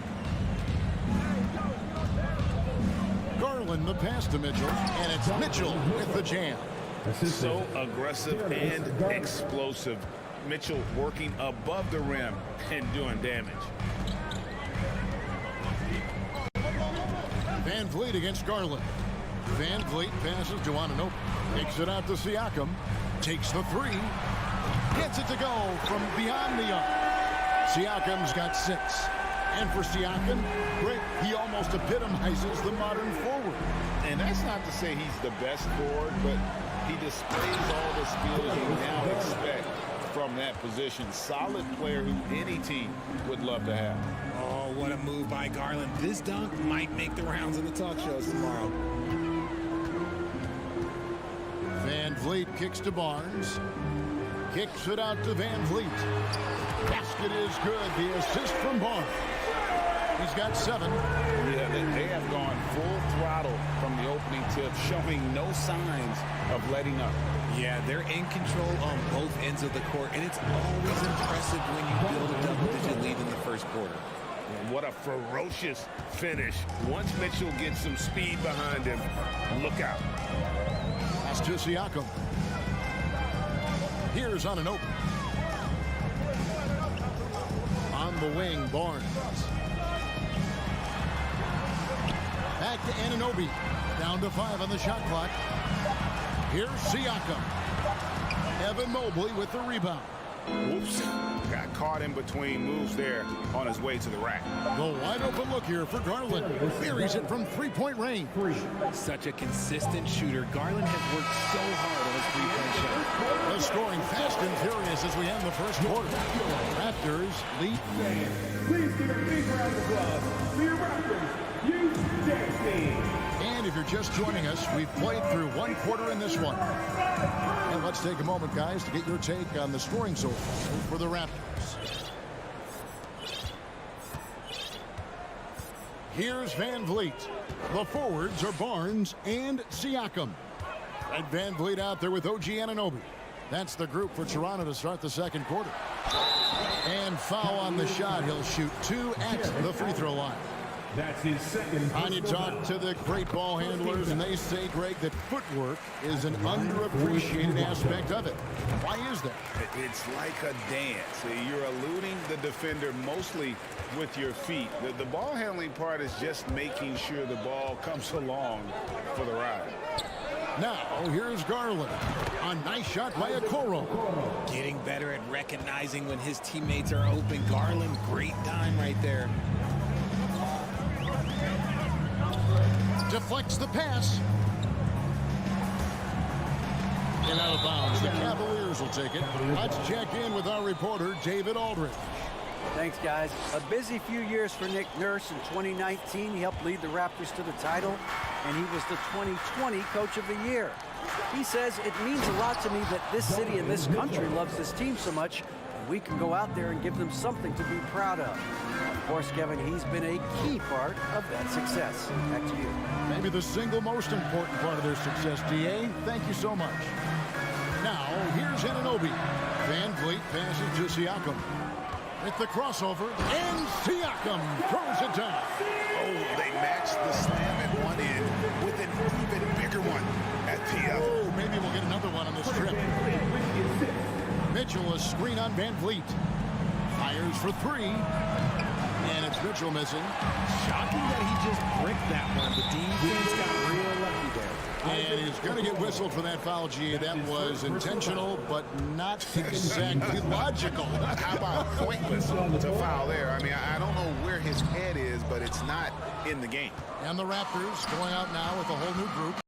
Garland the pass to Mitchell, and it's Mitchell with the jam. So aggressive and explosive. Mitchell working above the rim and doing damage. Van Vliet against Garland. Van Vliet passes to Anunoby. Takes it out to Siakam. Takes the three. Gets it to go from beyond the arc. Siakam's got 6. And for Siakam, Greg, he almost epitomizes the modern forward. And that's not to say he's the best forward, but he displays all the skills you now expect from that position. Solid player who any team would love to have. Oh, what a move by Garland. This dunk might make the rounds in the talk shows tomorrow. Van Vliet kicks to Barnes. Kicks it out to Van Vliet. Basket is good. The assist from Barnes. He's got 7. Yeah, they have gone full throttle from the opening tip, showing no signs of letting up. Yeah, they're in control on both ends of the court, and it's always impressive when you build a double-digit lead in the first quarter. And what a ferocious finish. Once Mitchell gets some speed behind him, look out. Pass to Siakam. Here's Anunoby. On the wing, Barnes. Back to Anunoby. Down to 5 on the shot clock. Here's Siakam. Evan Mobley with the rebound. Oops. Got caught in between moves there on his way to the rack. The wide open look here for Garland. Buries it from 3-point range. Such a consistent shooter. Garland has worked so hard on his three-point shot. The scoring fast and furious as we end the first quarter. Raptors lead. Please give a big round of applause for your Raptors. You team. And if you're just joining us, we've played through 1 quarter in this one. And let's take a moment, guys, to get your take on the scoring so far for the Raptors. Here's Van Vliet. The forwards are Barnes and Siakam. Fred Van Vliet out there with OG Anunoby. That's the group for Toronto to start the second quarter. And foul on the shot. He'll shoot 2 at the free throw line. That's his second. And you talk to the great ball handlers, and they say, Greg, that footwork is an underappreciated aspect of it. Why is that? It's like a dance. You're eluding the defender mostly with your feet. The ball handling part is just making sure the ball comes along for the ride. Now, here's Garland. A nice shot by Okoro. Getting better at recognizing when his teammates are open. Garland, great time right there. Deflects the pass. And out of bounds. The Cavaliers will take it. Let's check in with our reporter, David Aldridge. Thanks, guys. A busy few years for Nick Nurse. In 2019, he helped lead the Raptors to the title, and he was the 2020 Coach of the Year. He says, it means a lot to me that this city and this country loves this team so much, and we can go out there and give them something to be proud of. Of course, Kevin, he's been a key part of that success. Back to you. Maybe the single most important part of their success, D.A. Thank you so much. Now, here's Anunoby. Van Vliet passes to Siakam. With the crossover, and Siakam throws it down. Oh, they matched the slam at one end with an even bigger one at the other. Oh, maybe we'll get another one on this trip. Mitchell, a screen on Van Vliet. Fires for 3. And it's Mitchell missing. Shocking that he just bricked that one. The defense got real lucky there. And he's going to get whistled for that foul, G. That was intentional, but not exactly logical. How about pointless to foul there? I mean, I don't know where his head is, but it's not in the game. And the Raptors going out now with a whole new group.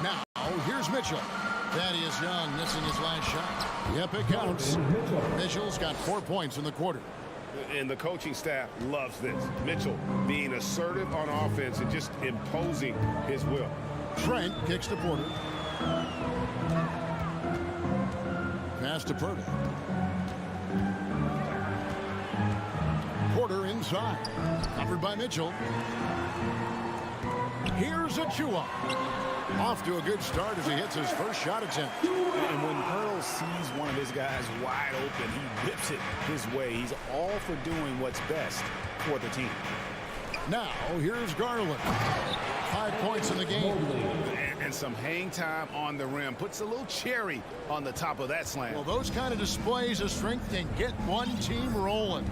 Now, here's Mitchell. Thaddeus Young missing his last shot. Yep, it counts. Mitchell's got 4 points in the quarter. And the coaching staff loves this. Mitchell being assertive on offense and just imposing his will. Trent kicks to Porter. Pass to Purdy. Porter inside. Covered by Mitchell. Here's Achua. Off to a good start as he hits his first shot attempt. And when Hurl sees one of his guys wide open, he whips it his way. He's all for doing what's best for the team. Now, here's Garland. 5 points in the game. And some hang time on the rim. Puts a little cherry on the top of that slam. Well, those kind of displays of strength can get one team rolling.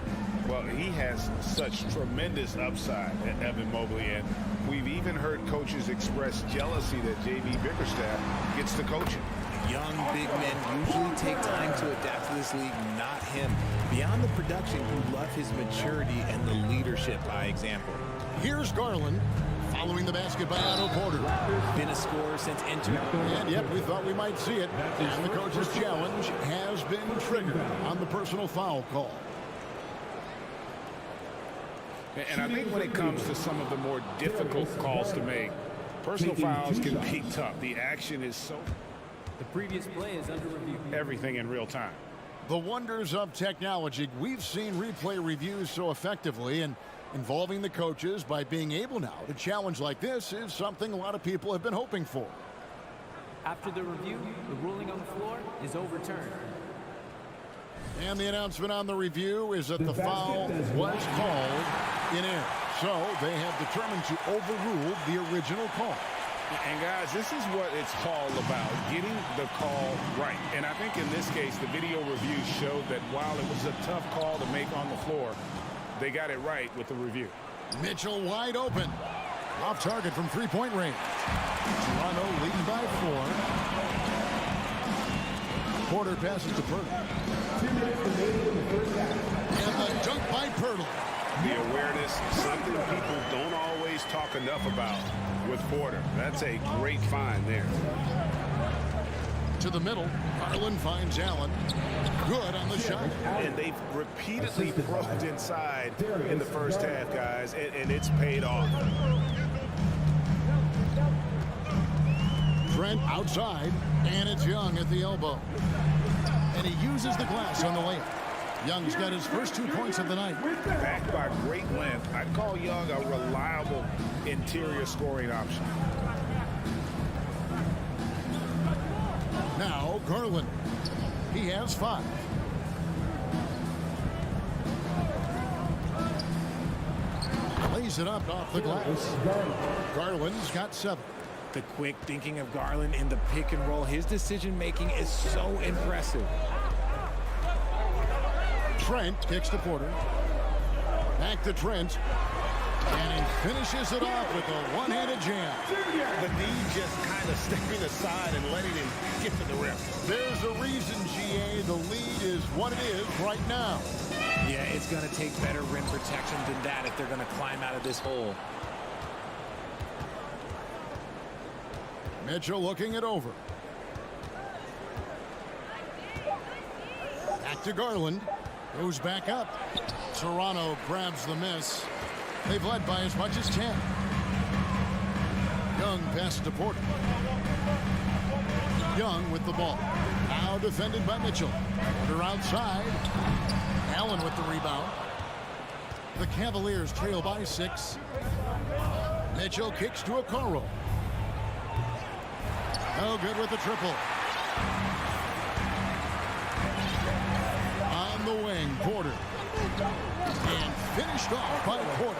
Well, he has such tremendous upside at Evan Mobley, and We've even heard coaches express jealousy that J.B. Bickerstaff gets to coaching. Young big men usually take time to adapt to this league, not him. Beyond the production, you love his maturity and the leadership by example. Here's Garland following the basket by Otto Porter. Been a scorer since entering. And yep, we thought we might see it. And the coach's challenge has been triggered on the personal foul call. And I think when it comes to some of the more difficult calls to make, personal fouls can be tough. The action is so... The previous play is under review. Everything in real time. The wonders of technology. We've seen replay reviews so effectively, and involving the coaches by being able now to challenge like this is something a lot of people have been hoping for. After the review, the ruling on the floor is overturned. And the announcement on the review is that the foul was called in air. So they have determined to overrule the original call. And guys, this is what it's all about, getting the call right. And I think in this case, the video review showed that while it was a tough call to make on the floor, they got it right with the review. Mitchell wide open. Off target from three-point range. Toronto leading by 4. Porter passes to Pirtle. And the dunk by Pirtle. The awareness, something people don't always talk enough about with Porter. That's a great find there. To the middle, Garland finds Allen. Good on the shot. And they've repeatedly probed inside in the first half, guys, and it's paid off. Trent outside, and it's Young at the elbow. And he uses the glass on the layup. Young's got his first 2 points of the night. Backed by great length, I'd call Young a reliable interior scoring option. Now Garland. He has 5. Lays it up off the glass. Garland's got 7. The quick thinking of Garland in the pick and roll. His decision making is so impressive. Trent kicks to Porter. Back to Trent. And he finishes it off with a one-handed jam. The D just kind of stepping aside and letting him get to the rim. There's a reason, GA, the lead is what it is right now. Yeah, it's going to take better rim protection than that if they're going to climb out of this hole. Mitchell looking it over. Back to Garland. Goes back up. Toronto grabs the miss. They've led by as much as 10. Young passes to Porter. Young with the ball. Now defended by Mitchell. Porter outside. Allen with the rebound. The Cavaliers trail by 6. Mitchell kicks to Okoro. No good with the triple. On the wing, Porter. And finished off by Porter.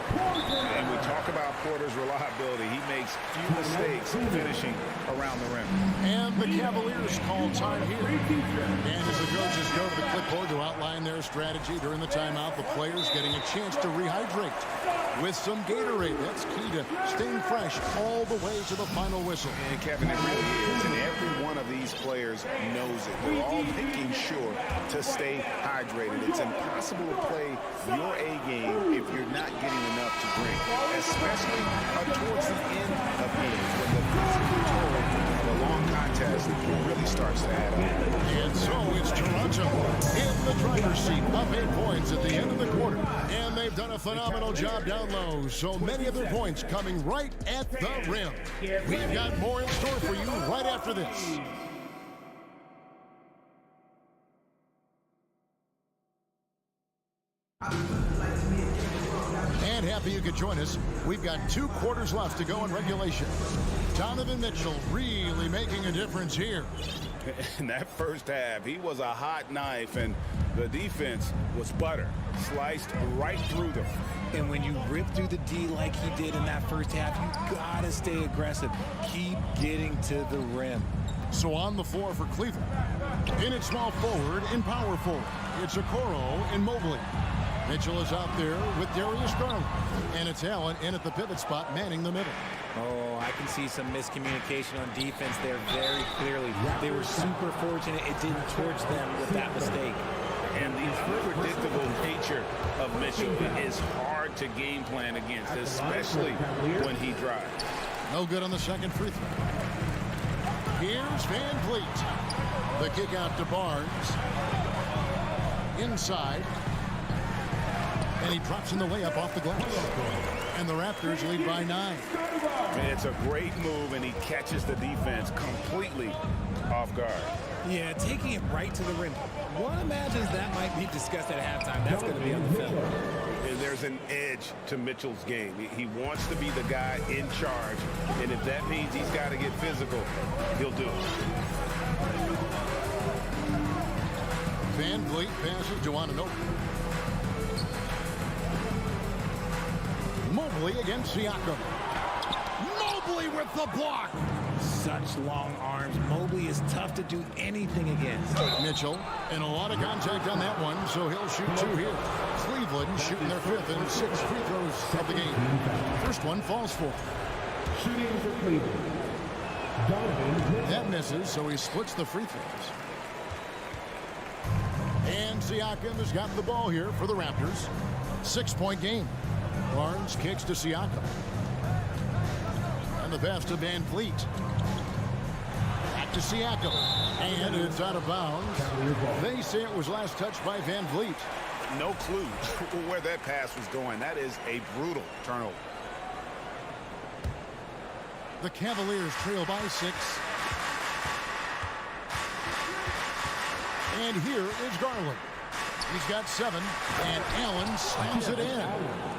And we talk about Porter's reliability. He makes few mistakes finishing around the rim. And the Cavaliers call time here. And as the coaches go to the clipboard to outline their strategy during the timeout, the players getting a chance to rehydrate with some Gatorade. That's key to staying fresh all the way to the final whistle. And Kevin, it really is. And every one of these players knows it. They're all making sure to stay hydrated. It's impossible to play your A game if you're not getting enough to drink, especially towards the end of games when the physical toll of a long contest really starts to add up. And so it's Toronto in the driver's seat, up 8 points at the end of the quarter. And they've done a phenomenal job down low. So many of their points coming right at the rim. We've got more in store for you right after this. And happy you could join us. We've got 2 quarters left to go in regulation. Donovan Mitchell really making a difference here. In that first half, he was a hot knife, and the defense was butter, sliced right through them. And when you rip through the D like he did in that first half, you gotta stay aggressive. Keep getting to the rim. So on the floor for Cleveland. In at small forward, in power forward, it's Okoro and Mobley. Mitchell is out there with Darius Garland. And it's Allen in at the pivot spot, manning the middle. Oh, I can see some miscommunication on defense there very clearly. They were super fortunate it didn't torch them with that mistake. And the unpredictable nature of Mitchell is hard to game plan against, especially when he drives. No good on the second free throw. Here's Van Vliet. The kick out to Barnes. Inside. And he drops in the layup off the glass. And the Raptors lead by 9. And it's a great move, and he catches the defense completely off guard. Yeah, taking it right to the rim. One imagines that might be discussed at halftime. That's going to be on the film. And there's an edge to Mitchell's game. He wants to be the guy in charge, and if that means he's got to get physical, he'll do it. Van Vliet passes to Anunoby. Mobley against Siakam. Mobley with the block. Such long arms. Mobley is tough to do anything against. Mitchell, and a lot of contact on that one, so he'll shoot 2 here. Cleveland shooting their 5th and 6th free throws of the game. First one falls for. Shooting for Cleveland. That misses, so he splits the free throws. And Siakam has got the ball here for the Raptors. 6-point game. Barnes kicks to Siakam. And the pass to Van Vliet. Back to Siakam. And it's out of bounds. They say it was last touched by Van Vliet. No clue where that pass was going. That is a brutal turnover. The Cavaliers trail by 6. And here is Garland. He's got 7, and Allen slams it in.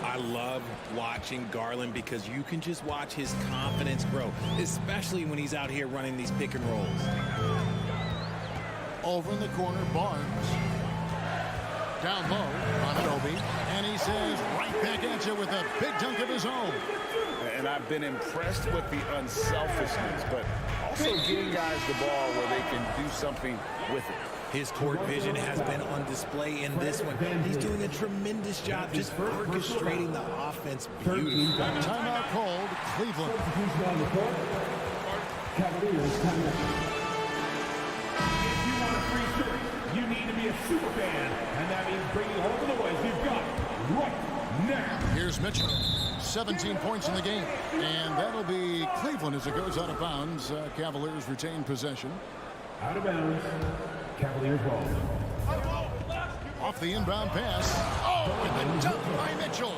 I love watching Garland because you can just watch his confidence grow, especially when he's out here running these pick and rolls. Over in the corner, Barnes. Down low, Anunoby, and he says right back at you with a big dunk of his own. And I've been impressed with the unselfishness, but also getting guys the ball where they can do something with it. His court vision has been on display in this one. He's doing a tremendous job just orchestrating the offense beautifully. Timeout called, Cleveland. Cavaliers timeout. If you want a free shirt, you need to be a super fan, and that means bringing home the boys you've got right now. Here's Mitchell. 17 points in the game, and that'll be Cleveland as it goes out of bounds. Cavaliers retain possession. Out of bounds. Cavaliers ball. Off the inbound pass. Oh, and the dunk by Mitchell.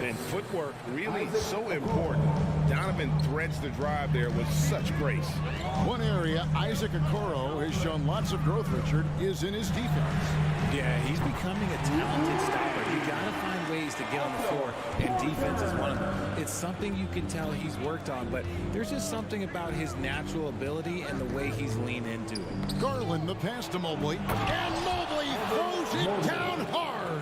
And footwork really so important. Donovan threads the drive there with such grace. One area Isaac Okoro has shown lots of growth, Richard, is in his defense. Yeah, he's becoming a talented stopper. You got to find ways to get on the floor, and defense is one of them. It's something you can tell he's worked on, but there's just something about his natural ability and the way he's leaned into it. Garland, the pass to Mobley, and Mobley throws it down hard.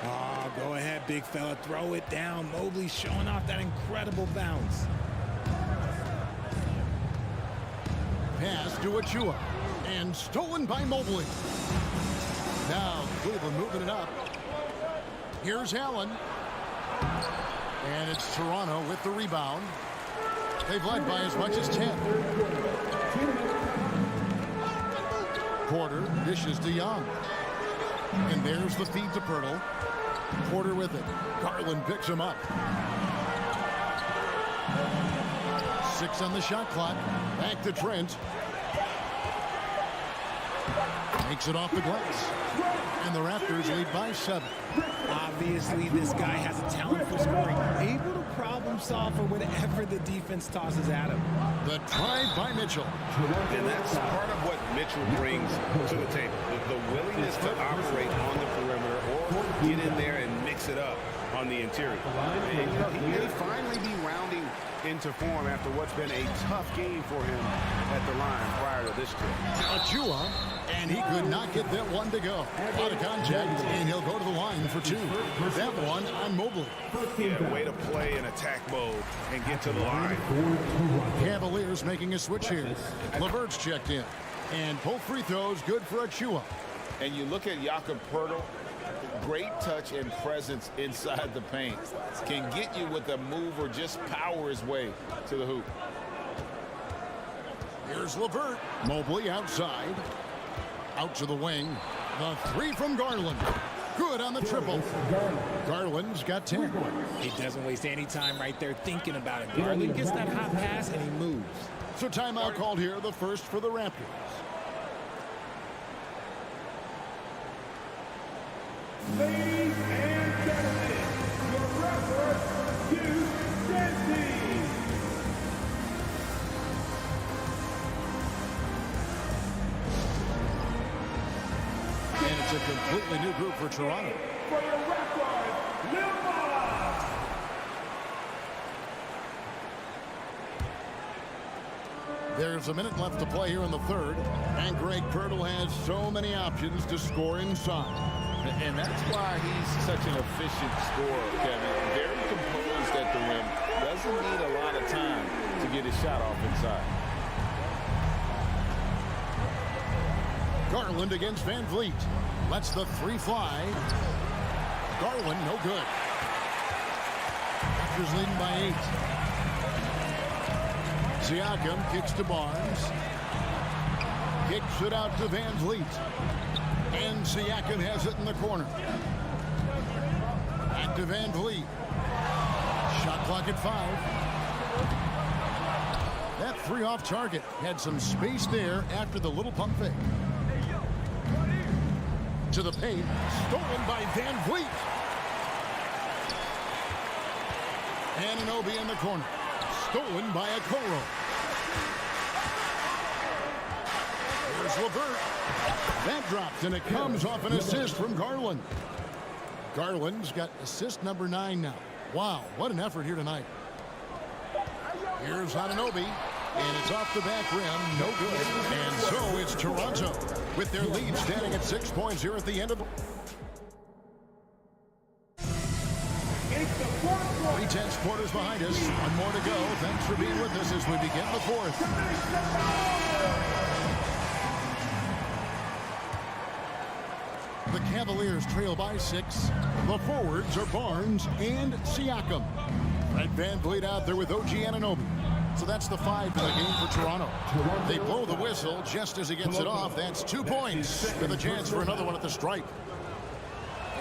Oh, go ahead, big fella. Throw it down. Mobley's showing off that incredible bounce. Pass to Achua, and stolen by Mobley. Now Cleveland moving it up. Here's Allen. And it's Toronto with the rebound. They've led by as much as 10. Porter dishes to Young. And there's the feed to Pirtle. Porter with it. Garland picks him up. 6 on the shot clock. Back to Trent. Makes it off the glass. And the Raptors lead by 7. Obviously, this guy has a talent for scoring. Able to problem solve for whatever the defense tosses at him. The drive by Mitchell. And that's part of what Mitchell brings to the table. The willingness to operate on the perimeter or get in there and mix it up on the interior. And, you know, he may finally be rounding into form after what's been a tough game for him at the line prior to this trip. Achua, and he could not get that one to go. Out of contact, and he'll go to the line for 2. That one on Mobley. Yeah, way to play in attack mode and get to the line. Cavaliers making a switch here. LeVert's checked in. And both free throws good for Achua. And you look at Jakob Poeltl, Great touch and presence inside the paint. Can get you with a move or just power his way to the hoop. Here's LeVert. Mobley outside. Out to the wing. The three from Garland. Good on the triple. Garland's got 10. He doesn't waste any time right there thinking about it. Garland gets that hot pass and he moves. So timeout called here, the first for the Raptors. Ladies and gentlemen, your referee, Hugh Dempsey. And it's a completely new group for Toronto. For your Raptors, Lil There's a minute left to play here in the third. And Greg Pirtle has so many options to score inside. And that's why he's such an efficient scorer, Kevin. Very composed at the rim. Doesn't need a lot of time to get his shot off inside. Garland against Van Vliet. Lets the three fly. Garland, no good. Raptors leading by 8. Siakam kicks to Barnes. Kicks it out to Van Vliet. And Siakam has it in the corner. Back to Van Vliet. Shot clock at 5. That three off target. Had some space there after the little pump fake. To the paint. Stolen by Van Vliet. Anunoby in the corner. Stolen by Okoro. Here's LeVert. That drops, and it comes off an assist from Garland. Garland's got assist number 9 now. Wow, what an effort here tonight. Here's Anunoby, and it's off the back rim, no good. And so it's Toronto with their lead standing at 6 points here at the end of the... 3/10 quarters behind us. One more to go. Thanks for being with us as we begin the fourth. The Cavaliers trail by 6. The forwards are Barnes and Siakam. Fred Van Vliet out there with OG Anunoby. So that's the 5 for the game for Toronto. They blow the whistle just as he gets it off. That's 2 points with a chance for another one at the stripe.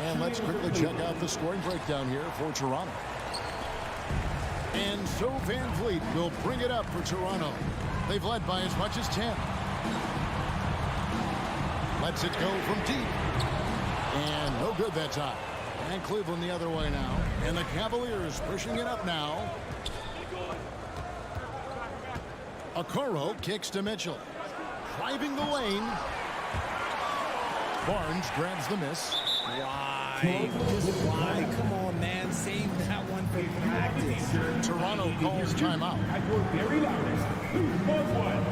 And let's quickly check out the scoring breakdown here for Toronto. And so Van Vliet will bring it up for Toronto. They've led by as much as 10. Lets it go from deep. And no good that time. And Cleveland the other way now. And the Cavaliers pushing it up now. Okoro kicks to Mitchell. Driving the lane. Barnes grabs the miss. Why? Just why? Come on, man. Save that one for practice. Toronto calls timeout. At your very loudest, who's one?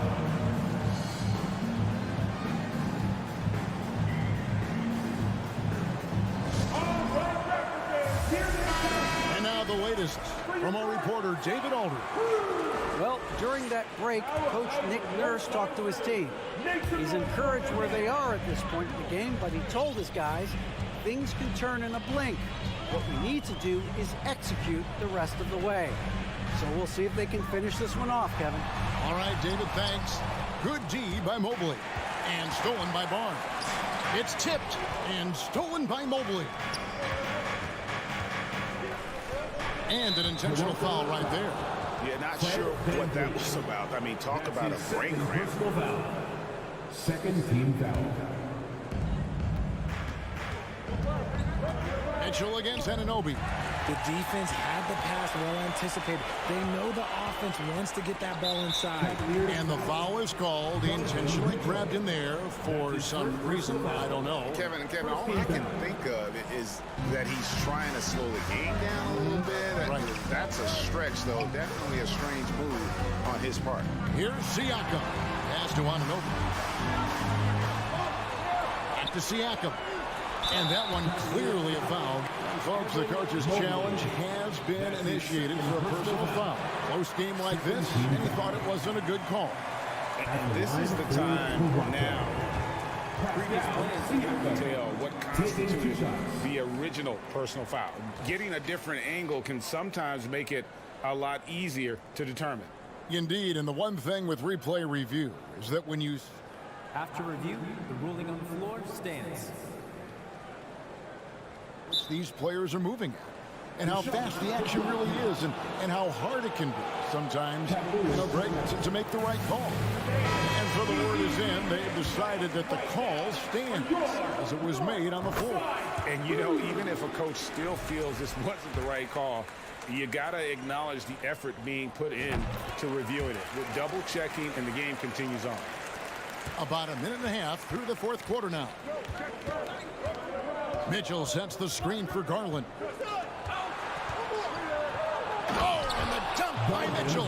And now the latest from our reporter, David Aldridge. Well, during that break, Coach Nick Nurse talked to his team. He's encouraged where they are at this point in the game, but he told his guys things can turn in a blink. What we need to do is execute the rest of the way. So we'll see if they can finish this one off, Kevin. All right, David, thanks. Good D by Mobley. And stolen by Barnes. It's tipped and stolen by Mobley. And an intentional foul right there. Yeah, not sure what that was about. I mean, talk about a brain cramp. Second team foul. Mitchell against Anunoby. The defense had the pass well anticipated. They know the offense wants to get that ball inside. And the foul is called. He intentionally grabbed him there for some reason. I don't know. Kevin, all I can think of is that he's trying to slow the game down a little bit. Right. That's a stretch, though. Definitely a strange move on his part. Here's Siakam. Pass to Anunoby. Back to Siakam. And that one clearly a foul. Folks, the coach's challenge has been initiated for a personal foul. Close game like this, and he thought it wasn't a good call. And this is the time now previous plays, you can tell what constituted the original personal foul. Getting a different angle can sometimes make it a lot easier to determine. Indeed, and the one thing with replay review is that when you... After review, the ruling on the floor stands. These players are moving at, and how fast the action really is, and how hard it can be sometimes, Greg, to make the right call. And for the word is in, they've decided that the call stands as it was made on the floor. And, even if a coach still feels this wasn't the right call, you got to acknowledge the effort being put in to reviewing it. With double checking, and the game continues on. About a minute and a half through the fourth quarter now. Mitchell sets the screen for Garland. Oh, and the dunk by Mitchell.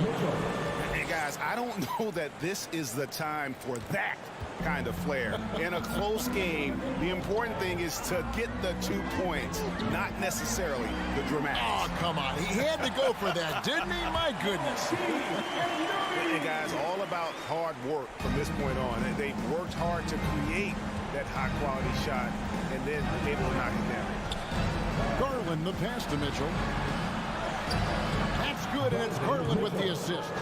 Hey, guys, I don't know that this is the time for that kind of flair. In a close game, the important thing is to get the 2 points, not necessarily the dramatics. Oh, come on. He had to go for that, didn't he? My goodness. And guys, all about hard work from this point on. And they've worked hard to create that high-quality shot and then able to knock it down. Garland, the pass to Mitchell. That's good, and it's Garland with the assist.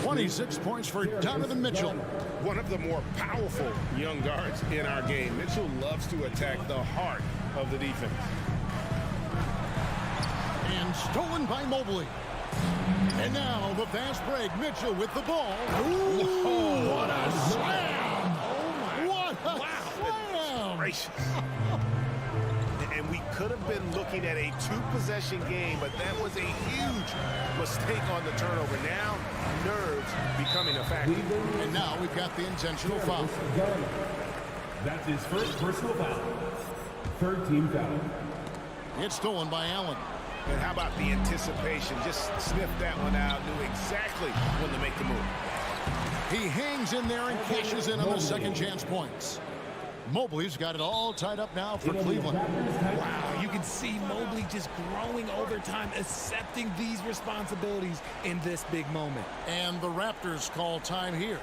26 points for Donovan Mitchell. One of the more powerful young guards in our game. Mitchell loves to attack the heart of the defense. And stolen by Mobley. And now the fast break. Mitchell with the ball. Ooh, what a slam! What a slam! Gracious. And we could have been looking at a two-possession game, but that was a huge mistake on the turnover. Now, nerves becoming a factor. And now we've got the intentional foul. That's his first personal foul. Third team foul. It's stolen by Allen. And how about the anticipation? Just sniffed that one out, knew exactly when to make the move. He hangs in there and cashes in on the second chance points. Mobley's got it all tied up now for Cleveland. Wow, you can see Mobley just growing over time, accepting these responsibilities in this big moment. And the Raptors call time here.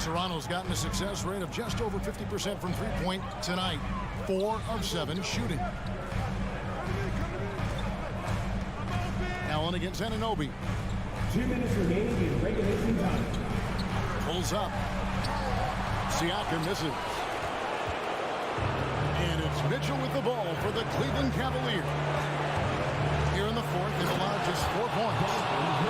Toronto's gotten a success rate of just over 50% from three-point tonight. 4 of 7 shooting. Allen against Anunoby. 2 minutes remaining in regulation time. Pulls up. Siakam misses. And it's Mitchell with the ball for the Cleveland Cavaliers. Here in the fourth, they've allowed just 4 points.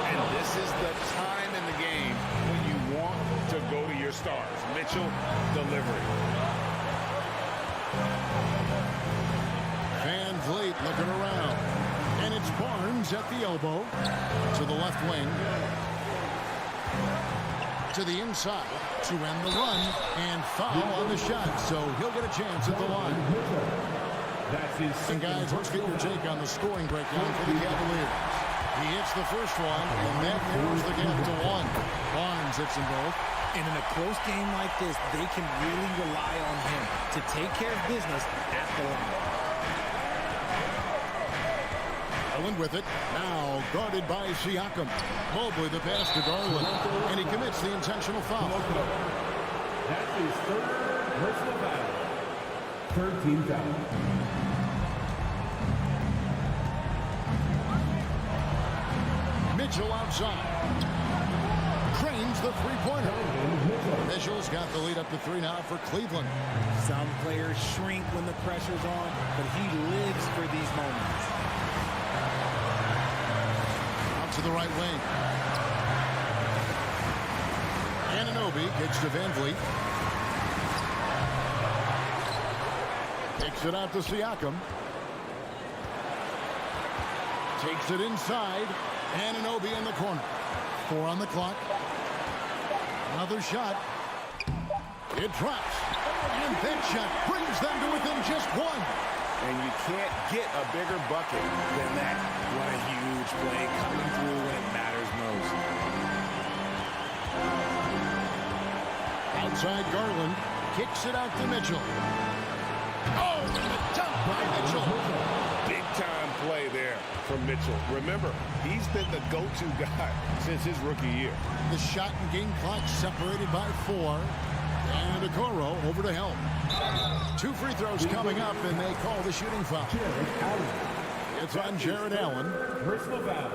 And this is the time in the game when you want to go to your stars. Mitchell delivering. Van Vliet looking around. And it's Barnes at the elbow. To the left wing. To the inside. To end the run. And foul on the shot. So he'll get a chance at the line. And guys, let's get your take on the scoring breakdown for the Cavaliers. He hits the first one, and that narrows the gap to 1. Barnes hits them both. And in a close game like this, they can really rely on him to take care of business at the line. Allen with it. Now guarded by Siakam. Mobley the pass to Garland. And he commits the intentional foul. That's his third personal foul. Third team foul. Mitchell outside. Cranes the three-pointer. Mitchell's got the lead up to 3 now for Cleveland. Some players shrink when the pressure's on, but he lives for these moments. Out to the right wing. Anunoby kicks to Van Vliet. Kicks it out to Siakam. Takes it inside. Anunoby in the corner. 4 on the clock. Another shot. It drops. And that shot brings them to within just 1. And you can't get a bigger bucket than that. What a huge play coming through when it matters most. inside Garland. Kicks it out to Mitchell. Oh, and the dunk by Mitchell. Big-time play there from Mitchell. Remember, he's been the go-to guy since his rookie year. The shot and game clock separated by 4. And Okoro over to help. 2 free throws coming up, and they call the shooting foul. It's on Jared Allen. Personal foul.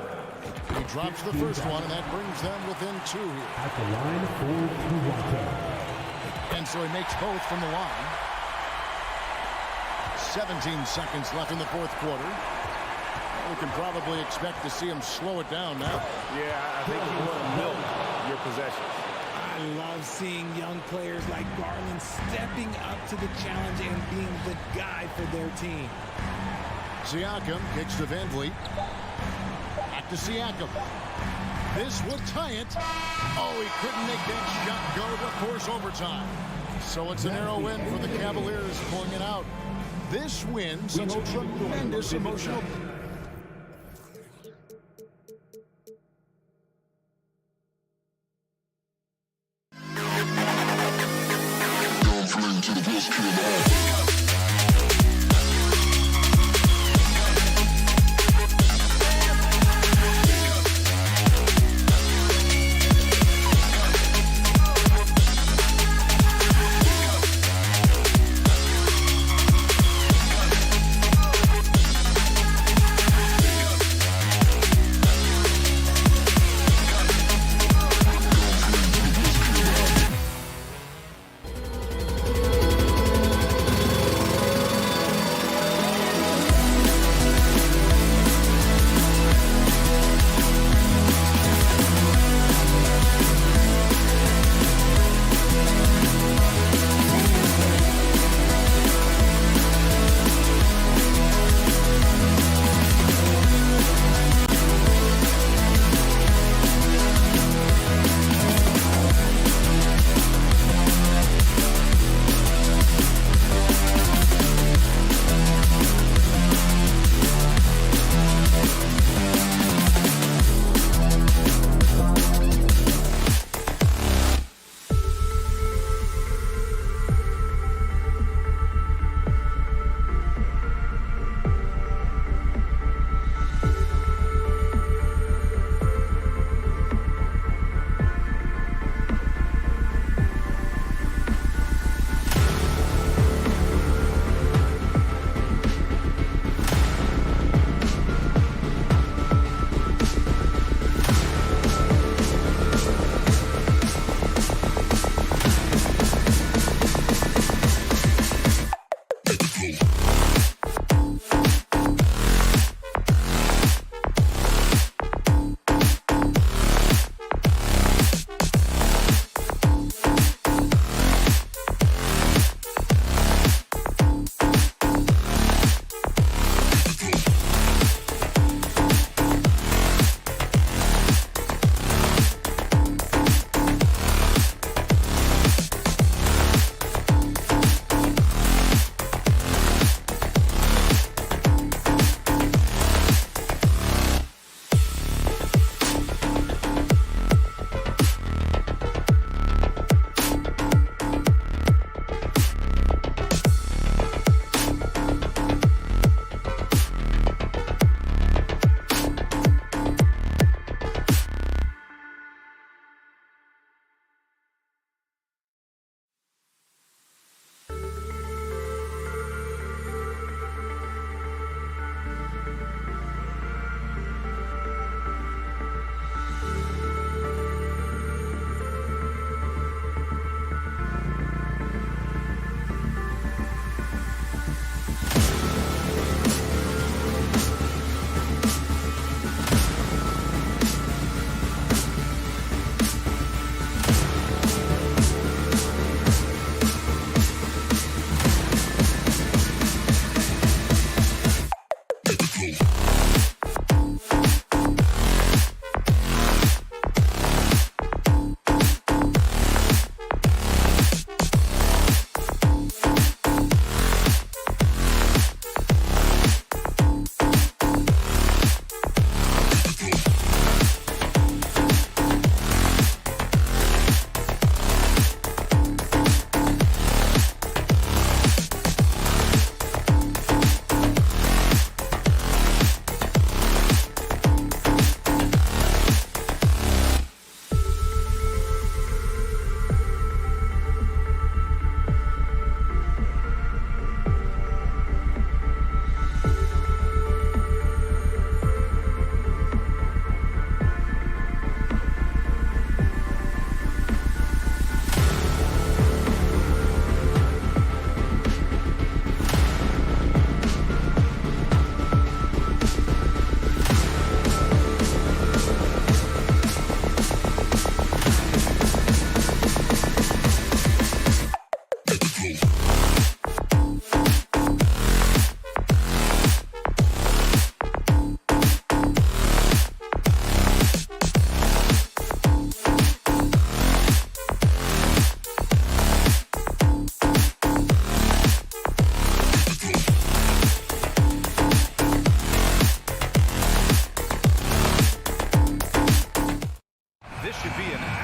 He drops the first one, and that brings them within 2 here. At the line for Toronto. And so he makes both from the line. 17 seconds left in the fourth quarter. We can probably expect to see him slow it down now. Yeah, I think he will milk your possessions. I love seeing young players like Garland stepping up to the challenge and being the guy for their team. Siakam kicks to Van Vliet. Back to Siakam. This would tie it. Oh, he couldn't make that shot go to force overtime. So it's a narrow win for the Cavaliers pulling it out. This win sets a tremendous emotional... To the best kid in the house.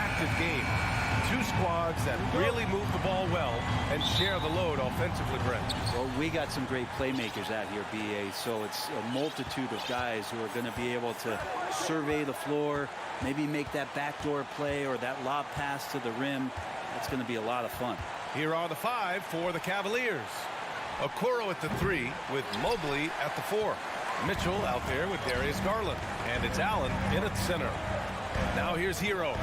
active game. Two squads that really move the ball well and share the load offensively, Brent. Well, we got some great playmakers out here, BA, so it's a multitude of guys who are going to be able to survey the floor, maybe make that backdoor play or that lob pass to the rim. That's going to be a lot of fun. Here are the 5 for the Cavaliers. Okoro at the 3 with Mobley at the 4. Mitchell out there with Darius Garland. And it's Allen in at center. Now here's Hero.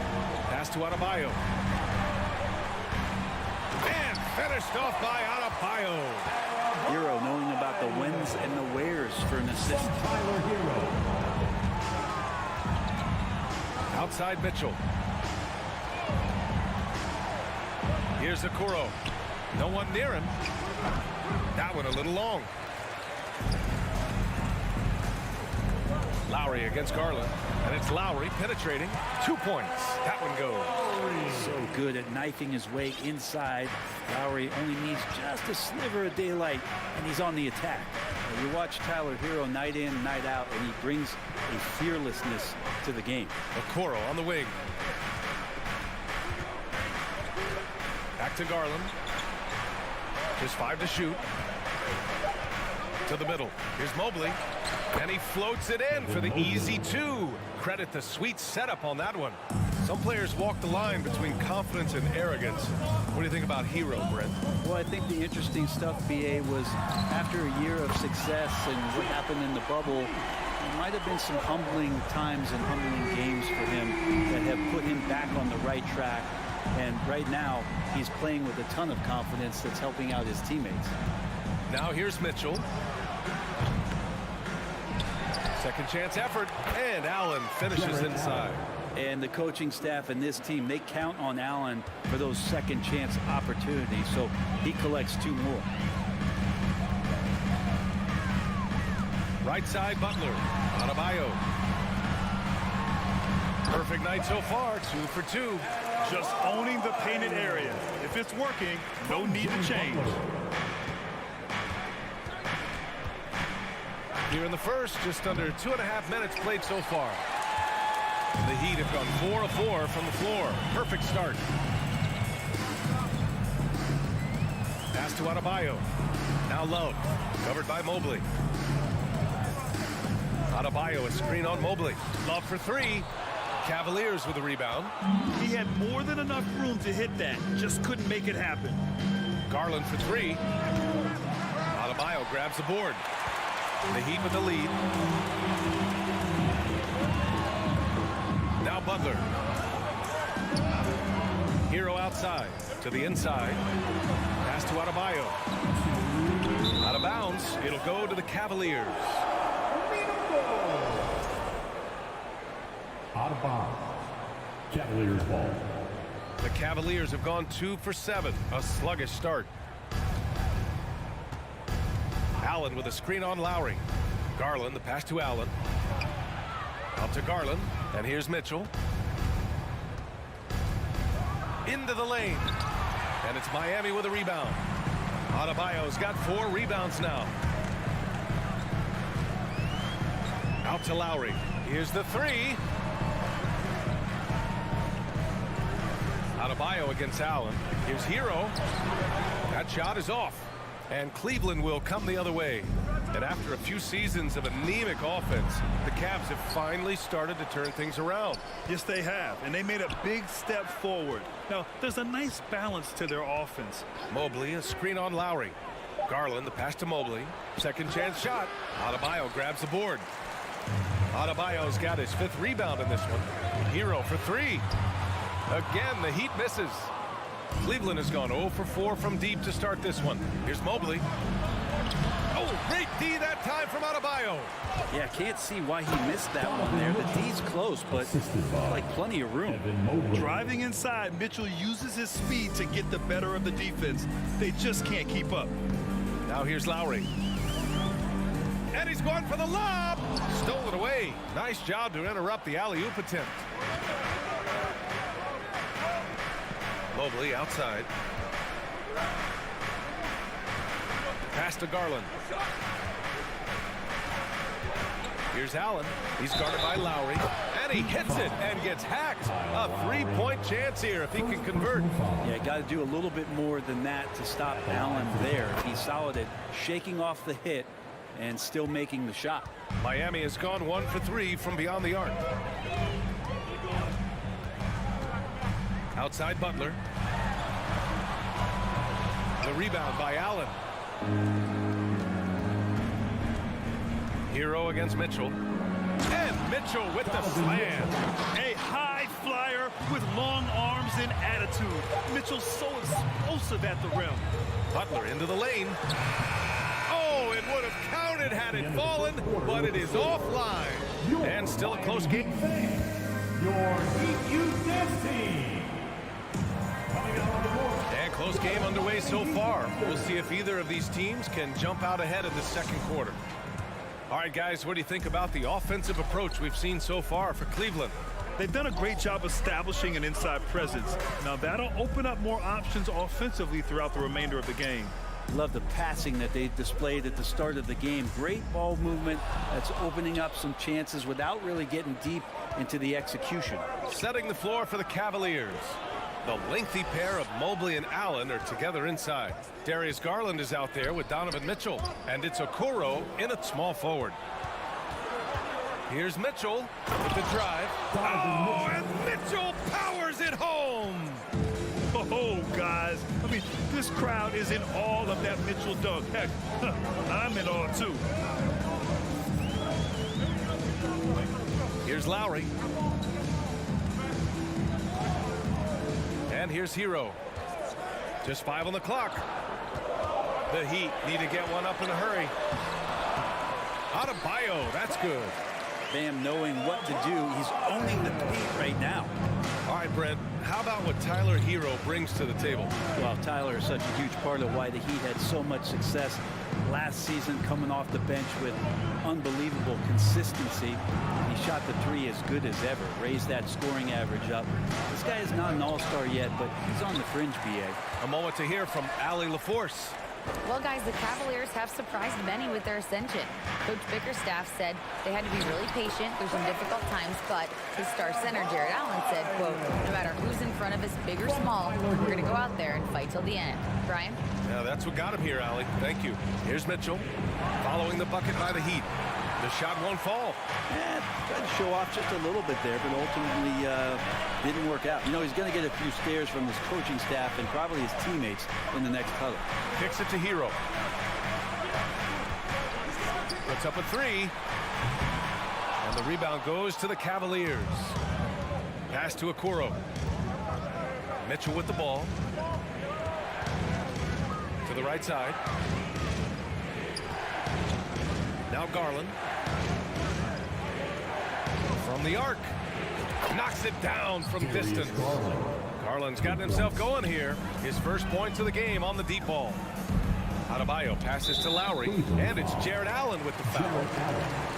Pass to Adebayo. And finished off by Adebayo. Hero knowing about the wins and the wheres for an assist. Tyler Hero. Outside Mitchell. Here's Okoro. No one near him. That one a little long. Lowry against Garland. And it's Lowry penetrating. 2 points. That one goes. So good at knifing his way inside. Lowry only needs just a sliver of daylight, and he's on the attack. You watch Tyler Hero night in, night out, and he brings a fearlessness to the game. Okoro on the wing. Back to Garland. Just 5 to shoot. To the middle. Here's Mobley. And he floats it in for the easy 2. Credit the sweet setup on that one. Some players walk the line between confidence and arrogance. What do you think about Hero, Brent? Well, I think the interesting stuff, BA, was after a year of success and what happened in the bubble, there might have been some humbling times and humbling games for him that have put him back on the right track. And right now, he's playing with a ton of confidence that's helping out his teammates. Now here's Mitchell. Second chance effort, and Allen finishes inside. And the coaching staff and this team, they count on Allen for those second chance opportunities, so he collects 2 more. Right side, Butler. Adebayo. Perfect night so far, 2 for 2. Just owning the painted area. If it's working, no need to change. Here in the first, just under 2.5 minutes played so far. The Heat have gone 4 of 4 from the floor. Perfect start. Pass to Adebayo. Now Love, covered by Mobley. Adebayo, a screen on Mobley. Love for 3. Cavaliers with a rebound. He had more than enough room to hit that. Just couldn't make it happen. Garland for 3. Adebayo grabs the board. The Heat with the lead. Now Butler. Hero outside to the inside. Pass to Adebayo. Out of bounds. It'll go to the Cavaliers. Out of bounds. Cavaliers ball. The Cavaliers have gone 2 for 7. A sluggish start. Allen with a screen on Lowry. Garland, the pass to Allen. Out to Garland. And here's Mitchell. Into the lane. And it's Miami with a rebound. Adebayo's got 4 rebounds now. Out to Lowry. Here's the 3. Adebayo against Allen. Here's Hero. That shot is off. And Cleveland will come the other way. And after a few seasons of anemic offense, the Cavs have finally started to turn things around. Yes, they have. And they made a big step forward. Now, there's a nice balance to their offense. Mobley, a screen on Lowry. Garland, the pass to Mobley. Second chance shot. Adebayo grabs the board. Adebayo's got his 5th rebound in this one. Hero for 3. Again, the Heat misses. Cleveland has gone 0 for 4 from deep to start this one. Here's Mobley. Oh, great D that time from Adebayo. Yeah, can't see why he missed that one there. The D's close, but like plenty of room. Driving inside, Mitchell uses his speed to get the better of the defense. They just can't keep up. Now here's Lowry. And he's going for the lob. Stole it away. Nice job to interrupt the alley-oop attempt. Mobley outside. Pass to Garland. Here's Allen. He's guarded by Lowry. And And he hits it and gets hacked. A 3-point chance here if he can convert. Yeah, got to do a little bit more than that to stop Allen there. He's solid at shaking off the hit and still making the shot. Miami has gone 1 for 3 from beyond the arc. Outside Butler. The rebound by Allen. Hero against Mitchell. And Mitchell with the slam. A high flyer with long arms and attitude. Mitchell's so explosive at the rim. Butler into the lane. Oh, it would have counted had it fallen, but it is offline. And still a close game. Your Heat Youth Dance Team. And close game underway so far. We'll see if either of these teams can jump out ahead in the second quarter. All right, guys, what do you think about the offensive approach we've seen so far for Cleveland? They've done a great job establishing an inside presence. Now that'll open up more options offensively throughout the remainder of the game. Love the passing that they displayed at the start of the game. Great ball movement that's opening up some chances without really getting deep into the execution. Setting the floor for the Cavaliers. The lengthy pair of Mobley and Allen are together inside. Darius Garland is out there with Donovan Mitchell. And it's Okoro in at small forward. Here's Mitchell with the drive. Oh, and Mitchell powers it home. Oh, guys. I mean, this crowd is in awe of that Mitchell dunk. Heck, I'm in awe, too. Here's Lowry. And here's Hero. Just 5 on the clock. The Heat need to get one up in a hurry. Adebayo, that's good. Bam knowing what to do. He's owning the paint right now. All right, Brent, how about what Tyler Hero brings to the table? Well, Tyler is such a huge part of why the Heat had so much success last season, coming off the bench with unbelievable consistency. He shot the three as good as ever, raised that scoring average up. This guy is not an all-star yet, but he's on the fringe, BA. A moment to hear from Allie LaForce. Well, guys, the Cavaliers have surprised many with their ascension. Coach Bickerstaff said they had to be really patient through some difficult times, but his star center, Jared Allen, said, quote, no matter who's in front of us, big or small, we're going to go out there and fight till the end. Brian? Yeah, that's what got him here, Allie. Thank you. Here's Mitchell, following the bucket by the Heat. The shot won't fall. Yeah, tried to show off just a little bit there, but ultimately didn't work out. You know, he's going to get a few stares from his coaching staff and probably his teammates in the next huddle. Kicks it to Hero. Puts up a three. And the rebound goes to the Cavaliers. Pass to Okoro. Mitchell with the ball. To the right side. Now Garland. From the arc. Knocks it down from distance. Garland's gotten himself going here. His first points of the game on the deep ball. Adebayo passes to Lowry. And it's Jared Allen with the foul.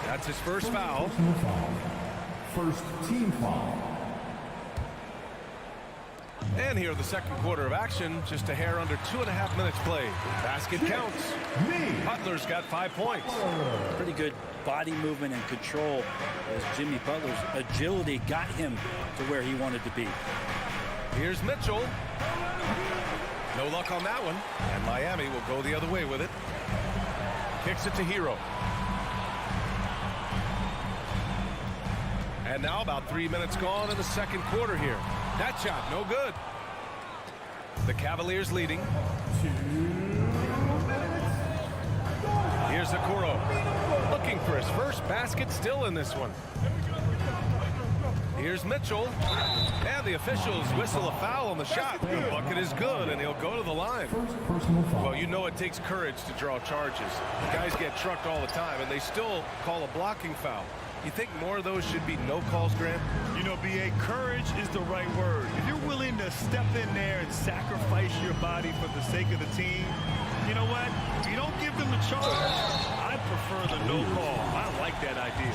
That's his first foul. First team foul. And here the second quarter of action. Just a hair under 2.5 minutes played. Basket counts. Butler's got 5 points. Pretty good body movement and control as Jimmy Butler's agility got him to where he wanted to be. Here's Mitchell. No luck on that one. And Miami will go the other way with it. Kicks it to Hero. And now about 3 minutes gone in the second quarter here. That shot, no good. The Cavaliers leading. Here's Okoro. Looking for his first basket, still in this one. Here's Mitchell. And the officials whistle a foul on the shot. The bucket is good, and he'll go to the line. Well, you know it takes courage to draw charges. Guys get trucked all the time, and they still call a blocking foul. You think more of those should be no calls, Grant? You know, BA, courage is the right word. If you're willing to step in there and sacrifice your body for the sake of the team, you know what? If you don't give them the charge, I prefer the no call. I like that idea.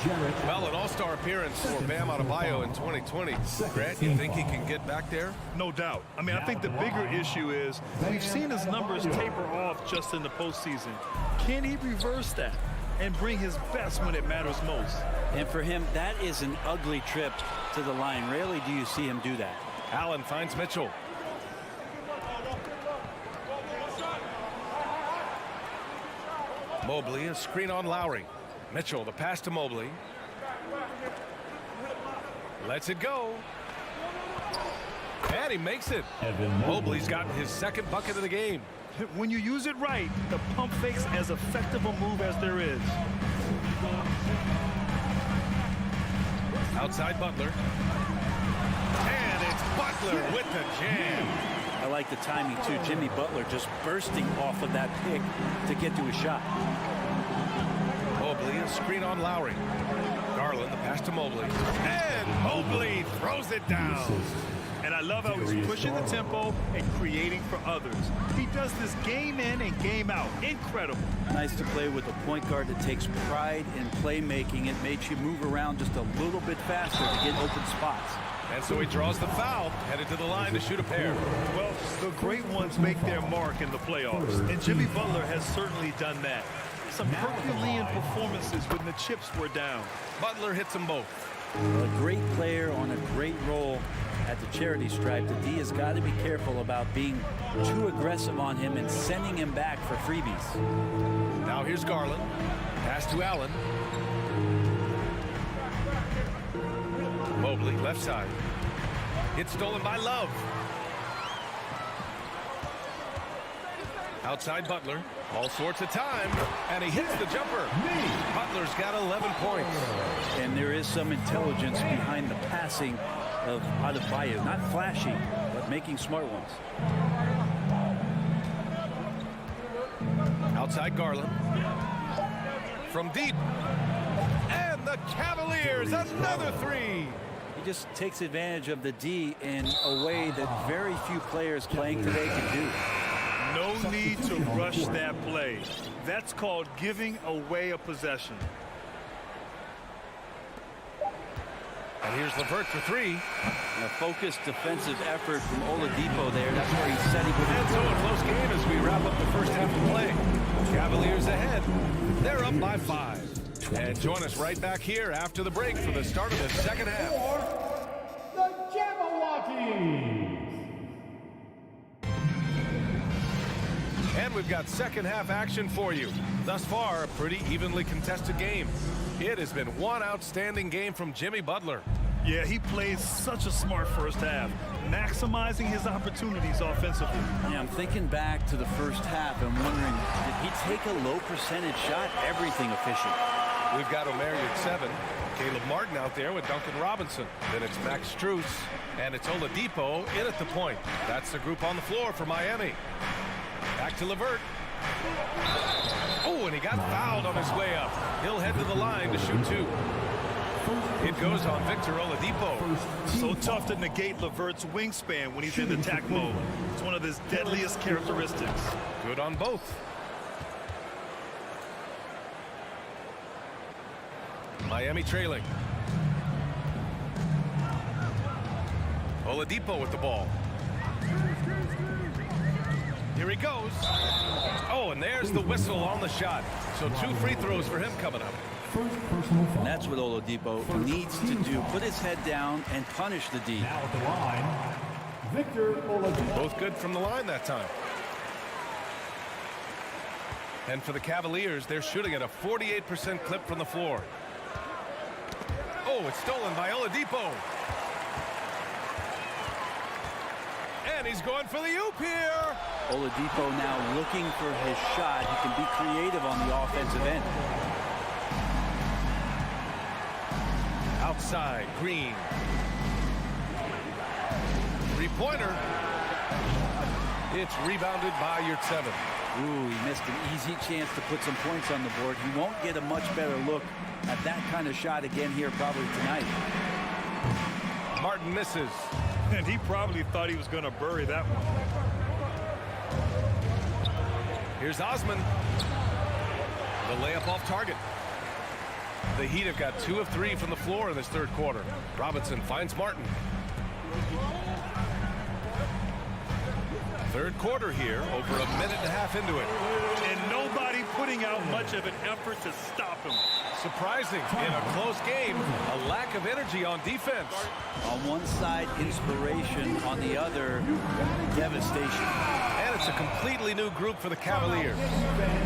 Well, an all-star appearance for Bam Adebayo in 2020. Grant, you think he can get back there? No doubt. I mean, I think the bigger issue is we've seen his numbers taper off just in the postseason. Can he reverse that? and bring his best when it matters most. And for him, that is an ugly trip to the line. Rarely do you see him do that. Allen finds Mitchell. Mobley, a screen on Lowry. Mitchell, the pass to Mobley. Lets it go. And he makes it. Mobley's gotten his second bucket of the game. When you use it right, the pump fake's as effective a move as there is. Outside Butler. And it's Butler with the jam. I like the timing, too. Jimmy Butler just bursting off of that pick to get to his shot. Mobley, a screen on Lowry. Garland, the pass to Mobley. And Mobley throws it down. And I love how he's pushing the tempo and creating for others. He does this game in and game out. Incredible. Nice to play with a point guard that takes pride in playmaking. It makes you move around just a little bit faster to get open spots. And so he draws the foul, headed to the line to shoot a pair. Well, the great ones make their mark in the playoffs, and Jimmy Butler has certainly done that. Some Herculean performances when the chips were down. Butler hits them both. A great player on a great role at the charity stripe. The D has got to be careful about being too aggressive on him and sending him back for freebies. Now here's Garland. Pass to Allen. Mobley, left side. It's stolen by Love. Outside Butler. All sorts of time. And he hits the jumper. Butler's got 11 points. And there is some intelligence behind the passing of Adebayo. Not flashy, but making smart ones. Outside Garland. From deep. And the Cavaliers, another three. He just takes advantage of the D in a way that very few players playing today can do. No need to rush that play. That's called giving away a possession. And here's LeVert for three. A focused defensive effort from Oladipo there. That's where he's setting. And so a close game as we wrap up the first half of play. Cavaliers ahead. They're up by 5. And join us right back here after the break for the start of the second half. The Jabberwockies. And we've got second half action for you. Thus far, a pretty evenly contested game. It has been one outstanding game from Jimmy Butler. Yeah, he played such a smart first half, maximizing his opportunities offensively. Yeah, I'm thinking back to the first half and wondering, did he take a low percentage shot? Everything efficient. We've got Omer at 7. Caleb Martin out there with Duncan Robinson. Then it's Max Strus. And it's Oladipo in at the point. That's the group on the floor for Miami. Back to LeVert. Oh, and he got fouled on his way up. He'll head to the line to shoot 2. It goes on Victor Oladipo. So tough to negate LeVert's wingspan when he's in attack mode. It's one of his deadliest characteristics. Good on both. Miami trailing. Oladipo with the ball. Here he goes. Oh, and there's the whistle on the shot. So 2 free throws for him coming up. And that's what Oladipo needs to do. Put his head down and punish the D. Now at the line, Victor Oladipo. Both good from the line that time. And for the Cavaliers, they're shooting at a 48% clip from the floor. Oh, it's stolen by Oladipo. And he's going for the oop here. Oladipo now looking for his shot. He can be creative on the offensive end. Outside, Green. Three-pointer. It's rebounded by Yurtseven. Ooh, he missed an easy chance to put some points on the board. He won't get a much better look at that kind of shot again here probably tonight. Martin misses. And he probably thought he was going to bury that one. Here's Osman. The layup off target. The Heat have got 2 of 3 from the floor in this third quarter. Robinson finds Martin. Third quarter here, over a minute and a half into it. And nobody putting out much of an effort to stop him. Surprising in a close game, a lack of energy on defense. On one side, inspiration. On the other, devastation. And it's a completely new group for the Cavaliers.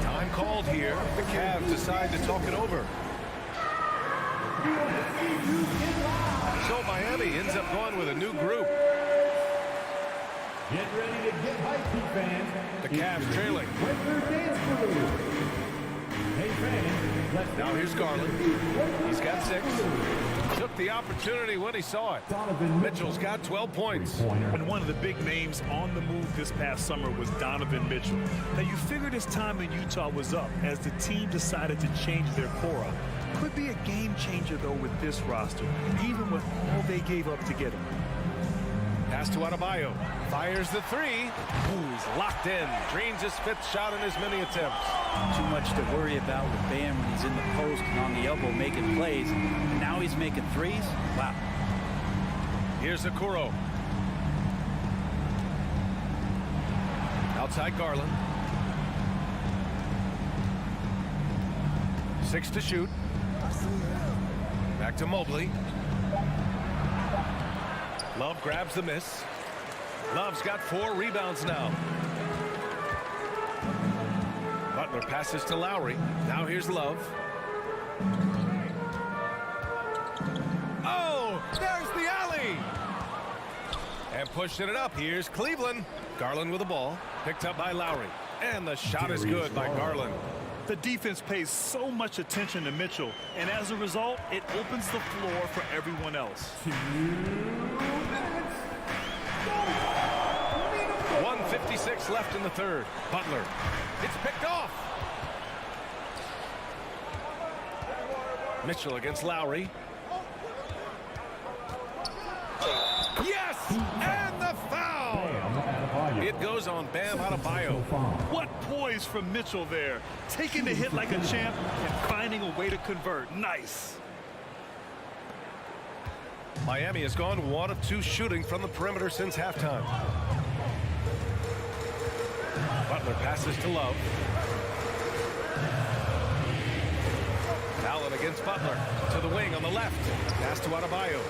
Time called here. The Cavs decide to talk it over. So Miami ends up going with a new group. Get ready to get hyped, fans. The Cavs trailing. Hey, fans, let's now here's Garland. He's got 6. Took the opportunity when he saw it. Mitchell's got 12 points. And one of the big names on the move this past summer was Donovan Mitchell. Now, you figured his time in Utah was up as the team decided to change their core up. Could be a game changer, though, with this roster, even with all they gave up to get him. Pass to Adebayo. Fires the 3. Ooh, locked in. Drains his 5th shot in as many attempts. Too much to worry about with Bam when he's in the post and on the elbow making plays. And now he's making 3s? Wow. Here's Okoro. Outside Garland. 6 to shoot. Back to Mobley. Love grabs the miss. Love's got 4 rebounds now. Butler passes to Lowry. Now here's Love. Oh, there's the alley. And pushing it up. Here's Cleveland. Garland with the ball. Picked up by Lowry. And the shot is good by Garland. The defense pays so much attention to Mitchell, and as a result, it opens the floor for everyone else. 1:56 left in the 3rd. Butler. It's picked off. Mitchell against Lowry. Yes! And the foul! It goes on Bam Adebayo. What poise from Mitchell there. Taking the hit like a champ and finding a way to convert. Nice. Miami has gone 1 of 2 shooting from the perimeter since halftime. Butler passes to Love. Allen against Butler. To the wing on the left. Pass to Adebayo.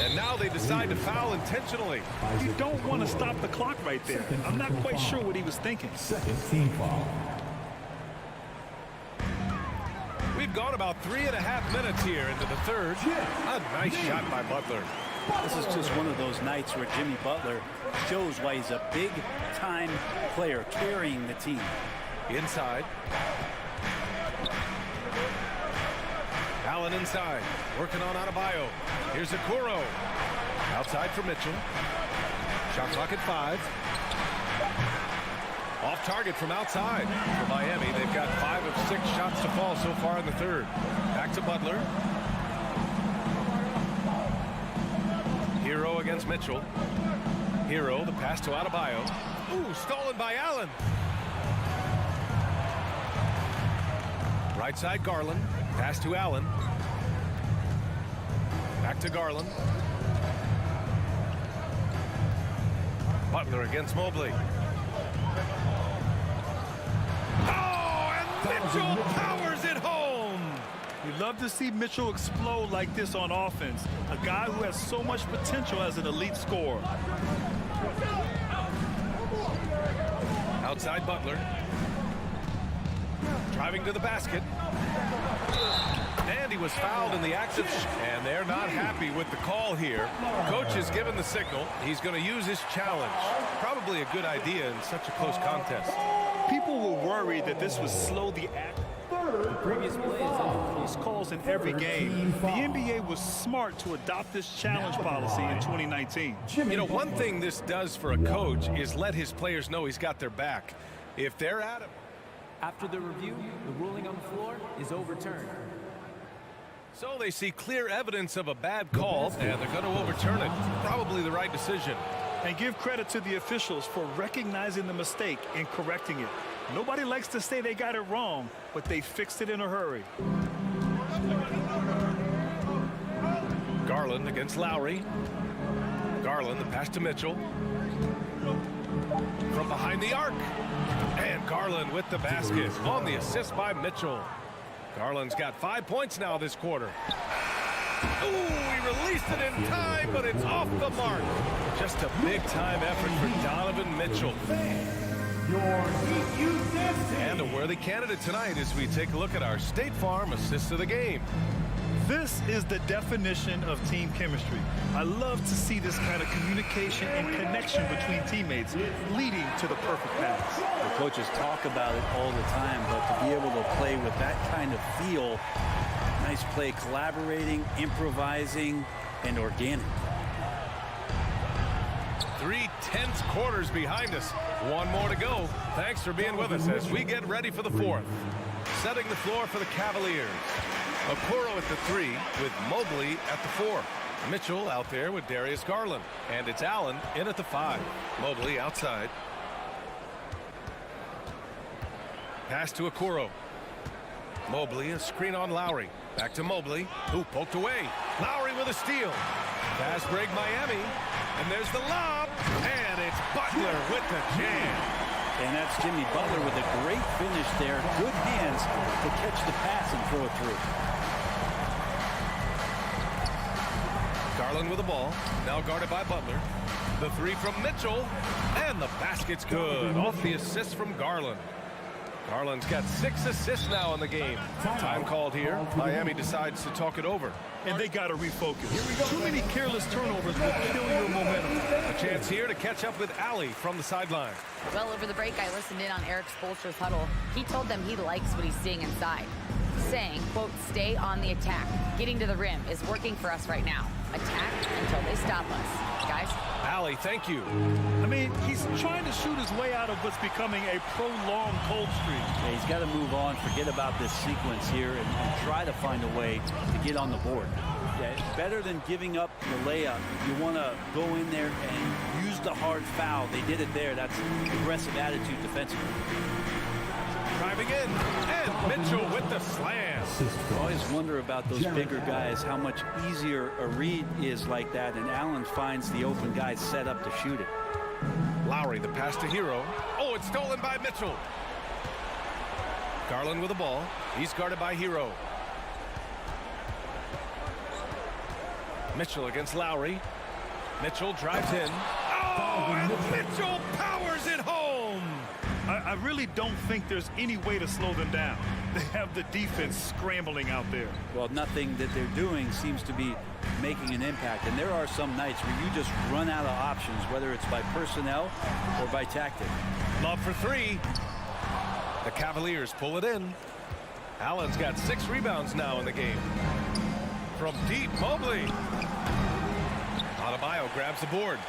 And now they decide to foul intentionally. You don't want to stop the clock right there. I'm not quite sure what he was thinking. Second team foul. We've gone about 3.5 minutes here into the 3rd. A nice shot by Butler. This is just one of those nights where Jimmy Butler shows why he's a big-time player carrying the team. Inside. Allen inside. Working on Adebayo. Here's Okoro. Outside for Mitchell. Shot clock at 5. Off target from outside for Miami. They've got 5 of 6 shots to fall so far in the 3rd. Back to Butler. Hero against Mitchell. Hero, the pass to Adebayo. Ooh, stolen by Allen. Right side Garland. Pass to Allen. Back to Garland. Butler against Mobley. Oh, and Mitchell powers it home. We love to see Mitchell explode like this on offense. A guy who has so much potential as an elite scorer. Outside Butler. Driving to the basket. And he was fouled in the act of... And they're not happy with the call here. Coach has given the signal. He's going to use his challenge. Probably a good idea in such a close contest. People were worried that this would slow the act. The previous play is These calls in every game. The NBA was smart to adopt this challenge policy in 2019. You know, one thing this does for a coach is let his players know he's got their back. If they're at him. After the review, the ruling on the floor is overturned. So they see clear evidence of a bad call, and they're going to overturn it. Probably the right decision. And give credit to the officials for recognizing the mistake and correcting it. Nobody likes to say they got it wrong, but they fixed it in a hurry. Garland against Lowry. Garland, the pass to Mitchell. From behind the arc. And Garland with the basket on the assist by Mitchell. Garland's got 5 points now this quarter. Ooh, he released it in time, but it's off the mark. Just a big-time effort for Donovan Mitchell. And a worthy candidate tonight as we take a look at our State Farm assist of the game. This is the definition of team chemistry. I love to see this kind of communication and connection between teammates leading to the perfect pass. The coaches talk about it all the time, but to be able to play with that kind of feel, nice play, collaborating, improvising, and organic. 3 tense quarters behind us. One more to go. Thanks for being with us as we get ready for the fourth. Setting the floor for the Cavaliers. Okoro at the 3 with Mobley at the 4. Mitchell out there with Darius Garland. And it's Allen in at the 5. Mobley outside. Pass to Okoro. Mobley, a screen on Lowry. Back to Mobley, who poked away. Lowry with a steal. Fast break Miami. And there's the lob. And it's Butler with the jam. And that's Jimmy Butler with a great finish there. Good hands to catch the pass and throw it through. Garland with the ball. Now guarded by Butler. The 3 from Mitchell. And the basket's good. Off the assist from Garland. Garland's got 6 assists now in the game. Time called here. Miami decides to talk it over. And they got to refocus. Too many careless turnovers will kill your momentum. A chance here to catch up with Allie from the sideline. Well, over the break, I listened in on Eric Spoelstra's huddle. He told them he likes what he's seeing inside, saying, quote, stay on the attack. Getting to the rim is working for us right now. Attack until they stop us. Guys? Allie, thank you. I mean, he's trying to shoot his way out of what's becoming a prolonged cold streak. Yeah, he's got to move on, forget about this sequence here, and try to find a way to get on the board. Yeah, better than giving up the layup. You want to go in there and use the hard foul. They did it there. That's aggressive attitude defensively. Driving in, and Mitchell with the slam. I always wonder about those bigger guys, how much easier a read is like that, and Allen finds the open guy set up to shoot it. Lowry, the pass to Hero. Oh, it's stolen by Mitchell. Garland with the ball. He's guarded by Hero. Mitchell against Lowry. Mitchell drives in. Oh, and Mitchell powers it home. I really don't think there's any way to slow them down. They have the defense scrambling out there. Well, nothing that they're doing seems to be making an impact. And there are some nights where you just run out of options, whether it's by personnel or by tactic. Love for 3. The Cavaliers pull it in. Allen's got 6 rebounds now in the game. From deep, Mobley. Adebayo grabs the board.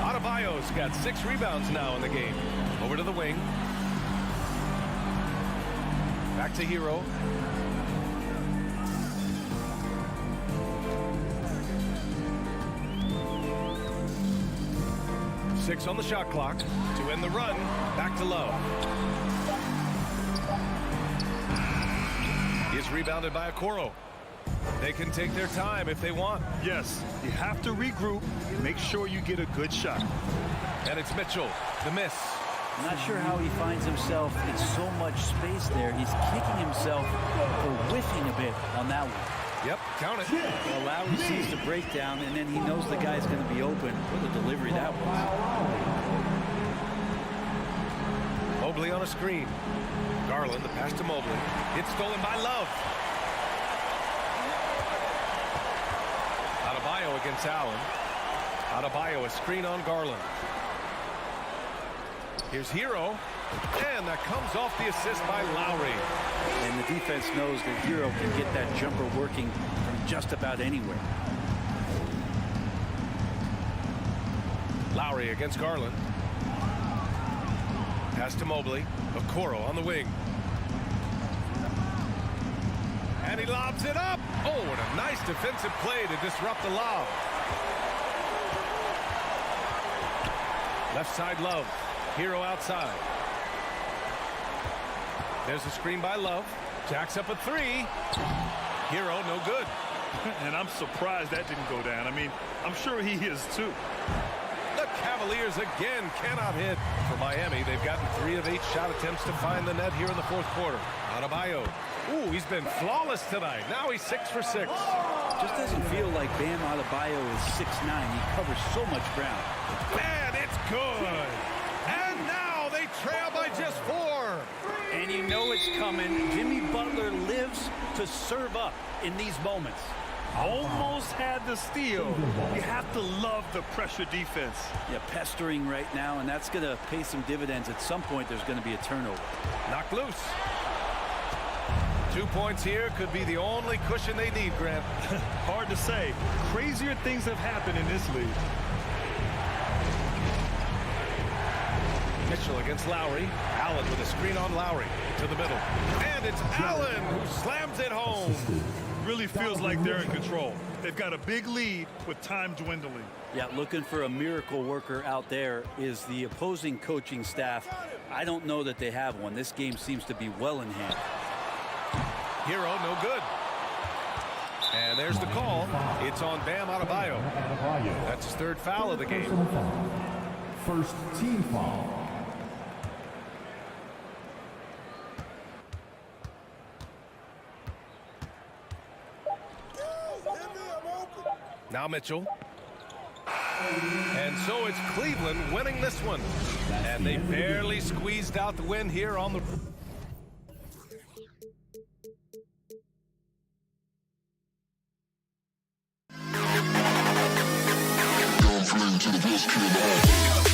Adebayo's got 6 rebounds now in the game. Over to the wing. Back to Hero. Six on the shot clock to end the run. Back to Love. He's rebounded by Okoro. They can take their time if they want. Yes, you have to regroup. Make sure you get a good shot. And it's Mitchell, the miss. I'm not sure how he finds himself in so much space there. He's kicking himself for whiffing a bit on that one. Yep, count it. Well, Lowry sees the breakdown, and then he knows the guy's going to be open. What a delivery that was. Mobley on a screen. Garland, the pass to Mobley. It's stolen by Love. Adebayo against Allen. Adebayo, a screen on Garland. Here's Hero, and that comes off the assist by Lowry. And the defense knows that Hero can get that jumper working from just about anywhere. Lowry against Garland. Pass to Mobley. Okoro on the wing. And he lobs it up. Oh, what a nice defensive play to disrupt the lob. Left side Love. Hero outside. There's a screen by Love. Jacks up a 3. Hero no good. And I'm surprised that didn't go down. I mean, I'm sure he is too. The Cavaliers again cannot hit. For Miami, they've gotten 3 of 8 shot attempts to find the net here in the fourth quarter. Adebayo. Ooh, he's been flawless tonight. Now he's 6 for 6. Just doesn't feel like Bam Adebayo is 6'9". He covers so much ground. Man, it's good. And now they trail by just 4. And you know it's coming. Jimmy Butler lives to serve up in these moments. Almost had the steal. You have to love the pressure defense. Yeah, pestering right now, and that's going to pay some dividends. At some point, there's going to be a turnover. Knocked loose. 2 points here could be the only cushion they need, Grant. Hard to say. Crazier things have happened in this league. Mitchell against Lowry. Allen with a screen on Lowry to the middle. And it's Allen who slams it home. Really feels like they're in control. They've got a big lead with time dwindling. Yeah, looking for a miracle worker out there is the opposing coaching staff. I don't know that they have one. This game seems to be well in hand. Hero, no good. And there's the call. It's on Bam Adebayo. That's his 3rd foul of the game. First team foul. Now Mitchell. And so it's Cleveland winning this one. And they barely squeezed out the win here on the... To the best kid in the house.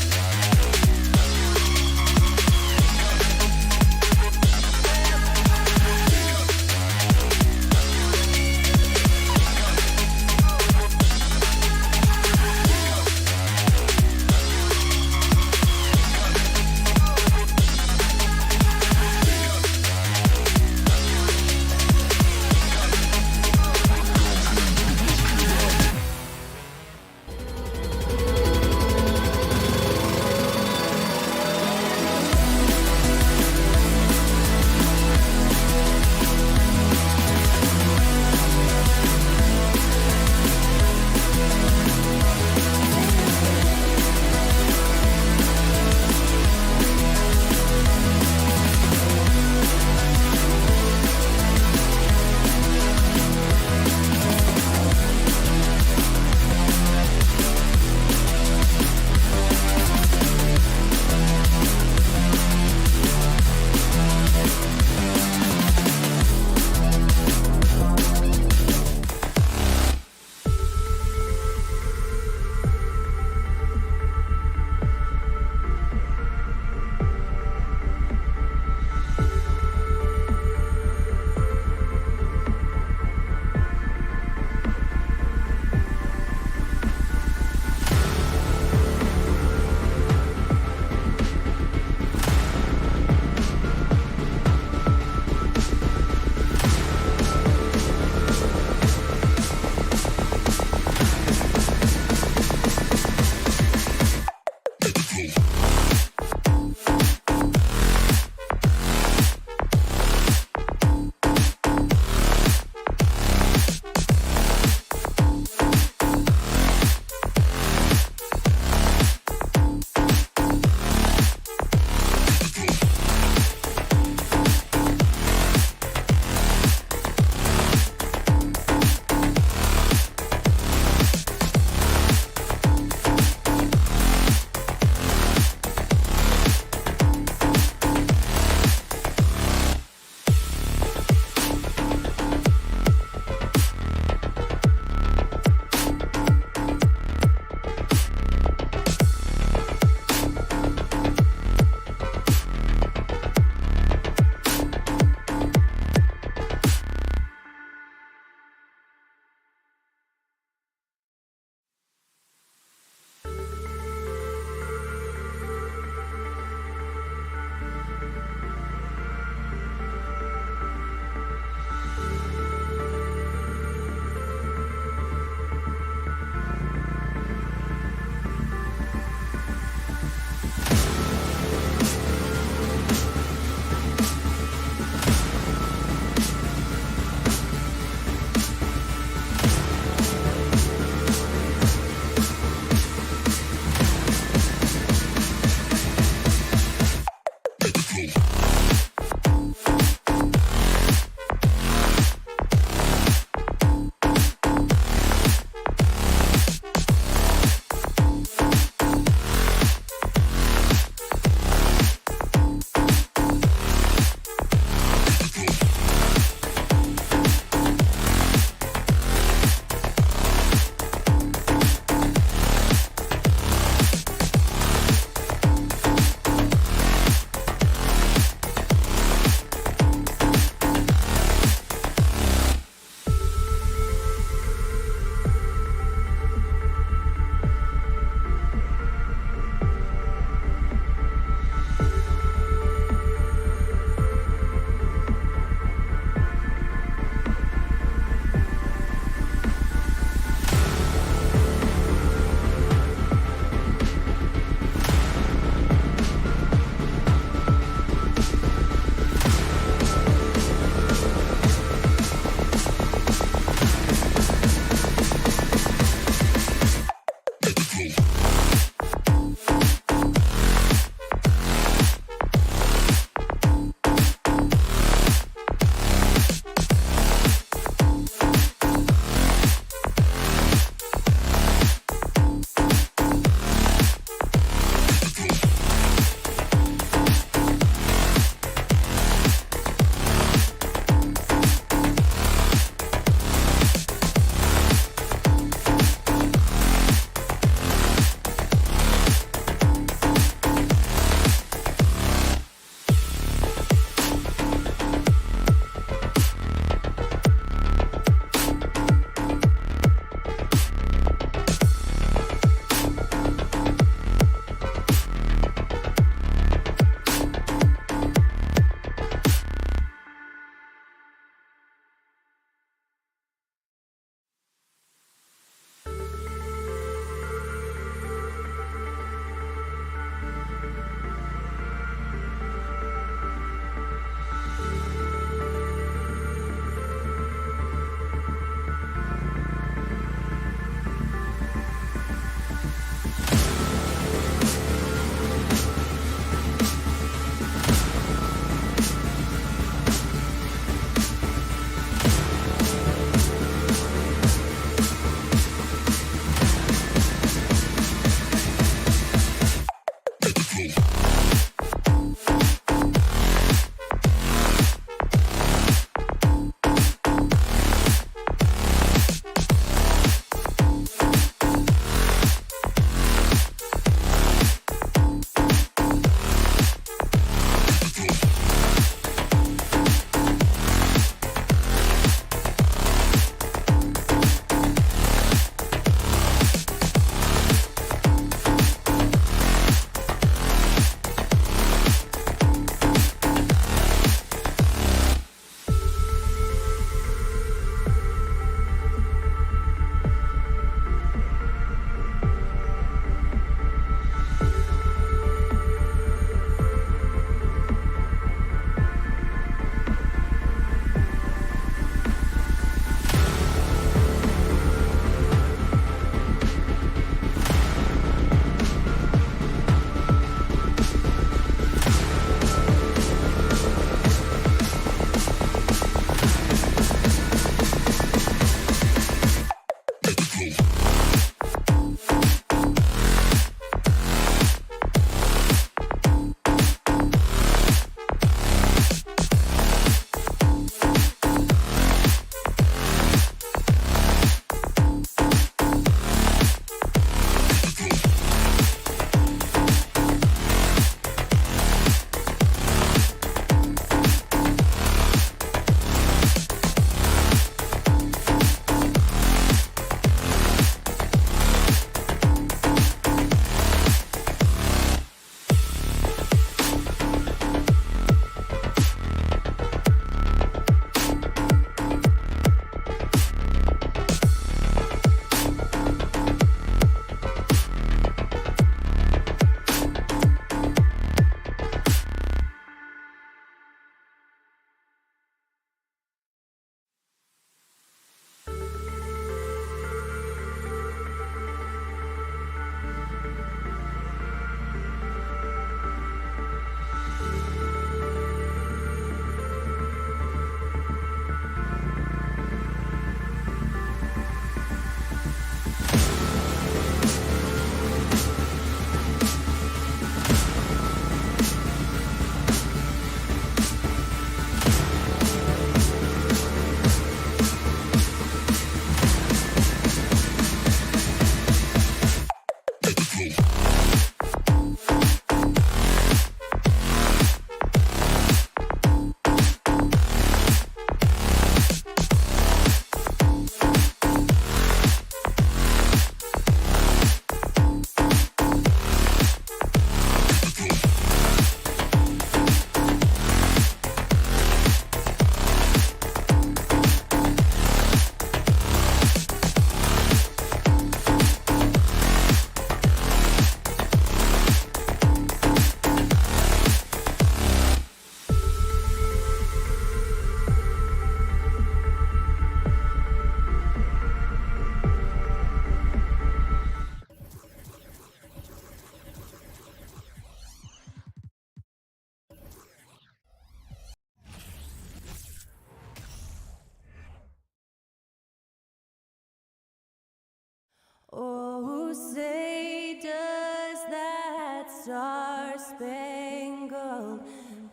Oh, say does that star-spangled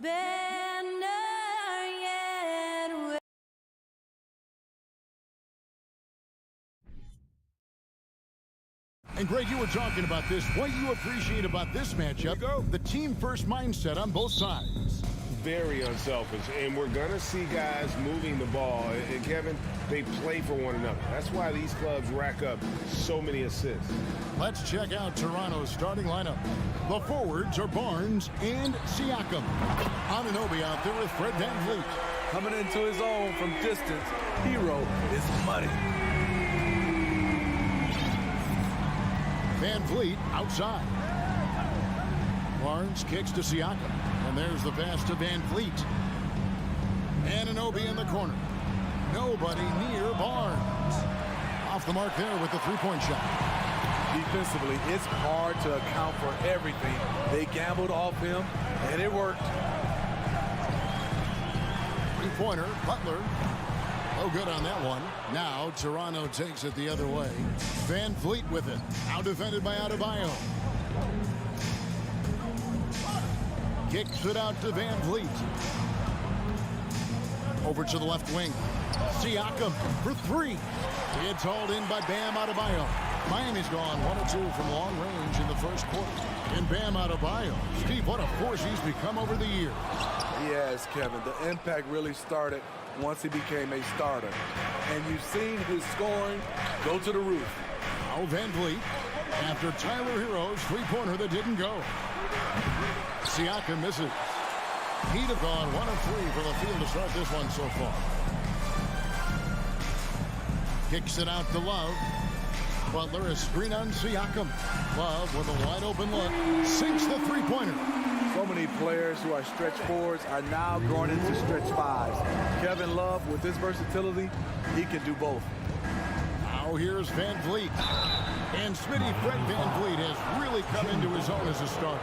banner yet wave? And Greg, you were talking about this. What you appreciate about this matchup, the team-first mindset on both sides. Very unselfish, and we're going to see guys moving the ball. And Kevin, they play for one another. That's why these clubs rack up so many assists. Let's check out Toronto's starting lineup. The forwards are Barnes and Siakam. Anunoby out there with Fred VanVleet. Coming into his own from distance, Hero is money. VanVleet outside. Barnes kicks to Siakam. And there's the pass to VanVleet. Anunoby in the corner. Nobody near Barnes. Off the mark there with the three-point shot. Defensively, it's hard to account for everything. They gambled off him, and it worked. Three-pointer, Butler. No good on that one. Now Toronto takes it the other way. VanVleet with it. Out defended by Adebayo. Kicks it out to VanVleet. Over to the left wing. Siakam for three. It's hauled in by Bam Adebayo. Miami's gone 1 of 2 from long range in the first quarter. And Bam Adebayo. Steve, what a force he's become over the years. Yes, Kevin. The impact really started once he became a starter. And you've seen his scoring go to the roof. Now VanVleet after Tyler Hero's three-pointer that didn't go. Siakam misses. He'd have gone 1 of 3 for the field to start this one so far. Kicks it out to Love. Butler is screen on Siakam. Love with a wide open look. Sinks the three-pointer. So many players who are stretch forwards are now going into stretch fives. Kevin Love, with his versatility, he can do both. Now here's VanVleet. And Smitty Fred VanVleet has really come into his own as a starter.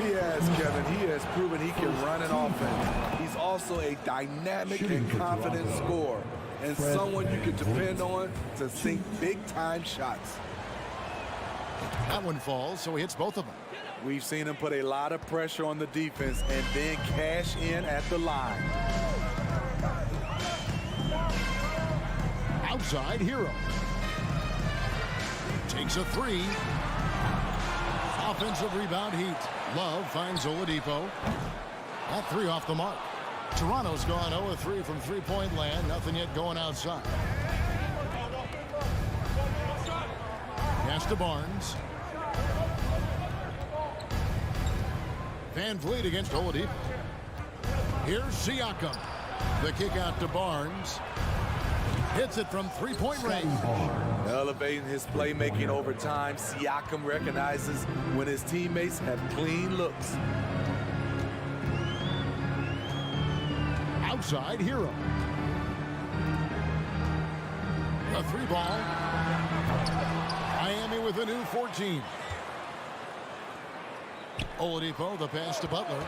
He has, Kevin. He has proven he can run an offense. He's also a dynamic and confident scorer, and someone you can depend on to sink big-time shots. That one falls, so he hits both of them. We've seen him put a lot of pressure on the defense and then cash in at the line. Outside Hero. Takes a three. Offensive rebound Heat. Love finds Oladipo. That three off the mark. Toronto's gone 0 of 3 from three-point land. Nothing yet going outside. Pass to Barnes. VanVleet against Oladipo. Here's Siakam. The kick out to Barnes. Hits it from three-point range. Elevating his playmaking over time, Siakam recognizes when his teammates have clean looks. Outside Hero. A three ball. Miami with a new 14. Oladipo, the pass to Butler.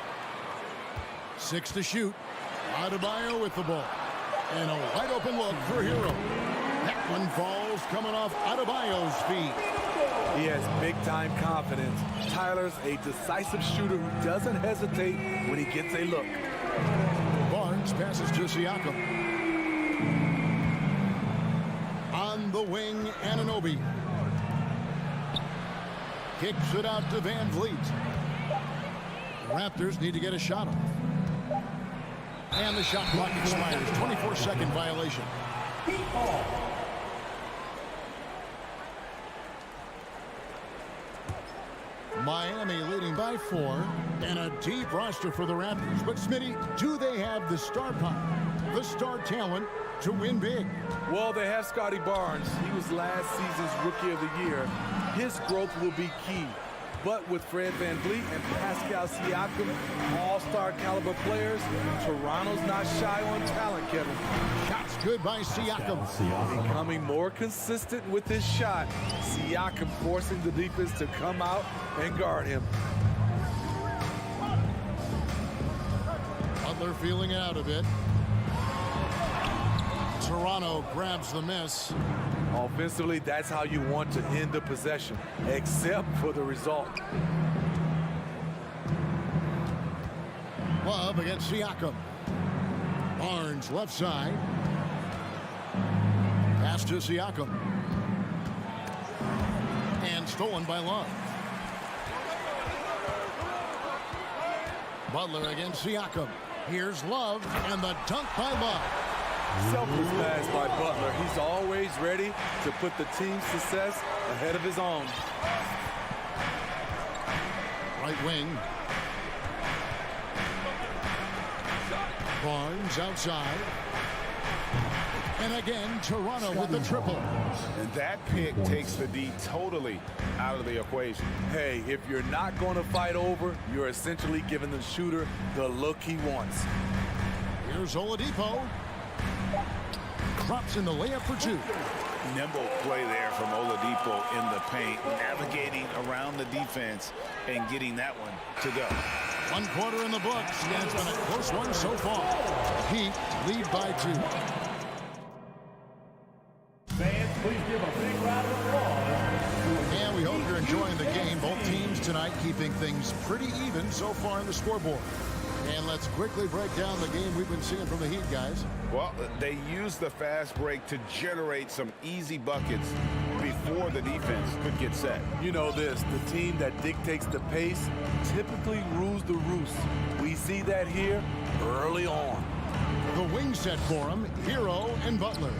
6 to shoot. Adebayo with the ball. And a wide open look for Hero. That one falls coming off Adebayo's feet. He has big-time confidence. Tyler's a decisive shooter who doesn't hesitate when he gets a look. Barnes passes to Siakam. On the wing, Anunoby. Kicks it out to Van Vliet. The Raptors need to get a shot off. And the shot clock expires. 24-second violation. Miami leading by 4. And a deep roster for the Raptors. But, Smitty, do they have the star power, the star talent to win big? Well, they have Scotty Barnes. He was last season's Rookie of the Year. His growth will be key. But with Fred VanVleet and Pascal Siakam, all-star caliber players, Toronto's not shy on talent, Kevin. Shots good by Siakam. Becoming more consistent with his shot. Siakam forcing the defense to come out and guard him. Butler feeling it out a bit. Toronto grabs the miss. Offensively, that's how you want to end the possession, except for the result. Love against Siakam. Barnes left side. Pass to Siakam. And stolen by Love. Butler against Siakam. Here's Love and the dunk by Love. Selfless pass by Butler. He's always ready to put the team's success ahead of his own. Right wing. Barnes outside. And again, Toronto with the triple. And that pick takes the D totally out of the equation. Hey, if you're not going to fight over, you're essentially giving the shooter the look he wants. Here's Oladipo. Drops in the layup for 2. Nimble play there from Oladipo in the paint, navigating around the defense and getting that one to go. 1 quarter in the books, and it's been a close one so far. Heat lead by 2. Fans, please give a big round of applause. And we hope you're enjoying the game. Both teams tonight keeping things pretty even so far in the scoreboard. And let's quickly break down the game we've been seeing from the Heat, guys. Well, they used the fast break to generate some easy buckets before the defense could get set. You know this, the team that dictates the pace typically rules the roost. We see that here early on. The wing set for him, Hero and Butler.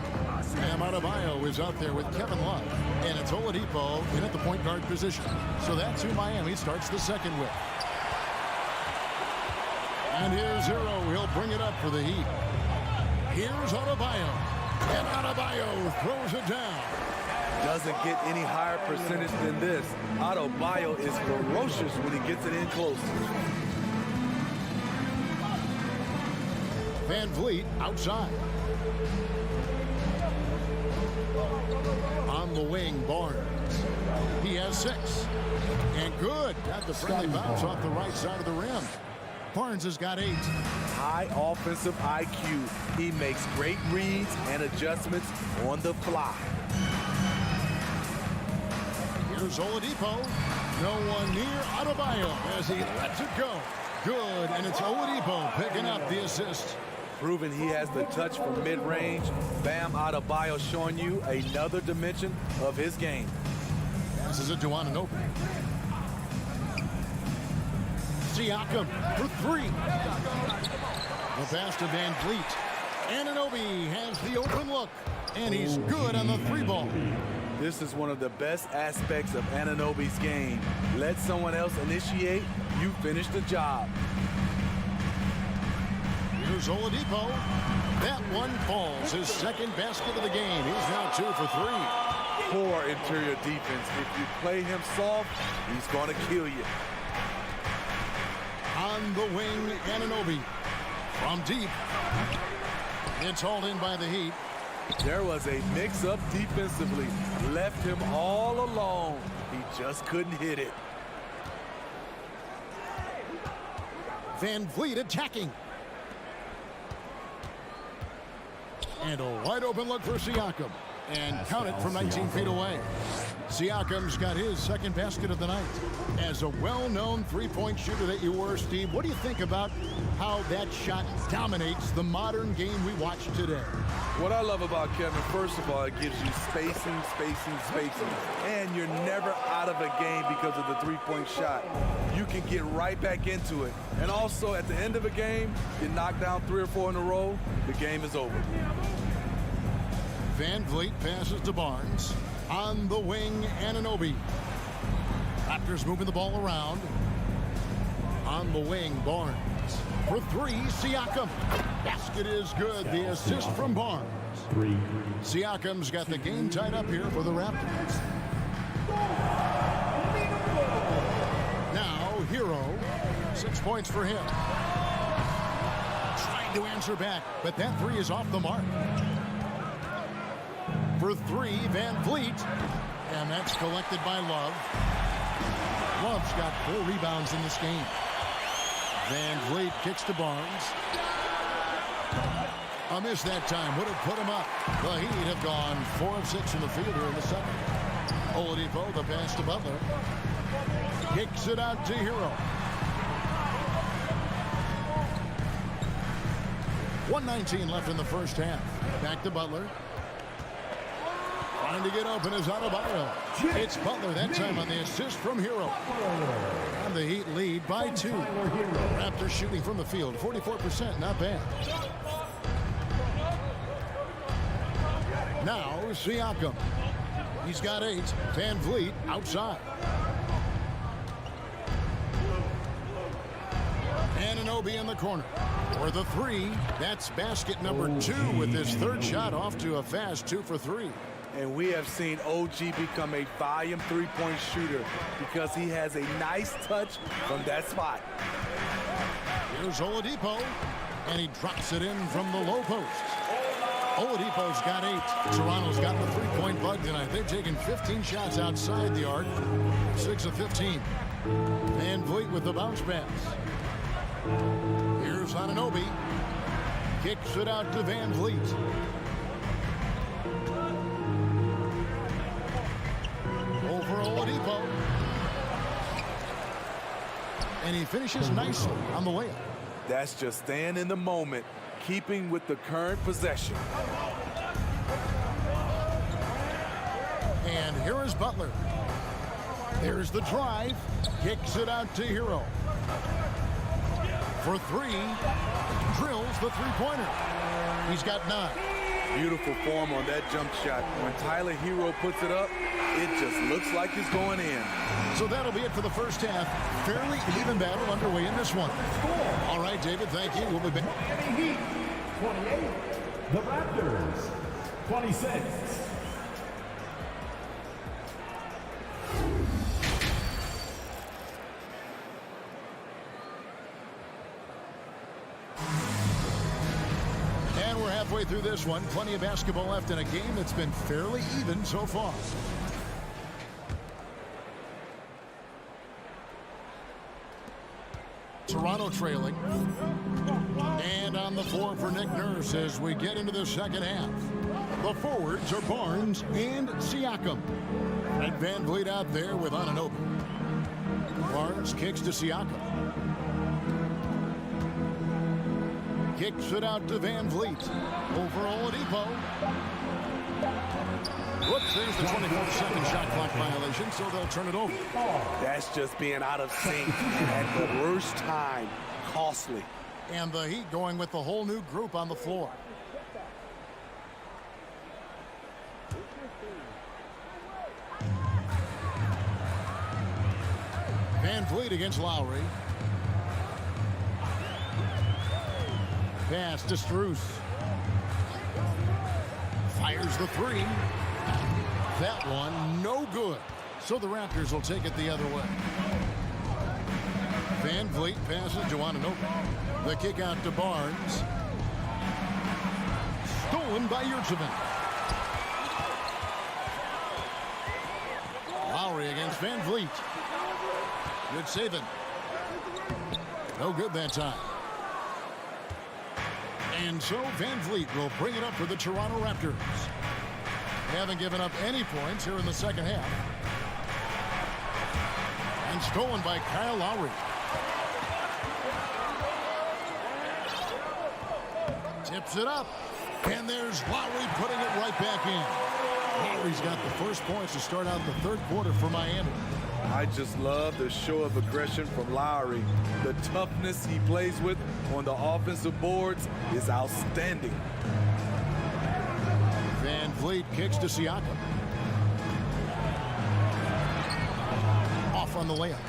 Bam Adebayo is out there with Kevin Love. And it's Oladipo in at the point guard position. So that's who Miami starts the second with. And here's Hero. He'll bring it up for the Heat. Here's Adebayo. And Adebayo throws it down. Doesn't get any higher percentage than this. Adebayo is ferocious when he gets it in close. Van Vliet outside. On the wing, Barnes. He has 6. And good. Got the friendly bounce off the right side of the rim. Barnes has got 8. High offensive IQ. He makes great reads and adjustments on the fly. Here's Oladipo. No one near Adebayo as he lets it go. Good, and it's Oladipo picking up the assist. Proving he has the touch from mid-range. Bam Adebayo showing you another dimension of his game. Passes it to Anunoby. Siakam for 3. The pass to Van Vliet. Anunoby has the open look, and he's good on the 3-ball. This is one of the best aspects of Anunoby's game. Let someone else initiate, you finish the job. Here's Oladipo. That one falls. His second basket of the game. He's now 2 for 3. Poor interior defense. If you play him soft, he's going to kill you. On the wing, Anunoby. From deep. It's hauled in by the Heat. There was a mix-up defensively. Left him all alone. He just couldn't hit it. Van Vliet attacking. And a wide open look for Siakam. And count it from 19 feet away. Siakam's got his second basket of the night. As a well-known three-point shooter that you were, Steve, what do you think about how that shot dominates the modern game we watch today? What I love about Kevin, first of all, it gives you spacing, and you're never out of a game because of the three-point shot. You can get right back into it. And also, at the end of a game, you knock down 3 or 4 in a row, the game is over. Van Vliet passes to Barnes. On the wing, Anunoby. Raptors moving the ball around. On the wing, Barnes. For 3, Siakam. Basket is good. The assist from Barnes. 3. Siakam's got the game tied up here for the Raptors. Now, Hero. 6 points for him. Trying to answer back, but that 3 is off the mark. For 3, Van Vliet. And that's collected by Love. Love's got 4 rebounds in this game. Van Vliet kicks to Barnes. A miss that time would have put him up. The Heat have gone 4 of 6 from the field here in the second. Oladipo, the pass to Butler. Kicks it out to Hero. 1:19 left in the first half. Back to Butler. Trying to get open is Adebayo. It's Butler that time on the assist from Hero. And the Heat lead by 2. Raptors shooting from the field, 44%, not bad. Now Siakam. He's got 8. Van Vliet outside. Anunoby in the corner. For the 3, that's basket number 2 with his third shot off to a fast 2 for 3. And we have seen OG become a volume three-point shooter because he has a nice touch from that spot. Here's Oladipo, and he drops it in from the low post. Oladipo's got 8. Toronto's got the three-point bug tonight. They've taken 15 shots outside the arc, 6 of 15. Van Vliet with the bounce pass. Here's Anunoby. Kicks it out to Van Vliet. Over Oladipo. And he finishes nicely on the layup. That's just staying in the moment, keeping with the current possession. And here is Butler. There's the drive. Kicks it out to Hero. For 3. Drills the three-pointer. He's got 9. Beautiful form on that jump shot. When Tyler Hero puts it up, it just looks like it's going in. So that'll be it for the first half. Fairly even battle underway in this one. All right, David, thank you. We'll be back. Heat 28. The Raptors 26. And we're halfway through this one. Plenty of basketball left in a game that's been fairly even so far. Toronto trailing. And on the floor for Nick Nurse as we get into the second half. The forwards are Barnes and Siakam. And Van Vliet out there with Anunoby. Barnes kicks to Siakam. Kicks it out to Van Vliet. Over Oladipo. Whoops, there's the 24-second shot clock violation, so they'll turn it over. That's just being out of sync at the worst time. Costly. And the Heat going with the whole new group on the floor. Van Vliet against Lowry. Pass to Strus. Fires the 3. That one, no good. So the Raptors will take it the other way. Van Vliet passes to Anunoby. The kick out to Barnes. Stolen by Yurtseven. Lowry against Van Vliet. Good saving. No good that time. And so Van Vliet will bring it up for the Toronto Raptors. They haven't given up any points here in the second half. stolen by Kyle Lowry. Tips it up. And there's Lowry putting it right back in. Lowry's got the first points to start out the third quarter for Miami. I just love the show of aggression from Lowry. The toughness he plays with on the offensive boards is outstanding. Van Vliet kicks to Siakam. Off on the layup.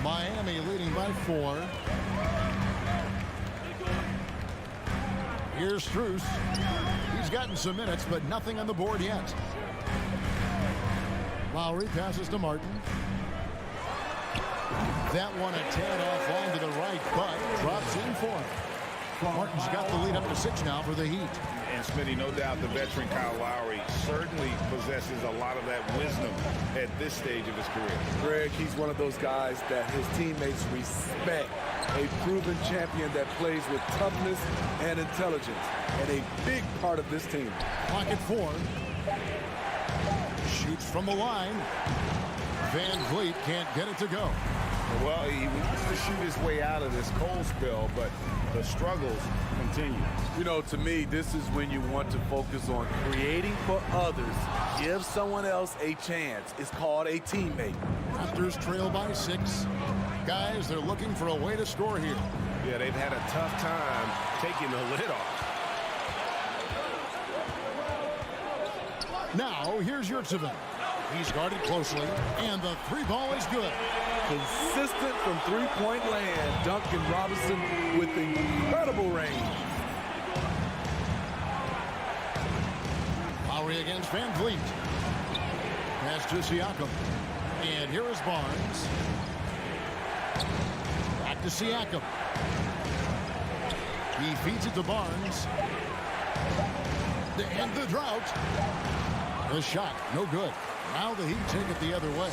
Miami leading by 4. Here's Strus. He's gotten some minutes, but nothing on the board yet. Lowry passes to Martin. That one a tad off line to the right, but drops in for him. Martin's got the lead up to 6 now for the Heat. And Smitty, no doubt the veteran Kyle Lowry certainly possesses a lot of that wisdom at this stage of his career. Greg, he's one of those guys that his teammates respect. A proven champion that plays with toughness and intelligence. And a big part of this team. Clock at 4. Shoots from the line. Van Vliet can't get it to go. Well, he wants to shoot his way out of this cold spell, but the struggles continue. You know, to me, this is when you want to focus on creating for others. Give someone else a chance. It's called a teammate. Raptors trail by 6. Guys, they're looking for a way to score here. Yeah, they've had a tough time taking the lid off. Now, here's Yurtseven. He's guarded closely, and the 3 ball is good. Consistent from three-point land. Duncan Robinson with incredible range. Lowry against Van Vliet. Pass to Siakam. And here is Barnes. Back to Siakam. He feeds it to Barnes. To end the drought. The shot, no good. Now the Heat take it the other way.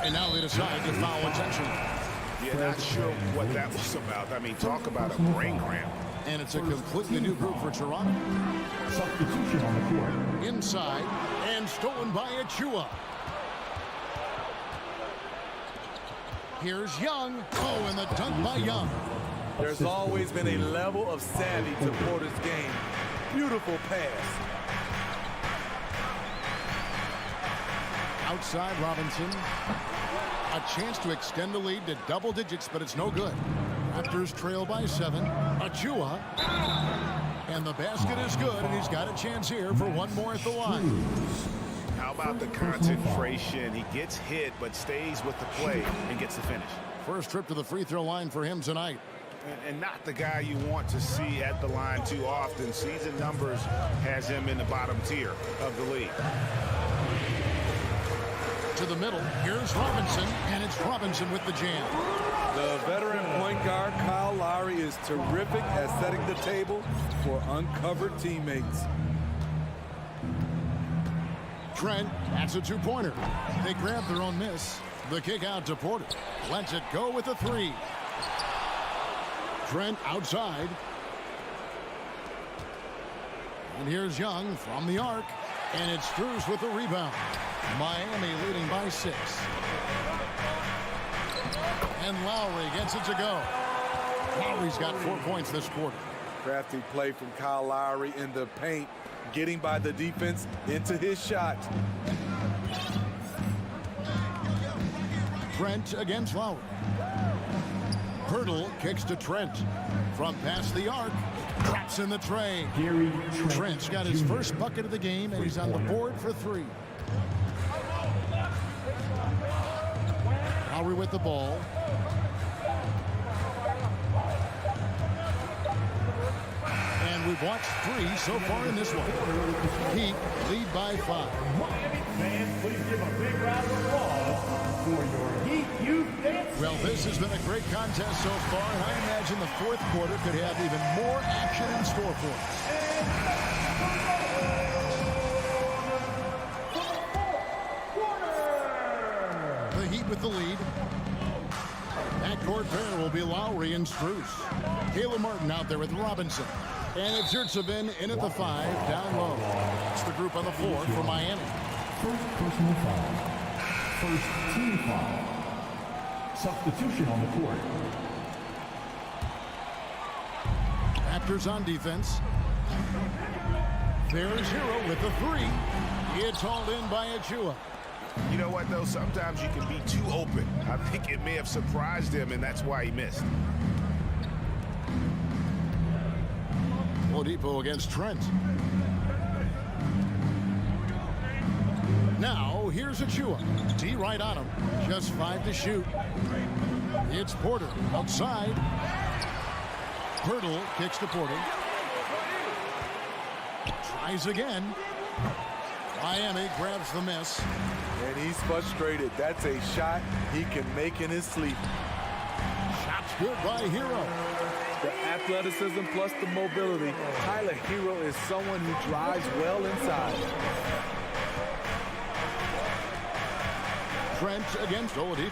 And now they decide to foul intentionally. Yeah, not sure what that was about. I mean, talk about a brain cramp. And it's a completely new group for Toronto. Substitution on the court. Inside, and stolen by Achua. Here's Young. Oh, and the dunk by Young. There's always been a level of savvy to Porter's game. Beautiful pass. Outside Robinson. A chance to extend the lead to double digits, but it's no good. Raptors trail by 7. Achua. And the basket is good, and he's got a chance here for one more at the line. How about the concentration? He gets hit, but stays with the play and gets the finish. First trip to the free throw line for him tonight. And not the guy you want to see at the line too often. Season numbers has him in the bottom tier of the league. To the middle, here's Robinson, and it's Robinson with the jam. The veteran point guard Kyle Lowry is terrific at setting the table for uncovered teammates. Trent, that's a 2-pointer. They grab their own miss. The kick out to Porter. Lets it go with a 3. Trent outside. And here's Young from the arc. And it's Strus with the rebound. Miami leading by 6. And Lowry gets it to go. Lowry's got 4 points this quarter. Crafty play from Kyle Lowry in the paint, getting by the defense into his shot. Trent against Lowry. Hurdle kicks to Trent. From past the arc. Drops in the tray. Trent's got his first bucket of the game, and he's on the board for 3. Lowry with the ball. And we've watched 3 so far in this one. Heat lead by 5. Fans, please give a big round of applause for your Heat Youth Dance. Well, this has been a great contest so far, and I imagine the fourth quarter could have even more action in store for us. The Heat with the lead. Backcourt pair will be Lowry and Strus. Caleb Martin out there with Robinson. And it's Yurtseven in at the 5, down low. It's the group on the floor for Miami. First personal foul. First team foul. Substitution on the court. Raptors on defense. There's Hero with the three. It's hauled in by Achua. You know what, though? Sometimes you can be too open. I think it may have surprised him, and that's why he missed. Oladipo against Trent. Now, here's Achua. D right on him. Just 5 to shoot. It's Porter outside. Hurdle kicks to Porter. Tries again. Miami grabs the miss. And he's frustrated. That's a shot he can make in his sleep. Shot's good by Hero. The athleticism plus the mobility. Tyler Hero is someone who drives well inside. Trent against Oladipo.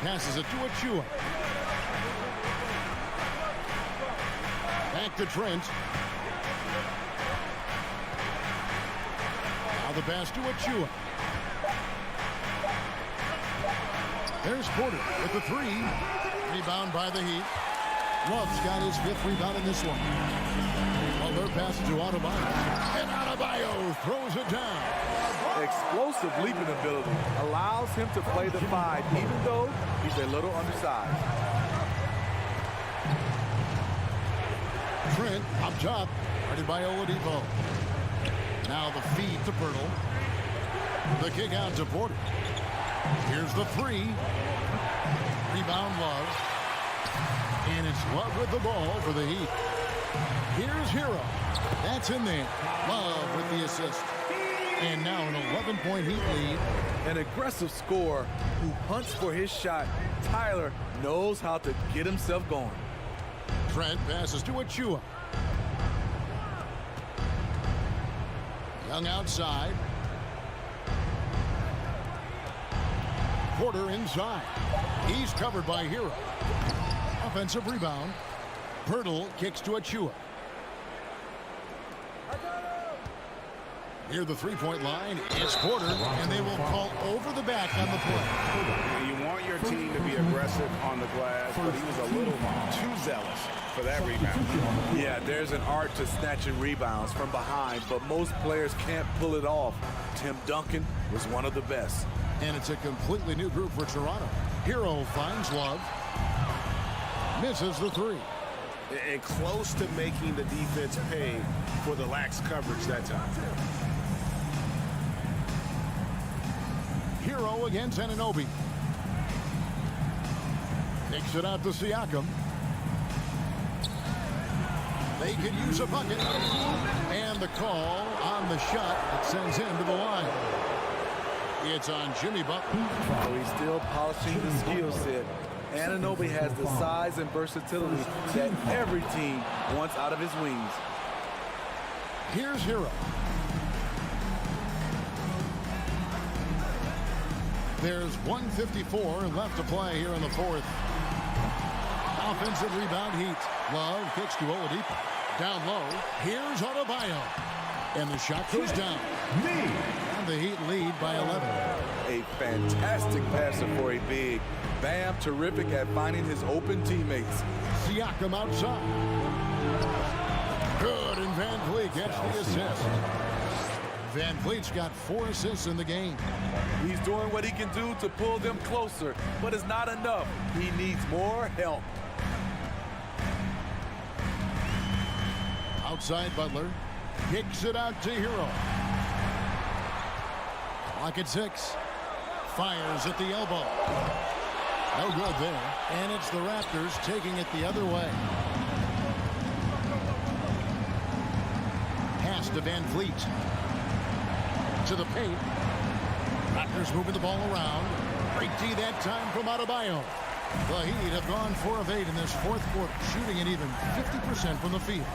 Passes it to Achua. Back to Trent. Now the pass to Achua. There's Porter with the three. Rebound by the Heat. Love's got his 5th rebound in this one. Butler passes to Adebayo. And Adebayo throws it down. Explosive leaping ability allows him to play the 5, even though he's a little undersized. Trent up top, guarded by Oladipo. Now the feed to Pirtle. The kick out to Porter. Here's the three. Rebound Love. And it's Love with the ball for the Heat. Here's Hero. That's in there. Love with the assist. And now an 11-point Heat lead. An aggressive scorer who hunts for his shot. Tyler knows how to get himself going. Trent passes to Achua. Young outside. Porter inside. He's covered by Hero. Offensive rebound. Pirtle kicks to Achua. Near the three-point line, it's Porter, and they will call over the back on the play. You want your team to be aggressive on the glass, but he was a little too zealous for that rebound. Yeah, there's an art to snatching rebounds from behind, but most players can't pull it off. Tim Duncan was one of the best. And it's a completely new group for Toronto. Hero finds Love. Misses the three. And close to making the defense pay for the lax coverage that time. Hero against Anunoby. Takes it out to Siakam. They could use a bucket. And the call on the shot that sends him to the line. It's on Jimmy Butler. So he's still polishing the skill set. Anunoby has the size and versatility that every team wants out of his wings. Here's Hero. There's 1:54 left to play here in the fourth. Offensive rebound Heat. Love kicks to Oladipo. Down low. Here's Adebayo. And the shot goes down. And the Heat lead by 11. A fantastic passer for a big. Bam, terrific at finding his open teammates. Siakam outside. Good, and Van Vliet gets the assist. Van Vliet's got 4 assists in the game. He's doing what he can do to pull them closer, but it's not enough. He needs more help. Outside Butler. Kicks it out to Hero. Clock at 6. Fires at the elbow. No good there. And it's the Raptors taking it the other way. Pass to Van Vliet. To the paint. Raptors moving the ball around. Great D that time from Adebayo. The Heat have gone 4 of 8 in this fourth quarter, shooting it even 50% from the field.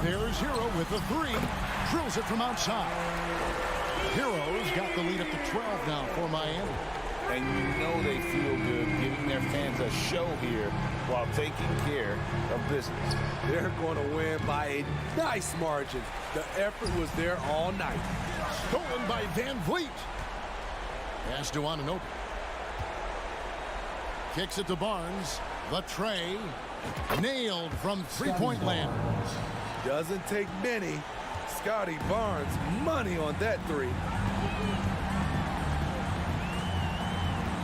There's Hero with the three. Drills it from outside. Hero's got the lead up to 12 now for Miami. and you know they feel good giving their fans a show here while taking care of business. They're going to win by a nice margin. The effort was there all night. Stolen by Van Vliet. Pass to Anunoby. Kicks it to Barnes. The tray. Nailed from three-point land. Doesn't take many. Scotty Barnes, money on that three.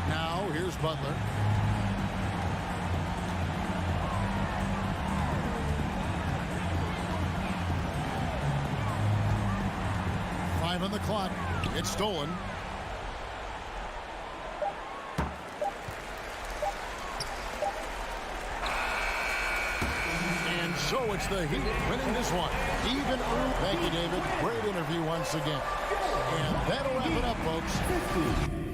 Now, here's Butler. Five on the clock. It's stolen. And so it's the Heat winning this one. Even early. Thank you, David. Great interview once again. And that'll wrap it up, folks.